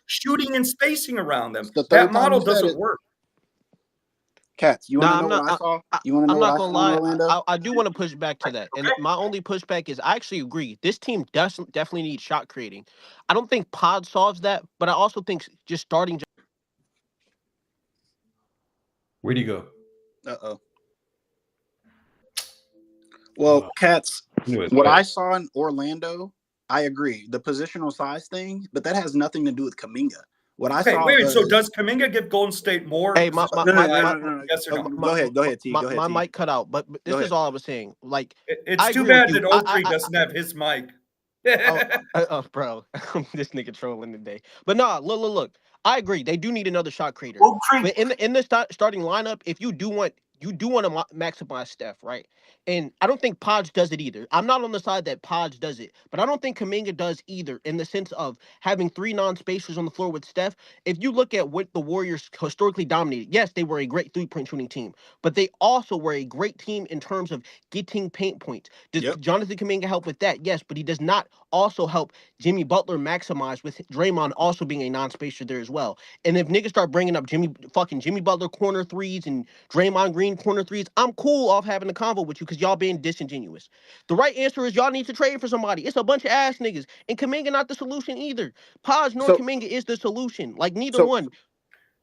[SPEAKER 16] shooting and spacing around them. That model doesn't work.
[SPEAKER 14] Cats, you want to know what I saw? You want to know what I saw in Orlando?
[SPEAKER 15] I do want to push back to that. And my only pushback is I actually agree. This team definitely needs shot creating. I don't think Pod solves that, but I also think just starting.
[SPEAKER 1] Where'd he go?
[SPEAKER 14] Uh-oh. Well, Cats, what I saw in Orlando, I agree. The positional size thing, but that has nothing to do with Kuminga. What I saw.
[SPEAKER 16] Wait. So does Kuminga give Golden State more?
[SPEAKER 15] Hey,
[SPEAKER 14] no. Yes or no? Go ahead, T.
[SPEAKER 15] My mic cut out, but this is all I was saying. Like,
[SPEAKER 16] it's too bad that Oak Tree doesn't have his mic.
[SPEAKER 15] Bro, this nigga trolling today. But no, look. I agree. They do need another shot creator. But in the starting lineup, if you do want to maximize Steph, right? And I don't think Podge does it either. I'm not on the side that Podge does it, but I don't think Kuminga does either in the sense of having 3 non-spacers on the floor with Steph. If you look at what the Warriors historically dominated, yes, they were a great 3-point shooting team, but they also were a great team in terms of getting paint points. Does Jonathan Kuminga help with that? Yes, but he does not also help Jimmy Butler maximize with Draymond also being a non-spacer there as well. And if niggas start bringing up Jimmy Butler corner threes and Draymond Green Green corner threes, I'm cool off having a convo with you because y'all being disingenuous. The right answer is y'all need to trade for somebody. It's a bunch of ass niggas. And Kuminga not the solution either. Paz nor Kuminga is the solution. Like neither one.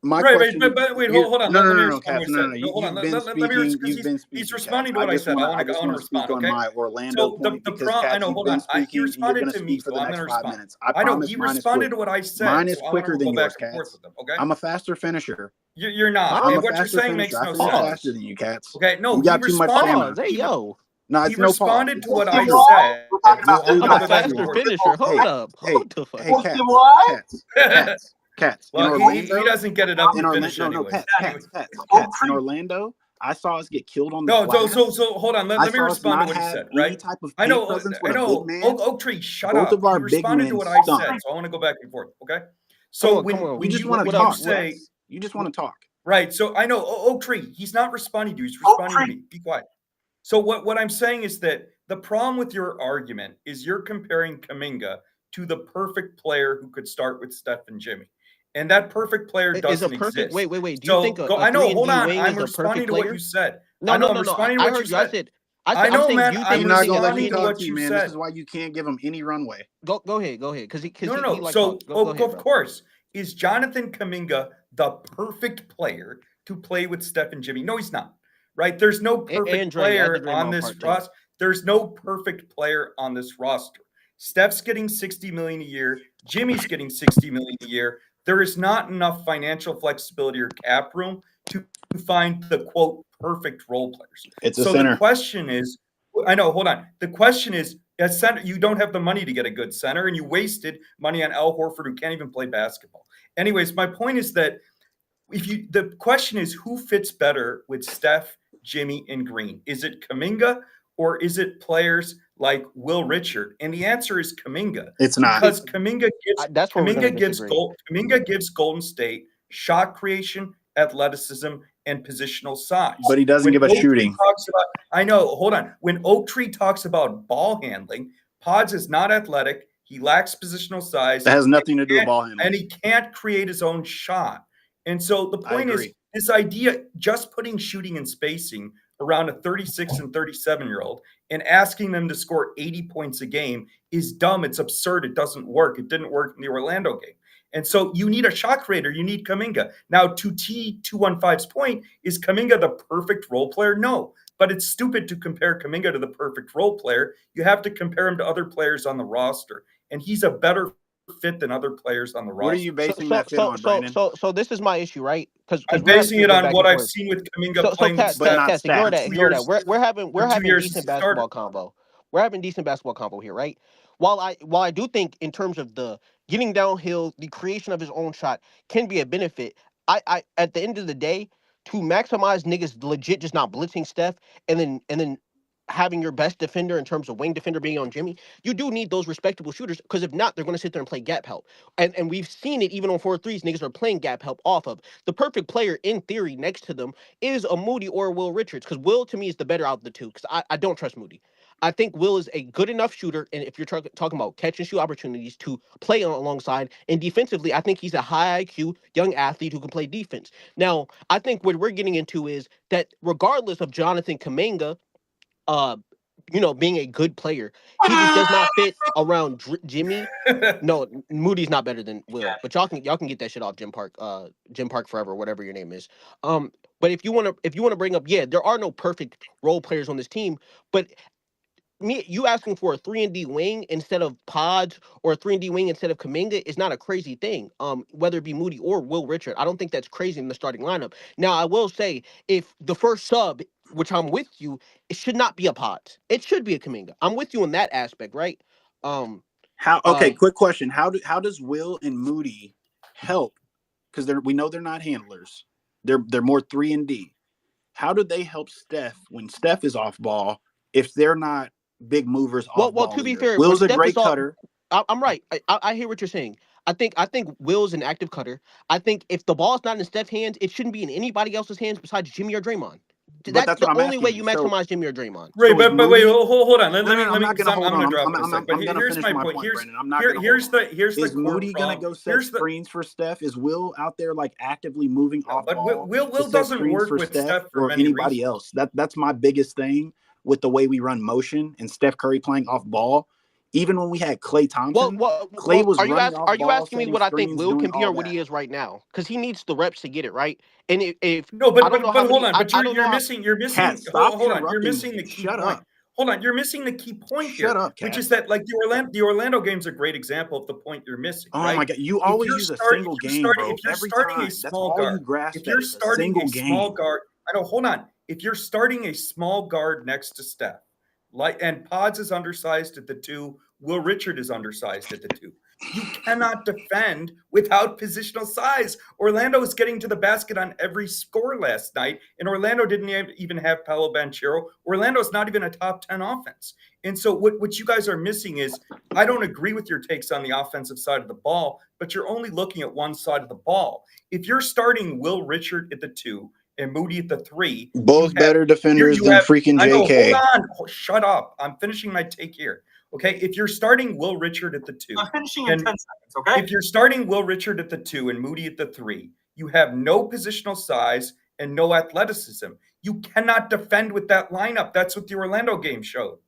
[SPEAKER 14] My
[SPEAKER 16] right,
[SPEAKER 14] question,
[SPEAKER 16] but wait, hold on.
[SPEAKER 14] No,
[SPEAKER 16] let
[SPEAKER 14] no,
[SPEAKER 16] me
[SPEAKER 14] no, no,
[SPEAKER 16] respond
[SPEAKER 14] Caps,
[SPEAKER 16] to what
[SPEAKER 14] no,
[SPEAKER 16] he
[SPEAKER 14] no,
[SPEAKER 16] said. Hold on.
[SPEAKER 14] you've been
[SPEAKER 16] Let me
[SPEAKER 14] speaking,
[SPEAKER 16] because he's responding to what I said. I want to respond.
[SPEAKER 14] on
[SPEAKER 16] Okay.
[SPEAKER 14] my Orlando
[SPEAKER 16] So
[SPEAKER 14] point
[SPEAKER 16] the
[SPEAKER 14] because
[SPEAKER 16] I
[SPEAKER 14] Caps,
[SPEAKER 16] know.
[SPEAKER 14] you've
[SPEAKER 16] Hold
[SPEAKER 14] been
[SPEAKER 16] on. He
[SPEAKER 14] speaking, and you're
[SPEAKER 16] responded
[SPEAKER 14] going to
[SPEAKER 16] to me,
[SPEAKER 14] speak for
[SPEAKER 16] so
[SPEAKER 14] the
[SPEAKER 16] I'm going
[SPEAKER 14] next
[SPEAKER 16] to
[SPEAKER 14] 5
[SPEAKER 16] respond.
[SPEAKER 14] minutes. I
[SPEAKER 16] I know
[SPEAKER 14] promise
[SPEAKER 16] he
[SPEAKER 14] mine is
[SPEAKER 16] responded
[SPEAKER 14] quick.
[SPEAKER 16] to what I said.
[SPEAKER 14] Mine is
[SPEAKER 16] So I want to
[SPEAKER 14] quicker
[SPEAKER 16] go
[SPEAKER 14] than
[SPEAKER 16] back
[SPEAKER 14] yours,
[SPEAKER 16] and forth
[SPEAKER 14] Cats.
[SPEAKER 16] with him. Okay.
[SPEAKER 14] I'm a faster finisher.
[SPEAKER 16] You're not.
[SPEAKER 14] I'm
[SPEAKER 16] And
[SPEAKER 14] a
[SPEAKER 16] what you're
[SPEAKER 14] faster
[SPEAKER 16] saying makes
[SPEAKER 14] finisher. I
[SPEAKER 16] no
[SPEAKER 14] finish
[SPEAKER 16] sense.
[SPEAKER 14] faster than you, Cats.
[SPEAKER 16] Okay. No,
[SPEAKER 14] You
[SPEAKER 16] he
[SPEAKER 14] got too much
[SPEAKER 16] responded.
[SPEAKER 14] stamina.
[SPEAKER 15] Hey, yo.
[SPEAKER 14] No,
[SPEAKER 16] He
[SPEAKER 14] it's no pause.
[SPEAKER 16] responded
[SPEAKER 14] It's
[SPEAKER 16] to what
[SPEAKER 14] just
[SPEAKER 16] I
[SPEAKER 14] true.
[SPEAKER 16] said.
[SPEAKER 14] Just
[SPEAKER 16] I'm
[SPEAKER 14] do
[SPEAKER 16] going
[SPEAKER 15] I'm
[SPEAKER 16] to
[SPEAKER 15] a
[SPEAKER 16] go back and
[SPEAKER 15] faster
[SPEAKER 16] forth.
[SPEAKER 15] finisher. Hold up.
[SPEAKER 14] Hey,
[SPEAKER 15] Hold the fuck
[SPEAKER 14] hey,
[SPEAKER 15] up.
[SPEAKER 14] Cats. In
[SPEAKER 16] Well,
[SPEAKER 14] Orlando,
[SPEAKER 16] he doesn't get it up
[SPEAKER 14] in
[SPEAKER 16] to
[SPEAKER 14] Orlando,
[SPEAKER 16] finish
[SPEAKER 14] no,
[SPEAKER 16] anyways.
[SPEAKER 14] Cats. In Orlando, I saw us get killed on the
[SPEAKER 16] No,
[SPEAKER 14] glass.
[SPEAKER 16] so hold on. Let me
[SPEAKER 14] saw us
[SPEAKER 16] respond to
[SPEAKER 14] not
[SPEAKER 16] what he
[SPEAKER 14] have
[SPEAKER 16] said.
[SPEAKER 14] any
[SPEAKER 16] Right?
[SPEAKER 14] type of
[SPEAKER 16] I
[SPEAKER 14] paint
[SPEAKER 16] know.
[SPEAKER 14] presence
[SPEAKER 16] I
[SPEAKER 14] with a big
[SPEAKER 16] know.
[SPEAKER 14] man.
[SPEAKER 16] Oak Tree, shut
[SPEAKER 14] Both
[SPEAKER 16] up.
[SPEAKER 14] of our
[SPEAKER 16] He
[SPEAKER 14] big
[SPEAKER 16] responded to
[SPEAKER 14] men
[SPEAKER 16] what I
[SPEAKER 14] stunk.
[SPEAKER 16] said, so I want to go back and forth. Okay. So
[SPEAKER 15] Come on.
[SPEAKER 16] when
[SPEAKER 14] You just
[SPEAKER 16] you
[SPEAKER 14] want
[SPEAKER 16] when
[SPEAKER 14] to
[SPEAKER 16] you
[SPEAKER 14] talk.
[SPEAKER 16] say
[SPEAKER 14] You just want to talk.
[SPEAKER 16] right, so I know Oak Tree. He's not responding to you. He's responding to me. Be quiet. So what I'm saying is that the problem with your argument is you're comparing Kuminga to the perfect player who could start with Steph and Jimmy. And that perfect player
[SPEAKER 15] Is a
[SPEAKER 16] doesn't
[SPEAKER 15] perfect
[SPEAKER 16] exist.
[SPEAKER 15] wait. Do you think a
[SPEAKER 16] I know, hold
[SPEAKER 15] 3-and-D
[SPEAKER 16] on.
[SPEAKER 15] wing
[SPEAKER 16] I'm
[SPEAKER 15] is a
[SPEAKER 16] responding
[SPEAKER 15] perfect
[SPEAKER 16] to what
[SPEAKER 15] player?
[SPEAKER 16] you said.
[SPEAKER 15] No.
[SPEAKER 16] I know I'm responding to
[SPEAKER 15] I
[SPEAKER 16] what you
[SPEAKER 15] heard you. I
[SPEAKER 16] said.
[SPEAKER 15] said
[SPEAKER 16] I know,
[SPEAKER 15] I'm saying,
[SPEAKER 16] man.
[SPEAKER 15] do you
[SPEAKER 16] I'm
[SPEAKER 15] think
[SPEAKER 14] You're not gonna let me
[SPEAKER 16] responding to
[SPEAKER 14] talk
[SPEAKER 16] what
[SPEAKER 14] to you,
[SPEAKER 16] you
[SPEAKER 14] man. This
[SPEAKER 16] said.
[SPEAKER 14] is why you can't give him any runway.
[SPEAKER 15] Go ahead, because he
[SPEAKER 16] No.
[SPEAKER 15] like
[SPEAKER 16] So,
[SPEAKER 15] talk. Go ahead,
[SPEAKER 16] of
[SPEAKER 15] bro.
[SPEAKER 16] course, is Jonathan Kuminga the perfect player to play with Steph and Jimmy? No, he's not. Right? There's no perfect
[SPEAKER 15] And
[SPEAKER 16] player
[SPEAKER 15] the Draymond
[SPEAKER 16] on this
[SPEAKER 15] part, too.
[SPEAKER 16] roster. There's no perfect player on this roster. Steph's getting $60 million a year. Jimmy's getting $60 million a year. There is not enough financial flexibility or cap room to find the quote perfect role players.
[SPEAKER 14] It's a
[SPEAKER 16] So
[SPEAKER 14] center.
[SPEAKER 16] the question is, I know, hold on. The question is, at center, you don't have the money to get a good center, and you wasted money on Al Horford, who can't even play basketball. Anyways, my point is that the question is, who fits better with Steph, Jimmy, and Green? Is it Kuminga or is it players like Will Richard? And the answer is Kuminga.
[SPEAKER 14] It's not.
[SPEAKER 16] Because Kuminga
[SPEAKER 15] That's where we're gonna disagree.
[SPEAKER 16] Kuminga gives Golden State shot creation, athleticism, and positional size.
[SPEAKER 14] But he doesn't give us shooting.
[SPEAKER 16] I know. Hold on. When Oak Tree talks about ball handling, Pods is not athletic. He lacks positional size.
[SPEAKER 14] That has nothing to do with ball handling.
[SPEAKER 16] And he can't create his own shot. And so the point is, this idea, just putting shooting and spacing around a 36 and 37-year-old and asking them to score 80 points a game is dumb. It's absurd. It doesn't work. It didn't work in the Orlando game. And so you need a shot creator. You need Kuminga. Now, to T215's point, is Kuminga the perfect role player? No. But it's stupid to compare Kuminga to the perfect role player. You have to compare him to other players on the roster. And he's a better fit than other players on the roster.
[SPEAKER 14] What are you basing that fit on, Brandon?
[SPEAKER 15] So this is my issue, right? Because
[SPEAKER 16] I'm basing it on what I've seen with Kuminga playing with Steph.
[SPEAKER 15] Cats, ignore that. We're having
[SPEAKER 16] years
[SPEAKER 15] decent basketball combo. We're having decent basketball combo here, right? While I do think in terms of the getting downhill, the creation of his own shot can be a benefit. I at the end of the day, to maximize niggas legit just not blitzing Steph and then having your best defender in terms of wing defender being on Jimmy, you do need those respectable shooters, because if not, they're going to sit there and play gap help. And we've seen it even on 4-3s, niggas are playing gap help off of. The perfect player, in theory, next to them is a Moody or a Will Richards, because Will, to me, is the better out of the two, because I don't trust Moody. I think Will is a good enough shooter, and if you're talking about catch and shoot opportunities, to play alongside. And defensively, I think he's a high IQ young athlete who can play defense. Now, I think what we're getting into is that regardless of Jonathan Kuminga, being a good player, he just does not fit around Jimmy. No, Moody's not better than Will, but y'all can get that shit off Jim Park Forever, whatever your name is. But if you want to bring up, there are no perfect role players on this team, but you asking for a 3-and-D wing instead of Pods or a 3-and-D wing instead of Kuminga is not a crazy thing. Whether it be Moody or Will Richard, I don't think that's crazy in the starting lineup. Now, I will say, if the first sub, which I'm with you, it should not be a Pods. It should be a Kuminga. I'm with you on that aspect, right?
[SPEAKER 14] Quick question. How does Will and Moody help? Because we know they're not handlers. They're more 3-and-D. How do they help Steph when Steph is off ball if they're not big movers off ball?
[SPEAKER 15] To be fair,
[SPEAKER 14] Will's a great cutter.
[SPEAKER 15] I'm right. I hear what you're saying. I think Will's an active cutter. I think if the ball's not in Steph's hands, it shouldn't be in anybody else's hands besides Jimmy or Draymond. That's the
[SPEAKER 14] what I'm
[SPEAKER 15] only way
[SPEAKER 14] asking
[SPEAKER 15] you
[SPEAKER 14] you. So,
[SPEAKER 15] maximize Jimmy or Draymond.
[SPEAKER 16] Right,
[SPEAKER 14] so is
[SPEAKER 16] but wait,
[SPEAKER 14] Moody?
[SPEAKER 16] hold on. Let
[SPEAKER 14] No,
[SPEAKER 16] me
[SPEAKER 14] no, I'm not
[SPEAKER 16] because
[SPEAKER 14] gonna
[SPEAKER 16] I'm
[SPEAKER 14] hold
[SPEAKER 16] gonna
[SPEAKER 14] on.
[SPEAKER 16] drop for a second. But
[SPEAKER 14] I'm gonna
[SPEAKER 16] here's
[SPEAKER 14] finish
[SPEAKER 16] my
[SPEAKER 14] my
[SPEAKER 16] point.
[SPEAKER 14] point, Brandon. I'm not gonna hold
[SPEAKER 16] Here's
[SPEAKER 14] on.
[SPEAKER 16] the
[SPEAKER 14] Is
[SPEAKER 16] core
[SPEAKER 14] Moody gonna
[SPEAKER 16] problem.
[SPEAKER 14] go set screens for Steph? Is Will out there like actively moving off
[SPEAKER 16] But
[SPEAKER 14] ball
[SPEAKER 16] Will
[SPEAKER 14] to set
[SPEAKER 16] doesn't
[SPEAKER 14] screens
[SPEAKER 16] work
[SPEAKER 14] for
[SPEAKER 16] with
[SPEAKER 14] Steph
[SPEAKER 16] Steph for
[SPEAKER 14] or
[SPEAKER 16] many
[SPEAKER 14] anybody
[SPEAKER 16] reasons.
[SPEAKER 14] else? That's my biggest thing with the way we run motion and Steph Curry playing off ball. Even when we had Klay Thompson, Klay was running off
[SPEAKER 15] Are you
[SPEAKER 14] ball,
[SPEAKER 15] asking me
[SPEAKER 14] setting
[SPEAKER 15] what I think
[SPEAKER 14] screens,
[SPEAKER 15] Will
[SPEAKER 14] doing
[SPEAKER 15] can be
[SPEAKER 14] all
[SPEAKER 15] or what
[SPEAKER 14] that.
[SPEAKER 15] he is right now? Because he needs the reps to get it right. And if
[SPEAKER 16] No,
[SPEAKER 15] I don't know how
[SPEAKER 16] hold
[SPEAKER 15] many,
[SPEAKER 16] on. But
[SPEAKER 15] I don't know
[SPEAKER 16] you're
[SPEAKER 15] how.
[SPEAKER 16] missing.
[SPEAKER 14] Cat, stop
[SPEAKER 16] Hold on. You're
[SPEAKER 14] interrupting
[SPEAKER 16] missing
[SPEAKER 14] me.
[SPEAKER 16] the key
[SPEAKER 14] Shut
[SPEAKER 16] point.
[SPEAKER 14] up.
[SPEAKER 16] Hold on. You're missing the key point here.
[SPEAKER 14] Shut up,
[SPEAKER 16] Which
[SPEAKER 14] Cat.
[SPEAKER 16] is that like the Orlando game's a great example of the point you're missing.
[SPEAKER 14] Oh
[SPEAKER 16] right?
[SPEAKER 14] my God! You
[SPEAKER 16] If
[SPEAKER 14] always
[SPEAKER 16] you're
[SPEAKER 14] use a
[SPEAKER 16] start-
[SPEAKER 14] single
[SPEAKER 16] if you're
[SPEAKER 14] game,
[SPEAKER 16] starting,
[SPEAKER 14] bro.
[SPEAKER 16] If you're
[SPEAKER 14] Every
[SPEAKER 16] starting
[SPEAKER 14] time.
[SPEAKER 16] a
[SPEAKER 14] That's
[SPEAKER 16] small
[SPEAKER 14] all
[SPEAKER 16] guard,
[SPEAKER 14] you grasp
[SPEAKER 16] if
[SPEAKER 14] at
[SPEAKER 16] you're
[SPEAKER 14] is a
[SPEAKER 16] starting
[SPEAKER 14] single
[SPEAKER 16] a small
[SPEAKER 14] game.
[SPEAKER 16] guard, I know. Hold on. If you're starting a small guard next to Steph, and Pods is undersized at the 2, Will Richard is undersized at the 2. You cannot defend without positional size. Orlando was getting to the basket on every score last night, and Orlando didn't even have Paolo Banchero. Orlando's not even a top 10 offense. And so what you guys are missing is, I don't agree with your takes on the offensive side of the ball, but you're only looking at one side of the ball. If you're starting Will Richard at the 2 and Moody at the 3,
[SPEAKER 14] Both better defenders than freaking
[SPEAKER 16] I know,
[SPEAKER 14] JK.
[SPEAKER 16] hold on. Shut up. I'm finishing my take here. Okay, if you're starting Will Richard at the 2,
[SPEAKER 3] I'm finishing in 10 seconds, okay?
[SPEAKER 16] If you're starting Will Richard at the 2 and Moody at the 3, you have no positional size and no athleticism. You cannot defend with that lineup. That's what the Orlando game showed.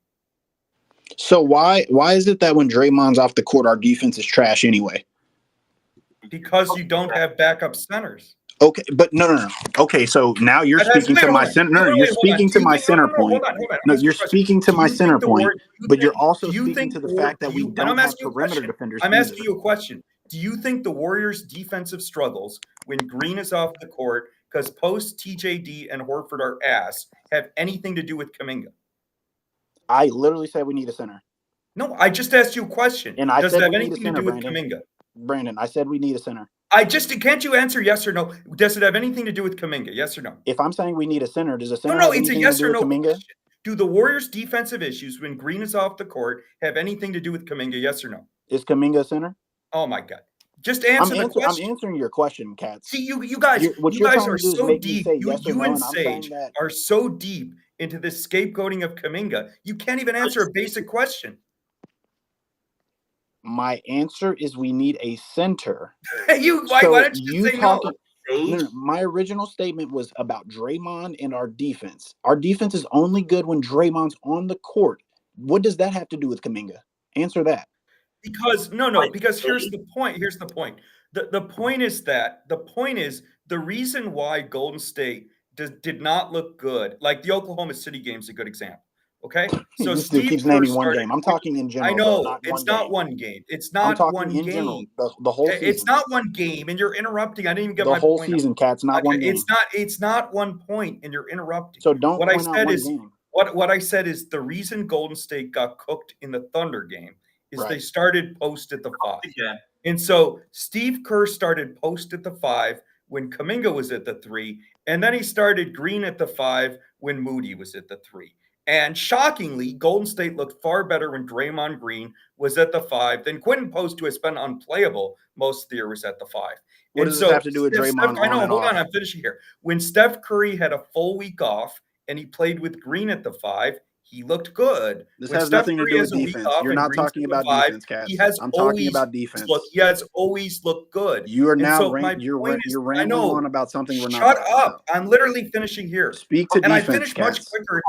[SPEAKER 14] So why is it that when Draymond's off the court, our defense is trash anyway?
[SPEAKER 16] Because you don't have backup centers.
[SPEAKER 14] Okay, but no. Okay, so now you're speaking to my center. No, you're speaking to my center point. No, you're speaking to my center point, but you're also speaking to the fact that we don't have perimeter defenders.
[SPEAKER 16] I'm asking you a question. Do you think the Warriors' defensive struggles when Green is off the court because post TJD and Horford are ass have anything to do with Kuminga?
[SPEAKER 14] I literally said we need a center.
[SPEAKER 16] No, I just asked you a question.
[SPEAKER 14] And I
[SPEAKER 16] Does
[SPEAKER 14] said
[SPEAKER 16] it have
[SPEAKER 14] we need a
[SPEAKER 16] anything
[SPEAKER 14] center,
[SPEAKER 16] to do with
[SPEAKER 14] Brandon.
[SPEAKER 16] Kuminga?
[SPEAKER 14] Brandon, I said we need a center.
[SPEAKER 16] Can't you answer yes or no? Does it have anything to do with Kuminga? Yes or no?
[SPEAKER 14] If I'm saying we need a center, does a center
[SPEAKER 16] No,
[SPEAKER 14] have
[SPEAKER 16] it's a
[SPEAKER 14] anything
[SPEAKER 16] yes
[SPEAKER 14] to do
[SPEAKER 16] or
[SPEAKER 14] with
[SPEAKER 16] no
[SPEAKER 14] Kuminga?
[SPEAKER 16] question. Do the Warriors' defensive issues when Green is off the court have anything to do with Kuminga? Yes or no?
[SPEAKER 14] Is Kuminga a center?
[SPEAKER 16] Oh my God! Just answer the question.
[SPEAKER 14] I'm answering your question, Katz.
[SPEAKER 16] See, you guys,
[SPEAKER 14] what
[SPEAKER 16] you
[SPEAKER 14] you're
[SPEAKER 16] guys
[SPEAKER 14] trying
[SPEAKER 16] are
[SPEAKER 14] to do is
[SPEAKER 16] so
[SPEAKER 14] make me
[SPEAKER 16] deep.
[SPEAKER 14] say
[SPEAKER 16] You,
[SPEAKER 14] yes or
[SPEAKER 16] you
[SPEAKER 14] no,
[SPEAKER 16] and
[SPEAKER 14] and I'm saying
[SPEAKER 16] Sage
[SPEAKER 14] that
[SPEAKER 16] are so deep into this scapegoating of Kuminga. You can't even answer a basic question.
[SPEAKER 14] my answer is we need a center.
[SPEAKER 16] Why don't you just say no?
[SPEAKER 14] No, my original statement was about Draymond and our defense. Our defense is only good when Draymond's on the court. What does that have to do with Kuminga? Answer that.
[SPEAKER 16] Because because here's the point. The point is the reason why Golden State did not look good, like the Oklahoma City game is a good example. Okay, so
[SPEAKER 14] This dude keeps naming one game. I'm talking in general.
[SPEAKER 16] I know
[SPEAKER 14] bro,
[SPEAKER 16] it's not one game. It's
[SPEAKER 14] I'm
[SPEAKER 16] not
[SPEAKER 14] talking
[SPEAKER 16] one
[SPEAKER 14] in
[SPEAKER 16] game.
[SPEAKER 14] general. The whole season.
[SPEAKER 16] It's not one game, and you're interrupting. I didn't even get
[SPEAKER 14] the
[SPEAKER 16] my
[SPEAKER 14] whole
[SPEAKER 16] point.
[SPEAKER 14] season, Katz, not one game.
[SPEAKER 16] It's not one point, and you're interrupting.
[SPEAKER 14] So don't
[SPEAKER 16] what I
[SPEAKER 14] point out
[SPEAKER 16] said
[SPEAKER 14] one
[SPEAKER 16] is
[SPEAKER 14] game.
[SPEAKER 16] what I said is the reason Golden State got cooked in the Thunder game is
[SPEAKER 14] Right.
[SPEAKER 16] they started post at the 5. And so Steve Kerr started post at the 5 when Kuminga was at the 3, and then he started Green at the 5 when Moody was at the 3. And shockingly, Golden State looked far better when Draymond Green was at the 5 than Quentin Post, who has been unplayable most of the year, was at the 5.
[SPEAKER 14] What does this have to do with Draymond?
[SPEAKER 16] I know,
[SPEAKER 14] on
[SPEAKER 16] hold
[SPEAKER 14] and
[SPEAKER 16] on,
[SPEAKER 14] off?
[SPEAKER 16] I'm finishing here. When Steph Curry had a full week off and he played with Green at the 5, he looked good.
[SPEAKER 14] This
[SPEAKER 16] When
[SPEAKER 14] has
[SPEAKER 16] Steph
[SPEAKER 14] nothing to
[SPEAKER 16] Curry
[SPEAKER 14] do
[SPEAKER 16] has
[SPEAKER 14] with
[SPEAKER 16] a week
[SPEAKER 14] defense.
[SPEAKER 16] off
[SPEAKER 14] You're
[SPEAKER 16] and
[SPEAKER 14] not
[SPEAKER 16] Green's
[SPEAKER 14] talking
[SPEAKER 16] at the
[SPEAKER 14] about
[SPEAKER 16] 5,
[SPEAKER 14] defense, Katz.
[SPEAKER 16] he has
[SPEAKER 14] I'm talking
[SPEAKER 16] always
[SPEAKER 14] about defense.
[SPEAKER 16] he has always looked good.
[SPEAKER 14] You are
[SPEAKER 16] And
[SPEAKER 14] now
[SPEAKER 16] so my
[SPEAKER 14] you're
[SPEAKER 16] point is, I
[SPEAKER 14] rambling
[SPEAKER 16] know.
[SPEAKER 14] on about something we're not.
[SPEAKER 16] Shut
[SPEAKER 14] talking
[SPEAKER 16] up!
[SPEAKER 14] about.
[SPEAKER 16] I'm literally finishing here.
[SPEAKER 14] Speak to
[SPEAKER 16] And I
[SPEAKER 14] defense,
[SPEAKER 16] finish much
[SPEAKER 14] Katz.
[SPEAKER 16] quicker.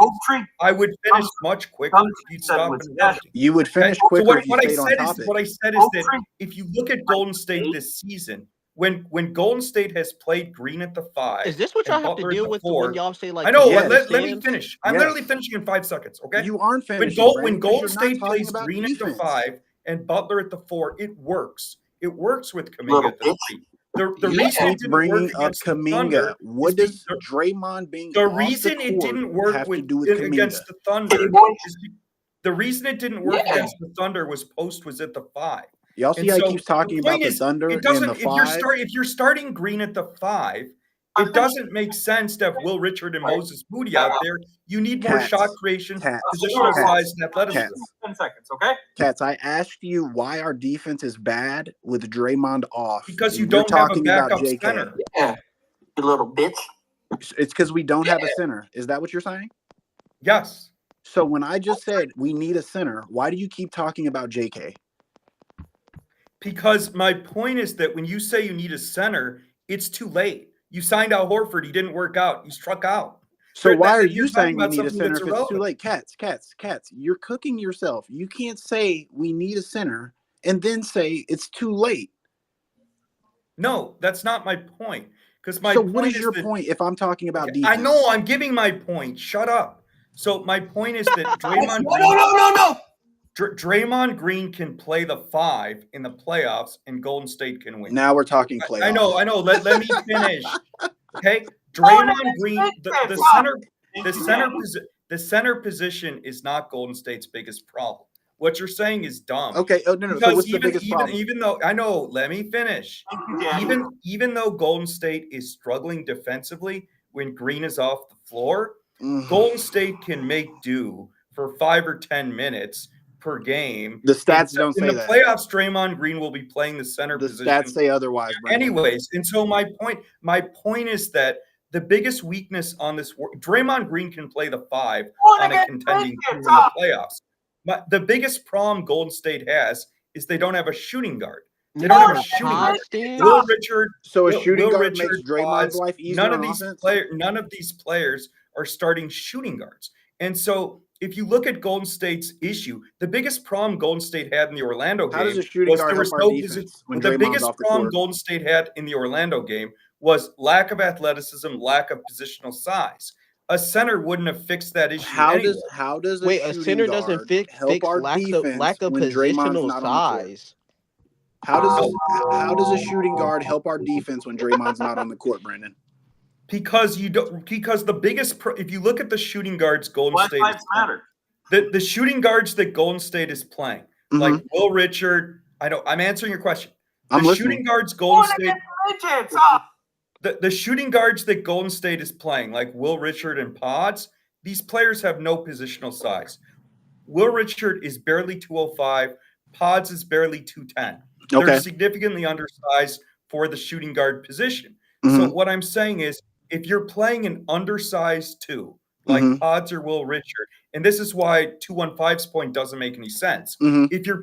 [SPEAKER 16] I would finish much quicker if you stop interrupting.
[SPEAKER 14] You would finish
[SPEAKER 16] So
[SPEAKER 14] quicker if you
[SPEAKER 16] what I
[SPEAKER 14] stayed on
[SPEAKER 16] said is
[SPEAKER 14] topic.
[SPEAKER 16] what I said is that if you look at Golden State this season, when Golden State has played Green at the 5,
[SPEAKER 15] Is this what y'all
[SPEAKER 16] and
[SPEAKER 15] have
[SPEAKER 16] Butler
[SPEAKER 15] to
[SPEAKER 16] at
[SPEAKER 15] deal
[SPEAKER 16] the
[SPEAKER 15] with
[SPEAKER 16] 4,
[SPEAKER 15] when y'all say like?
[SPEAKER 16] I know.
[SPEAKER 14] Yes.
[SPEAKER 16] Let me finish. I'm
[SPEAKER 14] Yes.
[SPEAKER 16] literally finishing in 5 seconds. Okay.
[SPEAKER 14] You aren't finishing.
[SPEAKER 16] When
[SPEAKER 14] Brandon, because
[SPEAKER 16] Golden
[SPEAKER 14] you're not
[SPEAKER 16] State
[SPEAKER 14] talking
[SPEAKER 16] plays
[SPEAKER 14] about
[SPEAKER 16] Green at
[SPEAKER 14] defense.
[SPEAKER 16] the 5 and Butler at the 4, it works. It works with Kuminga at the 3. The
[SPEAKER 14] You
[SPEAKER 16] reason it
[SPEAKER 14] keep
[SPEAKER 16] didn't
[SPEAKER 14] bringing
[SPEAKER 16] work
[SPEAKER 14] up
[SPEAKER 16] against the Thunder
[SPEAKER 14] Kuminga. What
[SPEAKER 16] is
[SPEAKER 14] does
[SPEAKER 16] because
[SPEAKER 14] Draymond being
[SPEAKER 16] the
[SPEAKER 14] off
[SPEAKER 16] reason
[SPEAKER 14] the
[SPEAKER 16] it
[SPEAKER 14] court
[SPEAKER 16] didn't work
[SPEAKER 14] have to
[SPEAKER 16] with
[SPEAKER 14] do with Kuminga?
[SPEAKER 16] against the Thunder is the reason it didn't work against the Thunder was Post was at the 5.
[SPEAKER 14] Y'all see how he keeps talking about the Thunder
[SPEAKER 16] it doesn't,
[SPEAKER 14] and the
[SPEAKER 16] if you're
[SPEAKER 14] 5?
[SPEAKER 16] if you're starting Green at the 5, it doesn't make sense to have Will Richard and Moses Moody out there. You need more
[SPEAKER 14] Cats.
[SPEAKER 16] shot creation,
[SPEAKER 14] Cats.
[SPEAKER 16] positional
[SPEAKER 14] Cats.
[SPEAKER 16] size, and athleticism.
[SPEAKER 14] Cats.
[SPEAKER 3] 10 seconds, okay?
[SPEAKER 14] Katz, I asked you why our defense is bad with Draymond off.
[SPEAKER 16] Because
[SPEAKER 14] and
[SPEAKER 16] you
[SPEAKER 14] you're
[SPEAKER 16] don't have a
[SPEAKER 14] talking about
[SPEAKER 16] backup
[SPEAKER 14] JK.
[SPEAKER 16] center.
[SPEAKER 8] Yeah, you little bitch.
[SPEAKER 14] It's because we don't have a center. Is that what you're saying?
[SPEAKER 16] Yes.
[SPEAKER 14] So when I just said we need a center, why do you keep talking about JK?
[SPEAKER 16] Because my point is that when you say you need a center, it's too late. You signed Al Horford. He didn't work out. You struck out.
[SPEAKER 14] So why are you saying we need a center if it's too late? Cats. You're cooking yourself. You can't say we need a center and then say it's too late.
[SPEAKER 16] No, that's not my point. Because my
[SPEAKER 14] so
[SPEAKER 16] point
[SPEAKER 14] what is your point if I'm talking about defense?
[SPEAKER 16] I know I'm giving my point. Shut up. So my point is that Draymond
[SPEAKER 2] No.
[SPEAKER 16] Draymond Green can play the 5 in the playoffs and Golden State can win.
[SPEAKER 14] Now we're talking playoffs.
[SPEAKER 16] I know. Let me finish. Okay? Draymond Green, the center position is not Golden State's biggest problem. What you're saying is dumb.
[SPEAKER 14] Okay. Oh, no. So what's the biggest problem?
[SPEAKER 16] Even though I know, let me finish. Even though Golden State is struggling defensively when Green is off the floor, Golden State can make do for 5 or 10 minutes per game.
[SPEAKER 14] The stats don't say that.
[SPEAKER 16] In the playoffs, Draymond Green will be playing the center position.
[SPEAKER 14] The stats say otherwise, Brandon.
[SPEAKER 16] Anyways, and so my point is that the biggest weakness on this, Draymond Green can play the 5 on a contending team in the playoffs. But the biggest problem Golden State has is they don't have a shooting guard. They don't have a shooting guard. Will Richard.
[SPEAKER 14] So a shooting guard makes Draymond's life easier.
[SPEAKER 16] None of these players are starting shooting guards. And so if you look at Golden State's issue, the biggest problem Golden State had in the Orlando game was there was no position. The biggest problem Golden State had in the Orlando game was lack of athleticism, lack of positional size. A center wouldn't have fixed that issue.
[SPEAKER 14] How does
[SPEAKER 15] a center doesn't fix lack of positional size?
[SPEAKER 14] How does a shooting guard help our defense when Draymond's not on the court, Brandon?
[SPEAKER 16] Because the biggest if you look at the shooting guards Golden State
[SPEAKER 3] matter.
[SPEAKER 16] The shooting guards that Golden State is playing, like Will Richard, I'm answering your question. The shooting guards Golden State the shooting guards that Golden State is playing, like Will Richard and Pods, these players have no positional size. Will Richard is barely 205, Pods is barely 210. They're significantly undersized for the shooting guard position. So what I'm saying is, if you're playing an undersized 2, like Pods or Will Richard, and this is why 215's point doesn't make any sense. If you are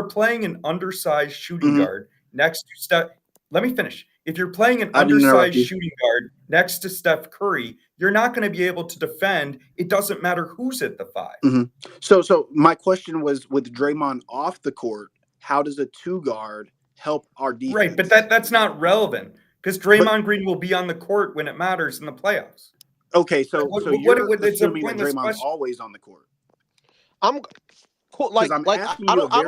[SPEAKER 16] playing an undersized shooting guard next to Steph, let me finish. If you're playing an undersized shooting guard next to Steph Curry, you're not going to be able to defend. It doesn't matter who's at the 5.
[SPEAKER 14] So my question was, with Draymond off the court, how does a 2 guard help our defense?
[SPEAKER 16] Right, but that's not relevant because Draymond Green will be on the court when it matters in the playoffs.
[SPEAKER 14] Okay, so you're assuming that Draymond's always on the court.
[SPEAKER 15] I'm cool. I don't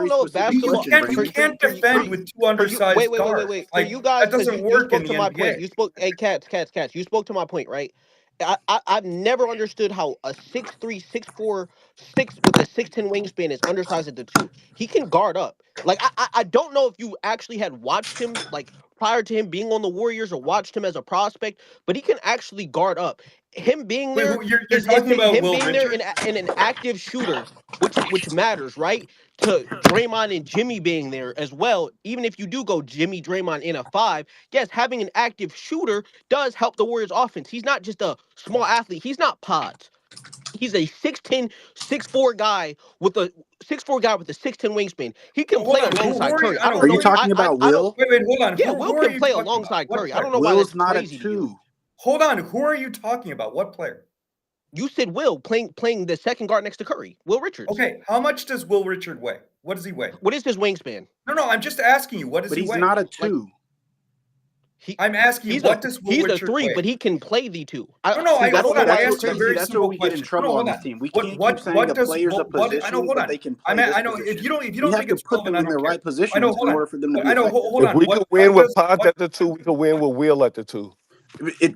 [SPEAKER 15] know if basketball.
[SPEAKER 16] You can't defend with 2 undersized guards.
[SPEAKER 15] Wait.
[SPEAKER 16] Like,
[SPEAKER 15] you guys,
[SPEAKER 16] that doesn't work in the
[SPEAKER 15] my
[SPEAKER 16] NBA.
[SPEAKER 15] point. You spoke. Hey, cats. You spoke to my point, right? I've never understood how a 6'3", 6'4", 6 with a 6'10" wingspan is undersized at the 2. He can guard up. Like I don't know if you actually had watched him like prior to him being on the Warriors or watched him as a prospect, but he can actually guard up. Him being there is him being there in an active shooter, which matters, right? To Draymond and Jimmy being there as well. Even if you do go Jimmy, Draymond in a 5, yes, having an active shooter does help the Warriors offense. He's not just a small athlete. He's not Pods. He's a 6'10", 6'4" guy with a 6'4" guy with a 6'10" wingspan. He can play alongside Curry.
[SPEAKER 14] Are you talking about Will?
[SPEAKER 16] Wait, hold on.
[SPEAKER 15] Yeah, Will can play alongside Curry. I don't know why
[SPEAKER 14] Will's
[SPEAKER 15] that's
[SPEAKER 14] not
[SPEAKER 15] crazy
[SPEAKER 14] a 2.
[SPEAKER 16] Hold on. Who are you talking about? What player?
[SPEAKER 15] You said Will playing the second guard next to Curry. Will Richards.
[SPEAKER 16] Okay, how much does Will Richard weigh? What does he weigh?
[SPEAKER 15] What is his wingspan?
[SPEAKER 16] No, I'm just asking you. What does he weigh?
[SPEAKER 14] But he's not a 2.
[SPEAKER 16] I'm asking you, what does Will Richard weigh?
[SPEAKER 15] He's a 3, but he can play the 2.
[SPEAKER 16] I asked you a very
[SPEAKER 14] That's where we get in trouble on this team. We can't keep saying the players a position, but they can play this position.
[SPEAKER 16] If you don't think it's
[SPEAKER 14] put them in the right position in order for them to be
[SPEAKER 16] hold on.
[SPEAKER 6] If we can win with Pods at the 2, we can win with Will at the 2.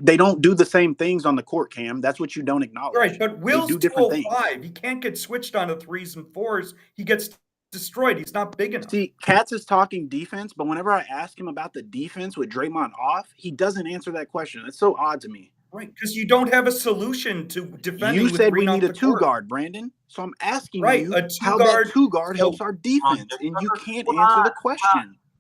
[SPEAKER 14] They don't do the same things on the court, Cam. That's what you don't acknowledge.
[SPEAKER 16] Right, but Will's 205. He can't get switched on to 3s and 4s. He gets destroyed. He's not big enough.
[SPEAKER 14] See, Katz is talking defense, but whenever I ask him about the defense with Draymond off, he doesn't answer that question. It's so odd to me.
[SPEAKER 16] Right, because you don't have a solution to defending.
[SPEAKER 14] You said we need a 2
[SPEAKER 16] court.
[SPEAKER 14] guard, Brandon. So I'm asking
[SPEAKER 16] right,
[SPEAKER 14] you how that 2 guard helps our defense, and you can't answer the question.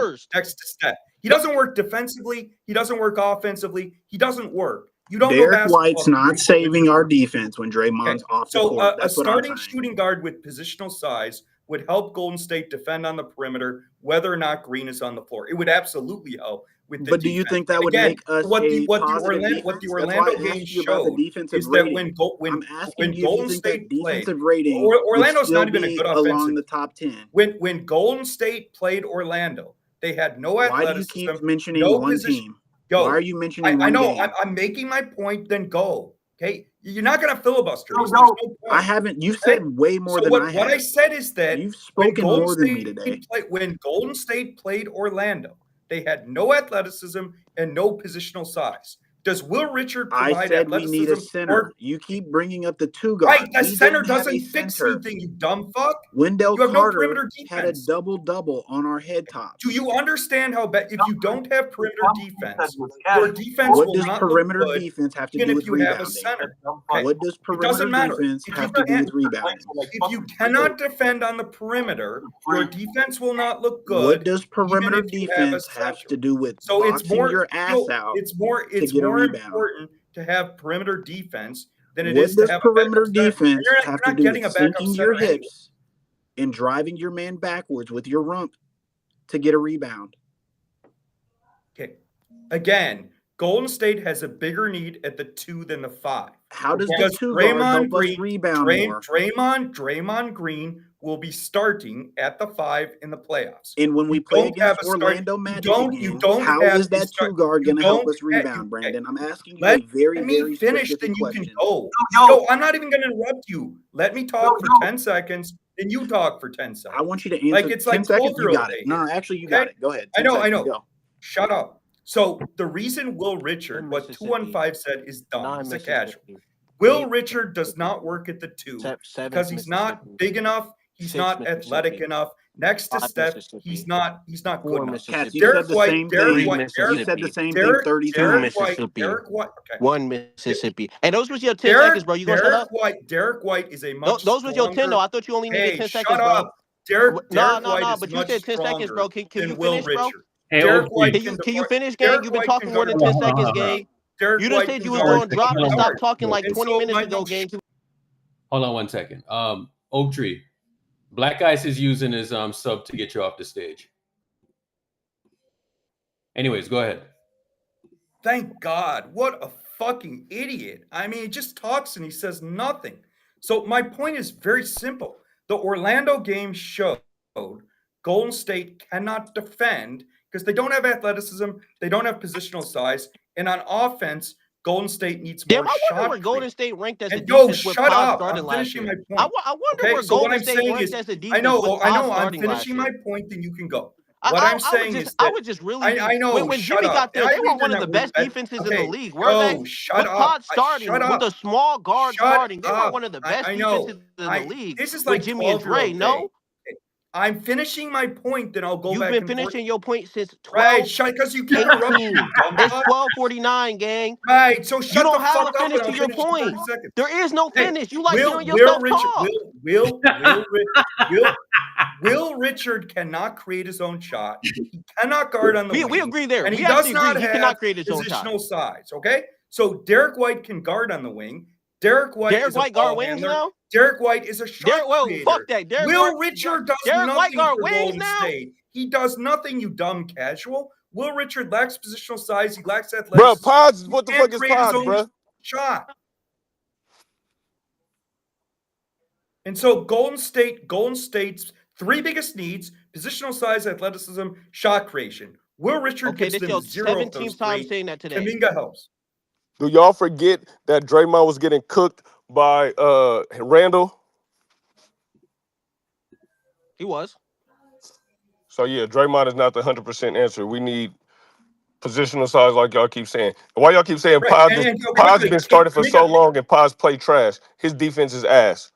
[SPEAKER 15] worst.
[SPEAKER 16] next to Steph. He doesn't work defensively. He doesn't work offensively. He doesn't work. You don't know
[SPEAKER 14] Derek
[SPEAKER 16] basketball.
[SPEAKER 14] White's not saving our defense when Draymond's off the
[SPEAKER 16] So
[SPEAKER 14] court.
[SPEAKER 16] a
[SPEAKER 14] That's what I'm
[SPEAKER 16] starting
[SPEAKER 14] saying.
[SPEAKER 16] shooting guard with positional size would help Golden State defend on the perimeter, whether or not Green is on the floor. It would absolutely help. with the
[SPEAKER 14] But do you
[SPEAKER 16] defense.
[SPEAKER 14] think that
[SPEAKER 16] And
[SPEAKER 14] would
[SPEAKER 16] again,
[SPEAKER 14] make us
[SPEAKER 16] what
[SPEAKER 14] a
[SPEAKER 16] the
[SPEAKER 14] positive
[SPEAKER 16] Orlando
[SPEAKER 14] defense? That's why I
[SPEAKER 16] game
[SPEAKER 14] asked you about the
[SPEAKER 16] showed
[SPEAKER 14] defensive
[SPEAKER 16] is that
[SPEAKER 14] rating. I'm asking
[SPEAKER 16] when
[SPEAKER 14] you if you
[SPEAKER 16] Golden
[SPEAKER 14] think that
[SPEAKER 16] State played,
[SPEAKER 14] defensive rating would
[SPEAKER 16] Orlando's
[SPEAKER 14] still
[SPEAKER 16] not even a
[SPEAKER 14] be
[SPEAKER 16] good
[SPEAKER 14] along
[SPEAKER 16] offensive.
[SPEAKER 14] the top 10.
[SPEAKER 16] When Golden State played Orlando, they had no
[SPEAKER 14] Why do you
[SPEAKER 16] athleticism,
[SPEAKER 14] keep mentioning
[SPEAKER 16] no
[SPEAKER 14] one
[SPEAKER 16] position.
[SPEAKER 14] team?
[SPEAKER 16] Go.
[SPEAKER 14] Why are you mentioning
[SPEAKER 16] I
[SPEAKER 14] one
[SPEAKER 16] know.
[SPEAKER 14] game?
[SPEAKER 16] I'm making my point. Then go. Okay. You're not going to filibuster.
[SPEAKER 14] No,
[SPEAKER 16] There's no point.
[SPEAKER 14] I haven't. You've said way more
[SPEAKER 16] So
[SPEAKER 14] than I have.
[SPEAKER 16] what I said is that
[SPEAKER 14] You've
[SPEAKER 16] when
[SPEAKER 14] spoken
[SPEAKER 16] Golden
[SPEAKER 14] more than me today.
[SPEAKER 16] when Golden State played Orlando, they had no athleticism and no positional size. Does Will Richard provide
[SPEAKER 14] I said we need a
[SPEAKER 16] athleticism?
[SPEAKER 14] center. You keep bringing up the two guard.
[SPEAKER 16] Right, the
[SPEAKER 14] We
[SPEAKER 16] center
[SPEAKER 14] didn't have a
[SPEAKER 16] doesn't fix
[SPEAKER 14] center.
[SPEAKER 16] anything, you dumb fuck.
[SPEAKER 14] Wendell
[SPEAKER 16] You have no
[SPEAKER 14] Carter
[SPEAKER 16] perimeter
[SPEAKER 14] had a
[SPEAKER 16] defense.
[SPEAKER 14] double-double on our head tops.
[SPEAKER 16] Do you understand how bad? If you don't have perimeter defense, your defense
[SPEAKER 14] What
[SPEAKER 16] will
[SPEAKER 14] does
[SPEAKER 16] not
[SPEAKER 14] perimeter
[SPEAKER 16] look good,
[SPEAKER 14] defense have to
[SPEAKER 16] even
[SPEAKER 14] do
[SPEAKER 16] if
[SPEAKER 14] with
[SPEAKER 16] you have a
[SPEAKER 14] rebounding?
[SPEAKER 16] center.
[SPEAKER 14] What does
[SPEAKER 16] It
[SPEAKER 14] perimeter
[SPEAKER 16] doesn't matter.
[SPEAKER 14] defense
[SPEAKER 16] If
[SPEAKER 14] have
[SPEAKER 16] you
[SPEAKER 14] to do
[SPEAKER 16] can't,
[SPEAKER 14] with rebounding?
[SPEAKER 16] if you cannot defend on the perimeter, your defense will not look good.
[SPEAKER 14] What does perimeter
[SPEAKER 16] even if you have a
[SPEAKER 14] defense have
[SPEAKER 16] center.
[SPEAKER 14] to do with
[SPEAKER 16] So it's
[SPEAKER 14] boxing
[SPEAKER 16] more
[SPEAKER 14] your ass out
[SPEAKER 16] it's more
[SPEAKER 14] to get a rebound?
[SPEAKER 16] important to have perimeter defense than it
[SPEAKER 14] What
[SPEAKER 16] is to
[SPEAKER 14] does
[SPEAKER 16] have
[SPEAKER 14] perimeter
[SPEAKER 16] a backup center.
[SPEAKER 14] defense
[SPEAKER 16] You're
[SPEAKER 14] have
[SPEAKER 16] not
[SPEAKER 14] to do
[SPEAKER 16] getting
[SPEAKER 14] with
[SPEAKER 16] a backup
[SPEAKER 14] sinking your
[SPEAKER 16] center anyway.
[SPEAKER 14] hips and driving your man backwards with your rump to get a rebound?
[SPEAKER 16] Okay. Again, Golden State has a bigger need at the 2 than the 5.
[SPEAKER 14] How does the
[SPEAKER 16] Because
[SPEAKER 14] two guard help us
[SPEAKER 16] Green,
[SPEAKER 14] rebound more?
[SPEAKER 16] Draymond Green will be starting at the 5 in the playoffs.
[SPEAKER 14] And when we
[SPEAKER 16] You
[SPEAKER 14] play
[SPEAKER 16] don't have
[SPEAKER 14] against
[SPEAKER 16] a start-
[SPEAKER 14] Orlando
[SPEAKER 16] you
[SPEAKER 14] Magic
[SPEAKER 16] don't-
[SPEAKER 14] again,
[SPEAKER 16] you don't
[SPEAKER 14] how
[SPEAKER 16] have
[SPEAKER 14] is
[SPEAKER 16] a
[SPEAKER 14] that
[SPEAKER 16] start-
[SPEAKER 14] two guard
[SPEAKER 16] you
[SPEAKER 14] going to help
[SPEAKER 16] don't
[SPEAKER 14] us rebound, Brandon? I'm asking you
[SPEAKER 16] Let
[SPEAKER 14] a very,
[SPEAKER 16] me
[SPEAKER 14] very
[SPEAKER 16] finish,
[SPEAKER 14] specific
[SPEAKER 16] then you
[SPEAKER 14] question.
[SPEAKER 16] can go. Yo, I'm not even going to interrupt you. Let me talk for 10 seconds, then you talk for 10 seconds.
[SPEAKER 14] I want you to answer.
[SPEAKER 16] Like it's
[SPEAKER 14] 10
[SPEAKER 16] like
[SPEAKER 14] seconds. You
[SPEAKER 16] 12-year-old
[SPEAKER 14] got it.
[SPEAKER 16] age.
[SPEAKER 14] No, actually, you got
[SPEAKER 16] Okay?
[SPEAKER 14] it. Go ahead.
[SPEAKER 16] I
[SPEAKER 14] 10
[SPEAKER 16] know.
[SPEAKER 14] seconds. Go.
[SPEAKER 16] Shut up. So the reason Will Richard, what
[SPEAKER 15] Mississippi.
[SPEAKER 16] 215 said, is dumb.
[SPEAKER 15] Nine,
[SPEAKER 16] He's a
[SPEAKER 15] Mississippi.
[SPEAKER 16] casual. Will
[SPEAKER 15] Eight.
[SPEAKER 16] Richard does not work at the 2
[SPEAKER 15] Seven,
[SPEAKER 16] because he's not
[SPEAKER 15] Mississippi.
[SPEAKER 16] big enough. He's
[SPEAKER 15] 6,
[SPEAKER 16] not athletic
[SPEAKER 15] Mississippi.
[SPEAKER 16] enough. Next to
[SPEAKER 15] 5,
[SPEAKER 16] Steph,
[SPEAKER 15] Mississippi.
[SPEAKER 16] he's not good
[SPEAKER 15] 4,
[SPEAKER 16] enough.
[SPEAKER 15] Mississippi.
[SPEAKER 14] Cats, you said the same
[SPEAKER 16] Derek
[SPEAKER 14] thing.
[SPEAKER 16] White,
[SPEAKER 14] You said the same thing
[SPEAKER 16] Derek,
[SPEAKER 14] 30
[SPEAKER 15] 2,
[SPEAKER 14] times.
[SPEAKER 15] Mississippi.
[SPEAKER 16] Derek White. Okay.
[SPEAKER 15] 1, Mississippi. Hey, those was your 10 seconds, bro. You gonna shut up?
[SPEAKER 16] Derek White is a much
[SPEAKER 15] Those was your 10,
[SPEAKER 16] stronger-
[SPEAKER 15] though. I thought you only needed
[SPEAKER 16] Hey,
[SPEAKER 15] 10
[SPEAKER 16] shut
[SPEAKER 15] seconds, bro.
[SPEAKER 16] up. Derek White
[SPEAKER 15] But
[SPEAKER 16] is
[SPEAKER 15] you
[SPEAKER 16] much
[SPEAKER 15] said 10 seconds, bro.
[SPEAKER 16] stronger
[SPEAKER 15] Can you
[SPEAKER 16] than Will
[SPEAKER 15] finish, bro?
[SPEAKER 16] Richard.
[SPEAKER 1] Hey,
[SPEAKER 16] Derek
[SPEAKER 1] Oak
[SPEAKER 16] White
[SPEAKER 1] Tree.
[SPEAKER 15] Can you finish, gang?
[SPEAKER 16] Derek
[SPEAKER 15] You've been
[SPEAKER 16] White
[SPEAKER 15] talking
[SPEAKER 16] can
[SPEAKER 15] more than
[SPEAKER 16] guard
[SPEAKER 15] 10
[SPEAKER 16] on
[SPEAKER 15] seconds,
[SPEAKER 16] the wing.
[SPEAKER 15] gang.
[SPEAKER 16] Derek
[SPEAKER 15] You
[SPEAKER 16] White
[SPEAKER 15] just said
[SPEAKER 16] can
[SPEAKER 15] you was
[SPEAKER 16] guard
[SPEAKER 15] going to drop
[SPEAKER 16] on
[SPEAKER 15] and
[SPEAKER 16] the
[SPEAKER 15] stop
[SPEAKER 16] guard.
[SPEAKER 15] talking like
[SPEAKER 16] And
[SPEAKER 15] 20
[SPEAKER 16] so
[SPEAKER 15] minutes
[SPEAKER 16] my-
[SPEAKER 15] ago, gang.
[SPEAKER 1] Hold on one second. Oak Tree. Black Ice is using his sub to get you off the stage. Anyways, go ahead.
[SPEAKER 16] Thank God. What a fucking idiot. I mean, he just talks and he says nothing. So my point is very simple. The Orlando game showed Golden State cannot defend because they don't have athleticism, they don't have positional size, and on offense, Golden State needs more
[SPEAKER 15] Damn, I wonder
[SPEAKER 16] shot
[SPEAKER 15] where Golden
[SPEAKER 16] creation.
[SPEAKER 15] State ranked as a
[SPEAKER 16] And yo,
[SPEAKER 15] defense with
[SPEAKER 16] shut
[SPEAKER 15] Pod
[SPEAKER 16] up.
[SPEAKER 15] starting
[SPEAKER 16] I'm
[SPEAKER 15] last
[SPEAKER 16] finishing
[SPEAKER 15] year.
[SPEAKER 16] my point.
[SPEAKER 15] I wonder
[SPEAKER 16] Okay,
[SPEAKER 15] where
[SPEAKER 16] so what
[SPEAKER 15] Golden
[SPEAKER 16] I'm
[SPEAKER 15] State
[SPEAKER 16] saying
[SPEAKER 15] ranked
[SPEAKER 16] is,
[SPEAKER 15] as a
[SPEAKER 16] I
[SPEAKER 15] defense
[SPEAKER 16] know,
[SPEAKER 15] with
[SPEAKER 16] I'm
[SPEAKER 15] Pod starting last
[SPEAKER 16] finishing
[SPEAKER 15] year.
[SPEAKER 16] my point, then you can go. What I'm saying is
[SPEAKER 15] I
[SPEAKER 16] that
[SPEAKER 15] was just really
[SPEAKER 16] I know.
[SPEAKER 15] when
[SPEAKER 16] shut
[SPEAKER 15] Jimmy
[SPEAKER 16] up.
[SPEAKER 15] got there,
[SPEAKER 16] And I
[SPEAKER 15] they were
[SPEAKER 16] think
[SPEAKER 15] one
[SPEAKER 16] they're
[SPEAKER 15] of the
[SPEAKER 16] not
[SPEAKER 15] best
[SPEAKER 16] bad.
[SPEAKER 15] defenses in
[SPEAKER 16] Okay,
[SPEAKER 15] the league. Were they?
[SPEAKER 16] yo, shut
[SPEAKER 15] With
[SPEAKER 16] up.
[SPEAKER 15] Pod starting,
[SPEAKER 16] Shut
[SPEAKER 15] with
[SPEAKER 16] up.
[SPEAKER 15] a small guard
[SPEAKER 16] Shut
[SPEAKER 15] starting, they were
[SPEAKER 16] up.
[SPEAKER 15] one of the best
[SPEAKER 16] I know.
[SPEAKER 15] defenses in the league.
[SPEAKER 16] This is
[SPEAKER 15] with
[SPEAKER 16] like
[SPEAKER 15] Jimmy and Dre.
[SPEAKER 16] 12-year-old
[SPEAKER 15] No,
[SPEAKER 16] thing. I'm finishing my point, then I'll go
[SPEAKER 15] you've
[SPEAKER 16] back
[SPEAKER 15] been
[SPEAKER 16] and forth.
[SPEAKER 15] finishing your point since
[SPEAKER 16] Right,
[SPEAKER 15] 12.
[SPEAKER 16] because you keep interrupting
[SPEAKER 15] 18.
[SPEAKER 16] me, dumb
[SPEAKER 15] It's
[SPEAKER 16] fuck.
[SPEAKER 15] 12:49, gang.
[SPEAKER 16] Right, so shut
[SPEAKER 15] You don't
[SPEAKER 16] the
[SPEAKER 15] have
[SPEAKER 16] fuck
[SPEAKER 15] a
[SPEAKER 16] up
[SPEAKER 15] finish
[SPEAKER 16] and
[SPEAKER 15] to
[SPEAKER 16] I'll
[SPEAKER 15] your
[SPEAKER 16] finish in 30
[SPEAKER 15] point.
[SPEAKER 16] seconds.
[SPEAKER 15] There is no
[SPEAKER 16] Hey,
[SPEAKER 15] finish. You like
[SPEAKER 16] Will
[SPEAKER 15] hearing yourself talk.
[SPEAKER 16] Will Richard cannot create his own shot. He cannot guard on the wing.
[SPEAKER 15] We agree there.
[SPEAKER 16] And
[SPEAKER 15] We
[SPEAKER 16] he does
[SPEAKER 15] actually
[SPEAKER 16] not
[SPEAKER 15] agree. He
[SPEAKER 16] have
[SPEAKER 15] cannot create his own shot.
[SPEAKER 16] positional size, okay? So Derek White can guard on the wing. Derek White is a
[SPEAKER 15] guard
[SPEAKER 16] ball
[SPEAKER 15] wings
[SPEAKER 16] handler.
[SPEAKER 15] now?
[SPEAKER 16] Derek White is a shot creator.
[SPEAKER 15] Fuck that.
[SPEAKER 16] Will Richard does
[SPEAKER 15] Derek White
[SPEAKER 16] nothing
[SPEAKER 15] guard
[SPEAKER 16] for
[SPEAKER 15] wings
[SPEAKER 16] Golden
[SPEAKER 15] now?
[SPEAKER 16] State. He does nothing, you dumb casual. Will Richard lacks positional size. He lacks athleticism.
[SPEAKER 6] Bro, Pods,
[SPEAKER 16] He
[SPEAKER 6] what the
[SPEAKER 16] can't
[SPEAKER 6] fuck is
[SPEAKER 16] create his
[SPEAKER 6] Pods,
[SPEAKER 16] own
[SPEAKER 6] bro?
[SPEAKER 16] shot. And so Golden State's three biggest needs: positional size, athleticism, shot creation. Will Richard
[SPEAKER 15] Okay,
[SPEAKER 16] gives
[SPEAKER 15] this
[SPEAKER 16] them
[SPEAKER 15] your
[SPEAKER 16] zero of
[SPEAKER 15] 17th
[SPEAKER 16] those
[SPEAKER 15] time
[SPEAKER 16] three.
[SPEAKER 15] saying that today.
[SPEAKER 16] Kuminga helps.
[SPEAKER 6] Do y'all forget that Draymond was getting cooked by Randall?
[SPEAKER 15] He was.
[SPEAKER 6] So yeah, Draymond is not the 100% answer. We need positional size, like y'all keep saying. Why y'all keep saying
[SPEAKER 16] Right,
[SPEAKER 6] Pod's
[SPEAKER 16] and
[SPEAKER 6] Pod's been started for so
[SPEAKER 16] Kuminga-
[SPEAKER 6] long and Pod's play trash? His defense is ass.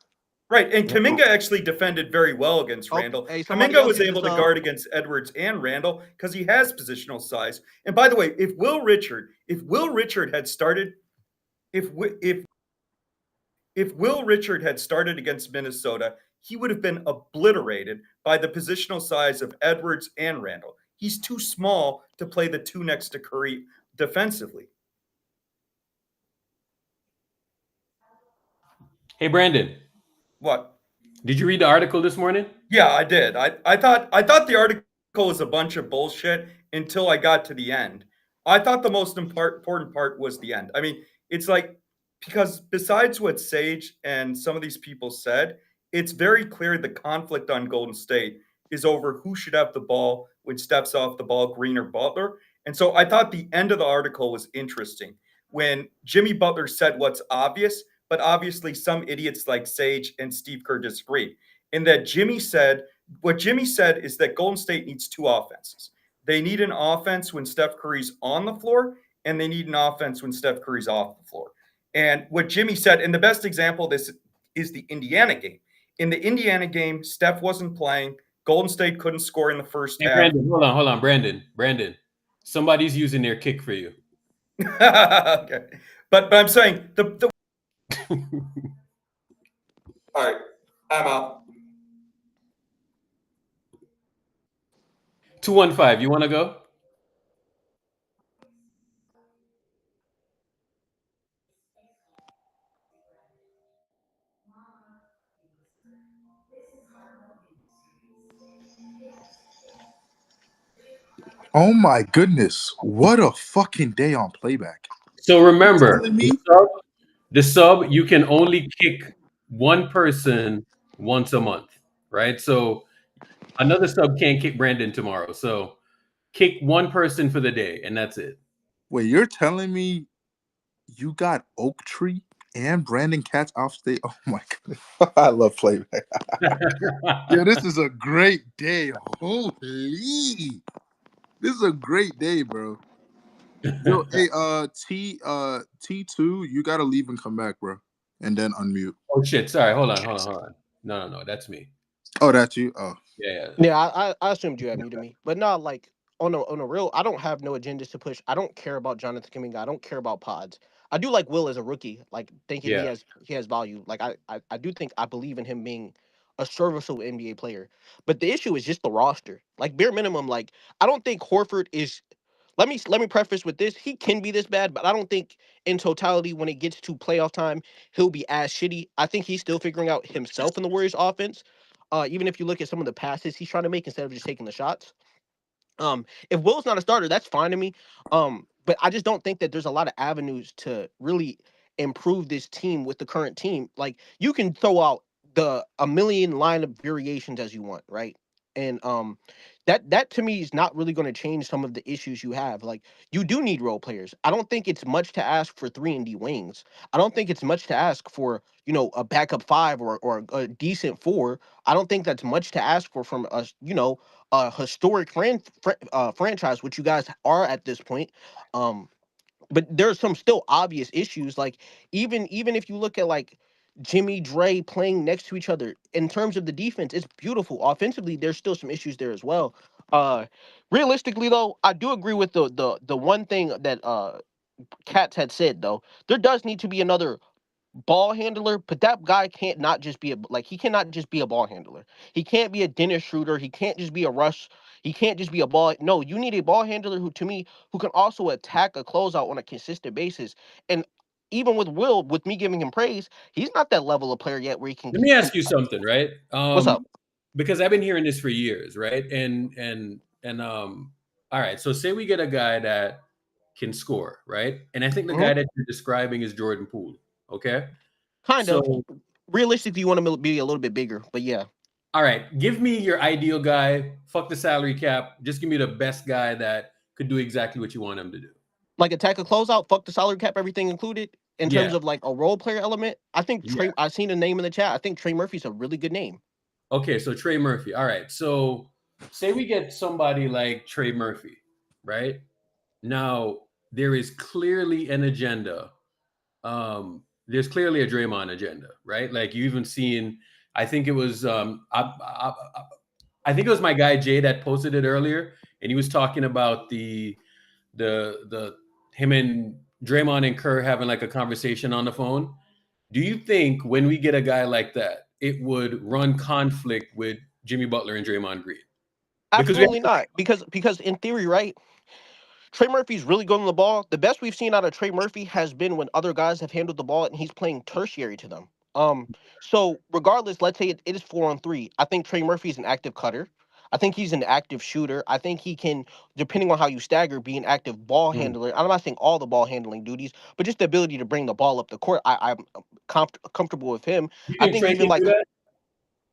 [SPEAKER 16] Right, and Kuminga actually defended very well against Randall.
[SPEAKER 15] hey, somebody
[SPEAKER 16] Kuminga
[SPEAKER 15] else
[SPEAKER 16] was
[SPEAKER 15] use
[SPEAKER 16] able
[SPEAKER 15] this,
[SPEAKER 16] to guard against Edwards and Randall because he has positional size. And by the way, if Will Richard had started, if Will Richard had started against Minnesota, he would have been obliterated by the positional size of Edwards and Randall. He's too small to play the two next to Curry defensively.
[SPEAKER 1] Hey, Brandon.
[SPEAKER 16] What?
[SPEAKER 1] Did you read the article this morning?
[SPEAKER 16] Yeah, I did. I thought the article was a bunch of bullshit until I got to the end. I thought the most important part was the end. I mean, it's like, because besides what Sage and some of these people said, it's very clear the conflict on Golden State is over who should have the ball when Steph's off the ball, Green or Butler. And so I thought the end of the article was interesting when Jimmy Butler said what's obvious, but obviously some idiots like Sage and Steve Kerr disagreed. And that what Jimmy said is that Golden State needs two offenses. They need an offense when Steph Curry's on the floor, and they need an offense when Steph Curry's off the floor. And what Jimmy said, and the best example of this is the Indiana game. In the Indiana game, Steph wasn't playing. Golden State couldn't score in the first half.
[SPEAKER 1] Brandon, hold on, Brandon. Somebody's using their kick for you.
[SPEAKER 16] Okay, but I'm saying the. All right, I'm out.
[SPEAKER 1] 215. You want to go?
[SPEAKER 5] Oh my goodness! What a fucking day on playback.
[SPEAKER 1] So remember,
[SPEAKER 5] me?
[SPEAKER 1] the sub, you can only kick one person once a month, right? So another sub can't kick Brandon tomorrow. So kick one person for the day, and that's it.
[SPEAKER 5] Wait, you're telling me you got Oak Tree and Brandon Katz off stage? Oh my goodness. I love playback. Yeah, this is a great day. Holy. This is a great day, bro. Yo, hey, T2, you gotta leave and come back, bro. And then unmute.
[SPEAKER 1] Oh shit, sorry. Hold on. No, that's me.
[SPEAKER 5] Oh, that's you? Oh.
[SPEAKER 1] Yeah.
[SPEAKER 15] I assumed you had muted me. But no, like on a real, I don't have no agendas to push. I don't care about Jonathan Kuminga. I don't care about pods. I do like Will as a rookie, like thinking he has value. Like I do think I believe in him being a serviceable NBA player. But the issue is just the roster. Like bare minimum, like I don't think Horford is. Let me preface with this. He can be this bad, but I don't think in totality when it gets to playoff time, he'll be as shitty. I think he's still figuring out himself in the Warriors offense. Even if you look at some of the passes he's trying to make instead of just taking the shots. If Will's not a starter, that's fine to me. But I just don't think that there's a lot of avenues to really improve this team with the current team. Like you can throw out a million line of variations as you want, right? And that to me is not really going to change some of the issues you have. Like you do need role players. I don't think it's much to ask for 3-and-D wings. I don't think it's much to ask for, a backup 5 or a decent 4. I don't think that's much to ask for from us, a historic franchise, which you guys are at this point. But there's some still obvious issues. Like even if you look at like Jimmy, Dre playing next to each other in terms of the defense, it's beautiful. Offensively, there's still some issues there as well. Realistically though, I do agree with the one thing that Katz had said though. There does need to be another ball handler, but that guy can't not just be he cannot just be a ball handler. He can't be a Dennis Schroeder. He can't just be a rush. He can't just be a ball. No, you need a ball handler who can also attack a closeout on a consistent basis. And even with Will, with me giving him praise, he's not that level of player yet where he can.
[SPEAKER 1] Let me ask you something, right?
[SPEAKER 15] What's up?
[SPEAKER 1] Because I've been hearing this for years, right? And all right. So say we get a guy that can score, right? And I think the guy that you're describing is Jordan Poole. Okay.
[SPEAKER 15] Kind of. Realistically, you want him to be a little bit bigger, but yeah.
[SPEAKER 1] All right. Give me your ideal guy. Fuck the salary cap. Just give me the best guy that could do exactly what you want him to do.
[SPEAKER 15] Like attack a closeout, fuck the salary cap, everything included. In terms of like a role player element, I think I've seen a name in the chat. I think Trey Murphy's a really good name.
[SPEAKER 1] Okay, so Trey Murphy. All right. So say we get somebody like Trey Murphy, right? Now, there is clearly an agenda. There's clearly a Draymond agenda, right? Like you even seen, I think it was I think it was my guy Jay that posted it earlier, and he was talking about the him and Draymond and Kerr having like a conversation on the phone. Do you think when we get a guy like that, it would run conflict with Jimmy Butler and Draymond Green?
[SPEAKER 15] Absolutely not. Because in theory, right? Trey Murphy's really good on the ball. The best we've seen out of Trey Murphy has been when other guys have handled the ball and he's playing tertiary to them. So regardless, let's say it is 4-on-3. I think Trey Murphy is an active cutter. I think he's an active shooter. I think he can, depending on how you stagger, be an active ball handler. I'm not saying all the ball handling duties, but just the ability to bring the ball up the court. I'm comfortable with him.
[SPEAKER 1] You
[SPEAKER 15] I
[SPEAKER 1] think
[SPEAKER 15] think
[SPEAKER 1] Trey
[SPEAKER 15] even
[SPEAKER 1] can
[SPEAKER 15] like
[SPEAKER 1] do that?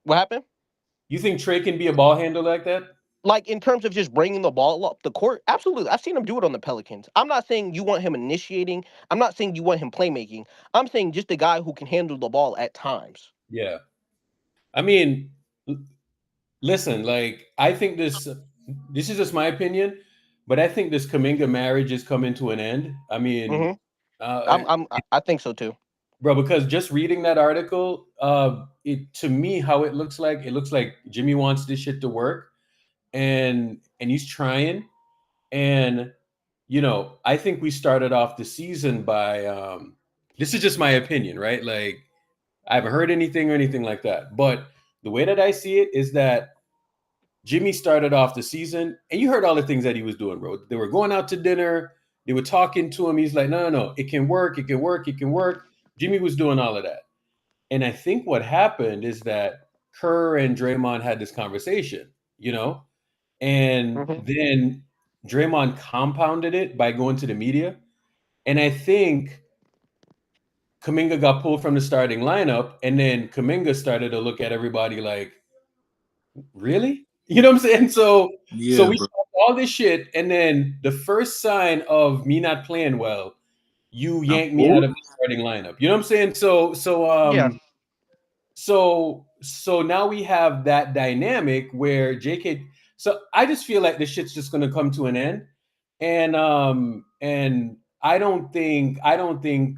[SPEAKER 15] what happened?
[SPEAKER 1] You think Trey can be a ball handler like that?
[SPEAKER 15] Like in terms of just bringing the ball up the court, absolutely. I've seen him do it on the Pelicans. I'm not saying you want him initiating. I'm not saying you want him playmaking. I'm saying just a guy who can handle the ball at times.
[SPEAKER 1] Yeah. I mean, listen, like I think this is just my opinion, but I think this Kuminga marriage is coming to an end. I mean,
[SPEAKER 15] I think so too,
[SPEAKER 1] bro. Because just reading that article, it to me how it looks like Jimmy wants this shit to work, and he's trying, and I think we started off the season by this is just my opinion, right? Like I haven't heard anything or anything like that, but the way that I see it is that Jimmy started off the season, and you heard all the things that he was doing, bro. They were going out to dinner. They were talking to him. He's like, no, it can work. It can work. It can work. Jimmy was doing all of that. And I think what happened is that Kerr and Draymond had this conversation, and then Draymond compounded it by going to the media. And I think Kuminga got pulled from the starting lineup, and then Kuminga started to look at everybody like, really? You know what I'm saying? So we saw all this shit, and then the first sign of me not playing well, you yank me out of the starting lineup. You know what I'm saying? So now we have that dynamic where JK. So I just feel like this shit's just gonna come to an end, and I don't think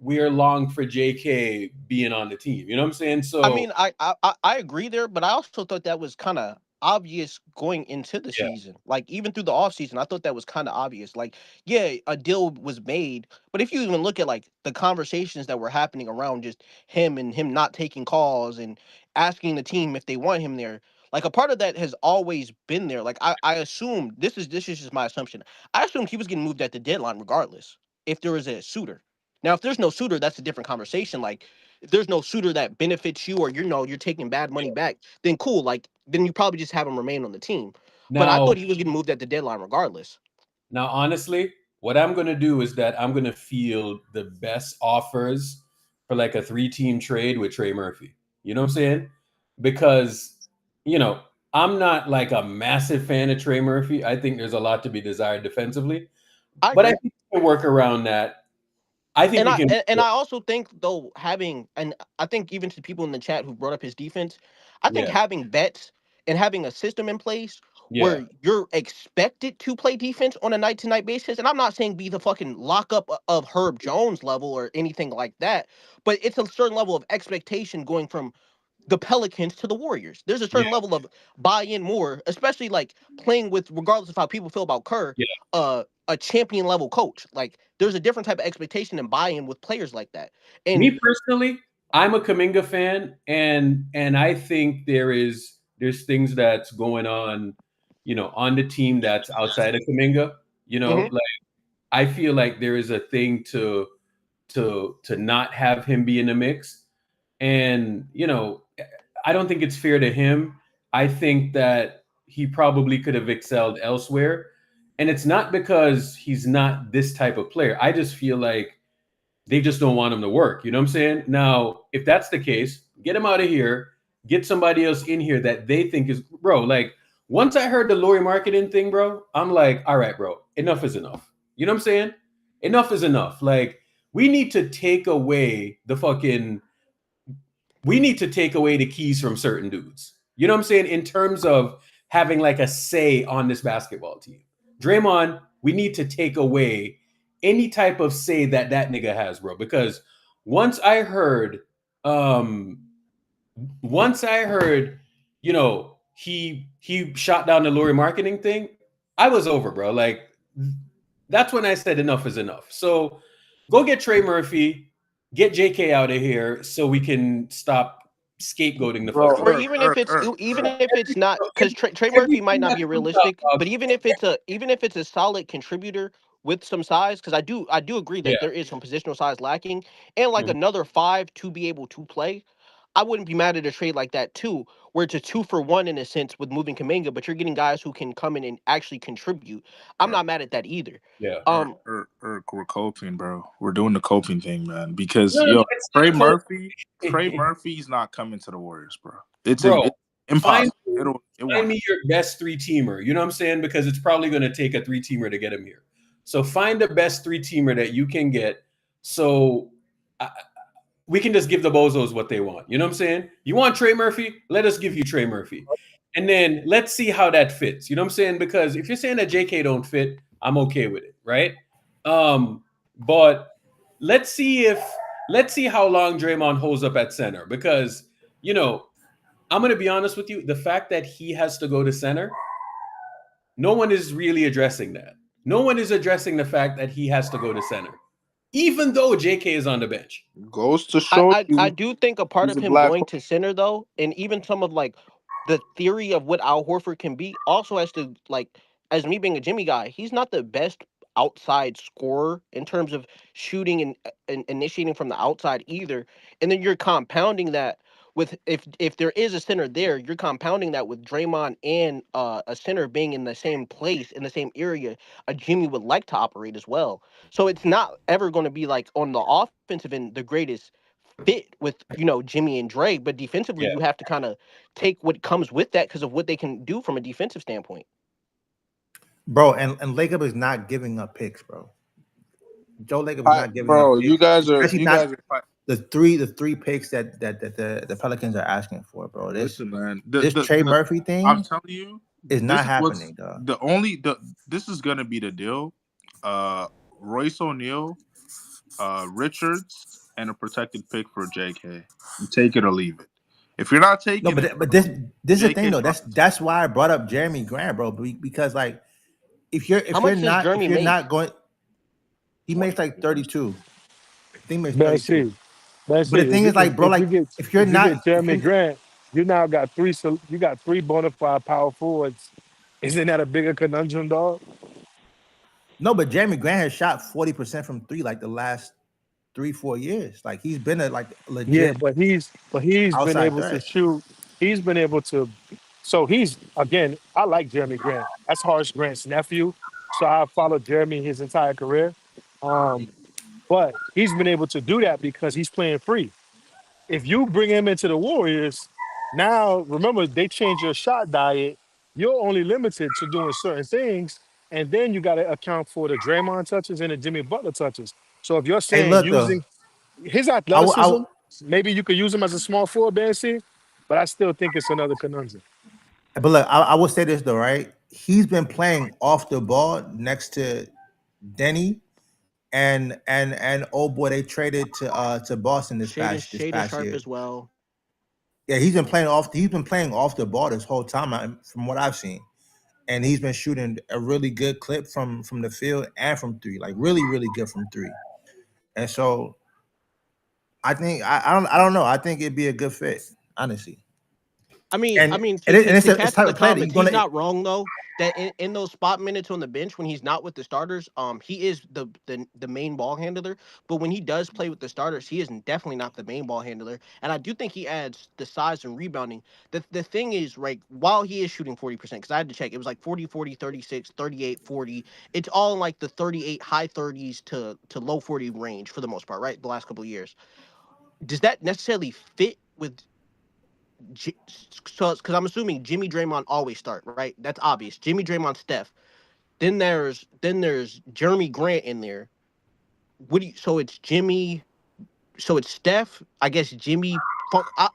[SPEAKER 1] we're long for JK being on the team. You know what I'm saying? So
[SPEAKER 15] I mean, I agree there, but I also thought that was kind of obvious going into the season. Like even through the offseason, I thought that was kind of obvious. Like, yeah, a deal was made, but if you even look at like the conversations that were happening around just him and him not taking calls and asking the team if they want him there, like a part of that has always been there. Like I assumed this is just my assumption. I assumed he was getting moved at the deadline regardless if there was a suitor. Now, if there's no suitor, that's a different conversation. Like, if there's no suitor that benefits you or you're taking bad money back, then cool. Like, then you probably just have him remain on the team. But I thought he was getting moved at the deadline regardless.
[SPEAKER 1] Now, honestly, what I'm going to do is that I'm going to field the best offers for like a 3-team trade with Trey Murphy. You know what I'm saying? Because, I'm not like a massive fan of Trey Murphy. I think there's a lot to be desired defensively. But I think we can work around that. I think
[SPEAKER 15] I also think though and I think even to people in the chat who brought up his defense, I think having bets and having a system in place where you're expected to play defense on a night-to-night basis, and I'm not saying be the fucking lockup of Herb Jones level or anything like that, but it's a certain level of expectation going from the Pelicans to the Warriors. There's a certain level of buy-in more, especially like playing with, regardless of how people feel about Kerr, a champion level coach. Like there's a different type of expectation and buy-in with players like that. And
[SPEAKER 1] me personally, I'm a Kuminga fan, and I think there's things that's going on, on the team that's outside of Kuminga. Like I feel like there is a thing to not have him be in the mix. And, I don't think it's fair to him. I think that he probably could have excelled elsewhere. And it's not because he's not this type of player. I just feel like they just don't want him to work. You know what I'm saying? Now, if that's the case, get him out of here. Get somebody else in here that they think is, bro, like, once I heard the Lauri Markkanen thing, bro, I'm like, all right, bro, enough is enough. You know what I'm saying? Enough is enough. Like, we need to take away the keys from certain dudes. You know what I'm saying? In terms of having like a say on this basketball team. Draymond, we need to take away any type of say that nigga has, bro. Because once I heard, he shot down the Lauri Markkanen thing, I was over, bro. Like, that's when I said enough is enough. So go get Trey Murphy, get JK out of here so we can stop scapegoating the fuck.
[SPEAKER 15] Or even if it's not, because Trey Murphy might not be realistic, but even if it's a solid contributor with some size, because I do agree that there is some positional size lacking, and like another 5 to be able to play, I wouldn't be mad at a trade like that too, where it's a 2-for-1 in a sense with moving Kuminga, but you're getting guys who can come in and actually contribute. I'm not mad at that either.
[SPEAKER 1] Yeah.
[SPEAKER 5] We're coping, bro. We're doing the coping thing, man. Because
[SPEAKER 1] No,
[SPEAKER 5] Trey Murphy's not coming to the Warriors, bro. It's impossible.
[SPEAKER 1] Find me your best 3-teamer. You know what I'm saying? Because it's probably going to take a 3-teamer to get him here. So find the best 3-teamer that you can get. So we can just give the bozos what they want. You know what I'm saying? You want Trey Murphy? Let us give you Trey Murphy. And then let's see how that fits. You know what I'm saying? Because if you're saying that JK don't fit, I'm okay with it, right? But let's see how long Draymond holds up at center. Because, you know, I'm going to be honest with you. The fact that he has to go to center, no one is really addressing that. No one is addressing the fact that he has to go to center, even though JK is on the bench.
[SPEAKER 5] Goes to show
[SPEAKER 15] I do think a part of him going to center, though, and even some of like the theory of what Al Horford can be, also has to, like, as me being a Jimmy guy, he's not the best outside scorer in terms of shooting and initiating from the outside either. And then you're compounding that with if there is a center there, you're compounding that with Draymond and a center being in the same place, in the same area a Jimmy would like to operate as well. So it's not ever going to be like on the offensive end the greatest fit with, you know, Jimmy and Dre, but defensively you have to kind of take what comes with that because of what they can do from a defensive standpoint.
[SPEAKER 12] Bro, and Lacob is not giving up picks, bro. Joe Lacob is not giving
[SPEAKER 5] up
[SPEAKER 12] picks.
[SPEAKER 5] You guys are
[SPEAKER 12] the three picks that the Pelicans are asking for, bro.
[SPEAKER 5] Listen, man.
[SPEAKER 12] This Trey Murphy thing,
[SPEAKER 5] I'm telling you,
[SPEAKER 12] is not happening, dog.
[SPEAKER 5] This is gonna be the deal. Royce O'Neal, Richards, and a protected pick for JK. You take it or leave it. If you're not taking
[SPEAKER 12] but this is the thing though. That's why I brought up Jeremy Grant, bro. Because like if you're not going, he makes like 32. I think he makes 32. But the thing is, like, bro, like if you're not
[SPEAKER 17] Jeremy Grant, you now got three. So you got 3 bona fide power forwards. Isn't that a bigger conundrum, dog?
[SPEAKER 12] No, but Jeremy Grant has shot 40% from 3 like the last 3-4 years. Like he's been a legit.
[SPEAKER 17] Yeah, but he's been able
[SPEAKER 12] threat.
[SPEAKER 17] to shoot. He's been able to. So he's, again, I like Jeremy Grant. That's Horace Grant's nephew. So I followed Jeremy his entire career. But he's been able to do that because he's playing free. If you bring him into the Warriors, now remember they changed your shot diet. You're only limited to doing certain things, and then you got to account for the Draymond touches and the Jimmy Butler touches. So if you're saying using his athleticism, maybe you could use him as a small forward, BNC, but I still think it's another conundrum.
[SPEAKER 12] But look, I will say this though, right? He's been playing off the ball next to Denny. And oh boy, they traded to Boston this past year
[SPEAKER 15] as well.
[SPEAKER 12] Yeah, he's been playing off the ball this whole time, from what I've seen, and he's been shooting a really good clip from the field and from 3, like really good from 3. And so, I think I don't know. I think it'd be a good fit, honestly.
[SPEAKER 15] I mean,
[SPEAKER 12] it's type of play that
[SPEAKER 15] he's not wrong though. That in those spot minutes on the bench when he's not with the starters, he is the main ball handler. But when he does play with the starters, he is definitely not the main ball handler. And I do think he adds the size and rebounding. The thing is, right, while he is shooting 40%, because I had to check, it was like 40, 40, 36, 38, 40. It's all in like the 38, high 30s to low 40 range for the most part, right? The last couple of years. Does that necessarily fit with? So, because I'm assuming Jimmy, Draymond always start, right? That's obvious. Jimmy, Draymond, Steph. Then there's Jeremy Grant in there. So it's Jimmy. So it's Steph. I guess Jimmy.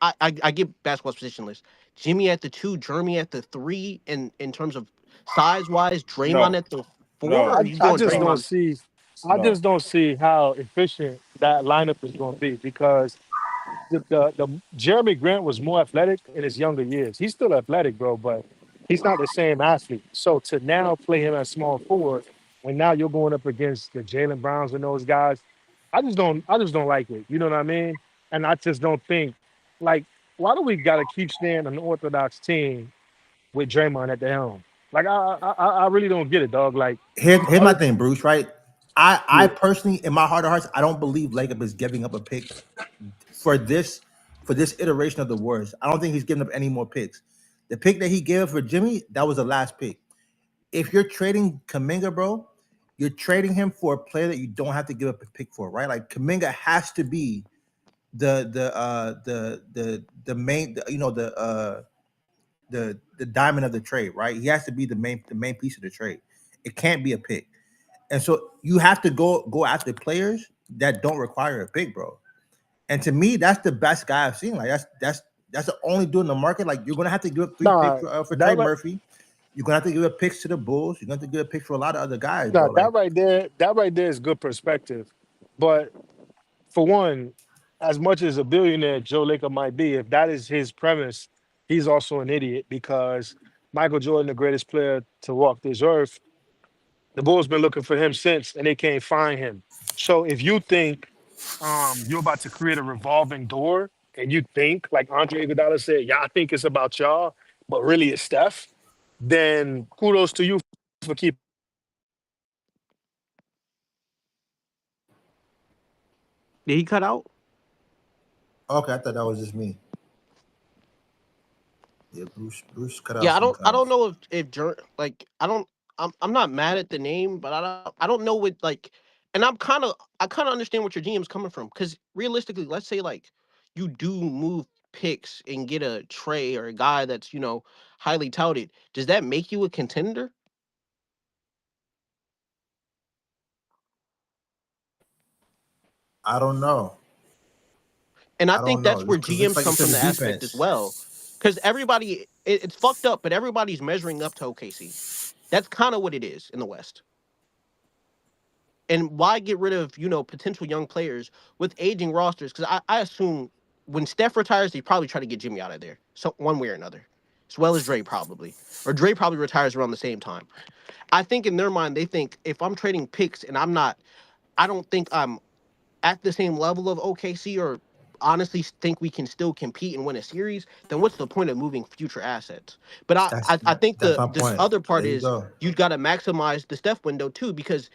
[SPEAKER 15] I get basketball's positionless. Jimmy at the 2, Jeremy at the 3, and in terms of size wise, Draymond at the 4.
[SPEAKER 17] No, I just don't see how efficient that lineup is going to be because. The Jeremy Grant was more athletic in his younger years. He's still athletic, bro, but he's not the same athlete. So to now play him as small forward, when now you're going up against the Jaylen Browns and those guys, I just don't like it. You know what I mean? And I just don't think, like, why do we gotta keep staying an orthodox team with Draymond at the helm? Like, I really don't get it, dog. Like,
[SPEAKER 12] here's my thing, Bruce. Right? I personally, in my heart of hearts, I don't believe Lacob is giving up a pick for this for this iteration of the Warriors. I don't think he's giving up any more picks. The pick that he gave for Jimmy, that was the last pick. If you're trading Kuminga, bro, you're trading him for a player that you don't have to give up a pick for, right? Like Kuminga has to be the main, the diamond of the trade, right? He has to be the main piece of the trade. It can't be a pick. And so you have to go after players that don't require a pick, bro. And to me, that's the best guy I've seen. Like that's the only dude in the market. Like you're gonna have to give up 3 picks for Trey Murphy. You're gonna have to give up picks to the Bulls. You're gonna have to give up picks for a lot of other guys.
[SPEAKER 17] No,
[SPEAKER 12] Bro.
[SPEAKER 17] that right there is good perspective. But for one, as much as a billionaire Joe Lacob might be, if that is his premise, he's also an idiot because Michael Jordan, the greatest player to walk this earth, the Bulls been looking for him since, and they can't find him. So if you think you're about to create a revolving door, and you think, like Andre Iguodala said, I think it's about y'all, but really it's Steph, then kudos to you for keeping.
[SPEAKER 15] Did he cut out?
[SPEAKER 12] Okay, I thought that was just me. Yeah, Bruce cut out.
[SPEAKER 15] Yeah, I don't know if like I'm not mad at the name, but I don't know what like, and I kind of understand what your GM's coming from because realistically, let's say like you do move picks and get a Trey or a guy that's highly touted, does that make you a contender?
[SPEAKER 12] I don't know.
[SPEAKER 15] And I think that's where GMs come from the aspect as well. Because everybody, it's fucked up, but everybody's measuring up to OKC. That's kind of what it is in the West. And why get rid of, potential young players with aging rosters? Because I assume when Steph retires, they probably try to get Jimmy out of there. So one way or another. As well as Dre probably. Or Dre probably retires around the same time. I think in their mind, they think if I'm trading picks and I don't think I'm at the same level of OKC or honestly think we can still compete and win a series, then what's the point of moving future assets? But I think this other part is you've got to maximize the Steph window too, because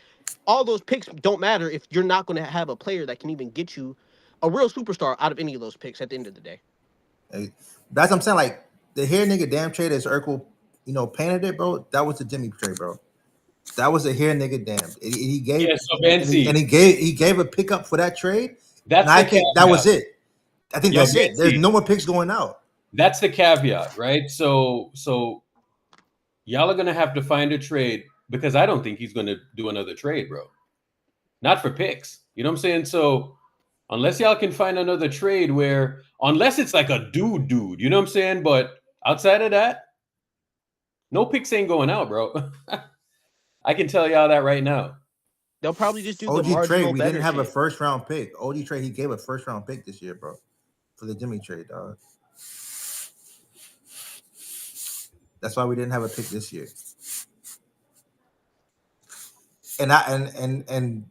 [SPEAKER 15] all those picks don't matter if you're not going to have a player that can even get you a real superstar out of any of those picks at the end of the day.
[SPEAKER 12] Hey, that's what I'm saying. Like the hair nigga damn trade as Urkel, painted it, bro. That was the Jimmy trade, bro. That was a hair nigga damn. He gave he gave a pickup for that trade. I think that was it. I think that's it. There's no more picks going out.
[SPEAKER 1] That's the caveat, right? So y'all are gonna have to find a trade because I don't think he's gonna do another trade, bro. Not for picks. You know what I'm saying? So unless y'all can find another trade where, unless it's like a dude, you know what I'm saying? But outside of that, no picks ain't going out, bro. I can tell y'all that right now.
[SPEAKER 15] They'll probably just do
[SPEAKER 12] OG
[SPEAKER 15] the marginal
[SPEAKER 12] trade. We didn't have
[SPEAKER 15] shit.
[SPEAKER 12] a first round pick. OG trade. He gave a first round pick this year, bro, for the Jimmy trade, dog. That's why we didn't have a pick this year. And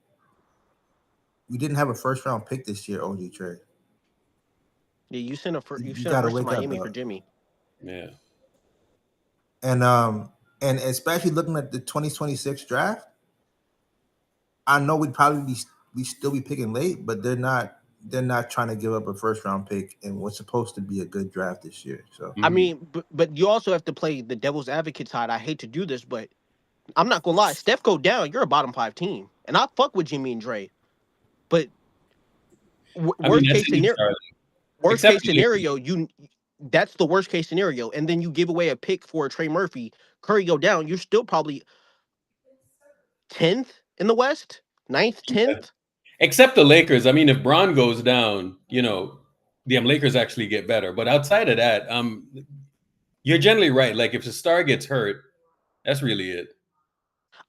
[SPEAKER 12] we didn't have a first round pick this year. OG trade.
[SPEAKER 15] Yeah, you sent a first to Miami for Jimmy.
[SPEAKER 1] Yeah.
[SPEAKER 12] And especially looking at the 2026 draft, I know we'd probably still be picking late, but they're not trying to give up a first round pick in what's supposed to be a good draft this year. So
[SPEAKER 15] I mean, but you also have to play the devil's advocate side. I hate to do this, but I'm not gonna lie. Steph go down, you're a bottom 5 team, and I fuck with Jimmy and Dre. But worst case scenario, that's the worst case scenario, and then you give away a pick for Trey Murphy. Curry go down, you're still probably 10th in the West, 9th, 10th.
[SPEAKER 1] Except the Lakers. I mean, if Bron goes down, the Lakers actually get better. But outside of that, you're generally right. Like if the star gets hurt, that's really it.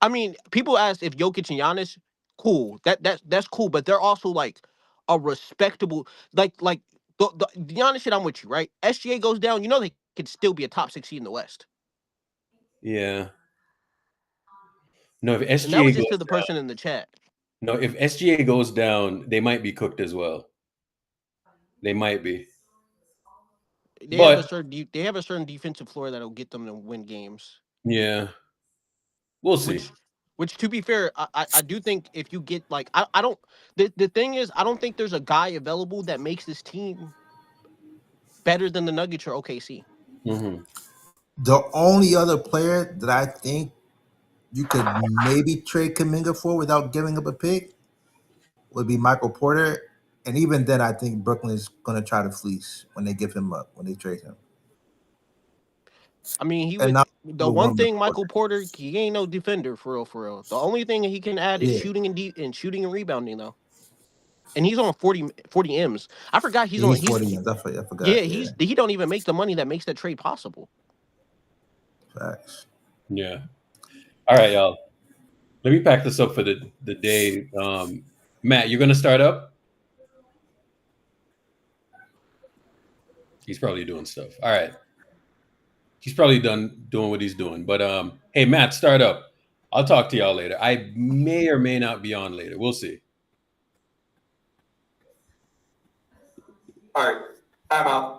[SPEAKER 15] I mean, people ask if Jokic and Giannis, cool. That's cool, but they're also like a respectable, like the Giannis shit. I'm with you, right? SGA goes down, they could still be a top 6 seed in the West.
[SPEAKER 1] Yeah. No, if SGA
[SPEAKER 15] and that was just
[SPEAKER 1] goes
[SPEAKER 15] to the
[SPEAKER 1] down,
[SPEAKER 15] person in the chat.
[SPEAKER 1] No, if SGA goes down, they might be cooked as well. They might be.
[SPEAKER 15] They have a certain defensive floor that'll get them to win games.
[SPEAKER 1] Yeah. We'll see.
[SPEAKER 15] Which to be fair, I do think if you get I don't the thing is I don't think there's a guy available that makes this team better than the Nuggets or OKC.
[SPEAKER 1] Mm-hmm.
[SPEAKER 12] The only other player that I think you could maybe trade Kuminga for without giving up a pick would be Michael Porter. And even then, I think Brooklyn is going to try to fleece when they give him up, when they trade him.
[SPEAKER 15] I mean, he
[SPEAKER 12] And
[SPEAKER 15] would.
[SPEAKER 12] not
[SPEAKER 15] The one thing, Michael Porter, he ain't no defender for real, for real. The only thing he can add is shooting and shooting and rebounding though. And he's on 40 M's. I forgot he's on.
[SPEAKER 12] He's 40 M's. I forgot.
[SPEAKER 15] Yeah, he don't even make the money that makes that trade possible.
[SPEAKER 12] Facts.
[SPEAKER 1] Yeah. All right, y'all. Let me pack this up for the day. Matt, you're gonna start up? He's probably doing stuff. All right. He's probably done doing what he's doing. But hey, Matt, start up. I'll talk to y'all later. I may or may not be on later. We'll see.
[SPEAKER 3] All right. I'm out.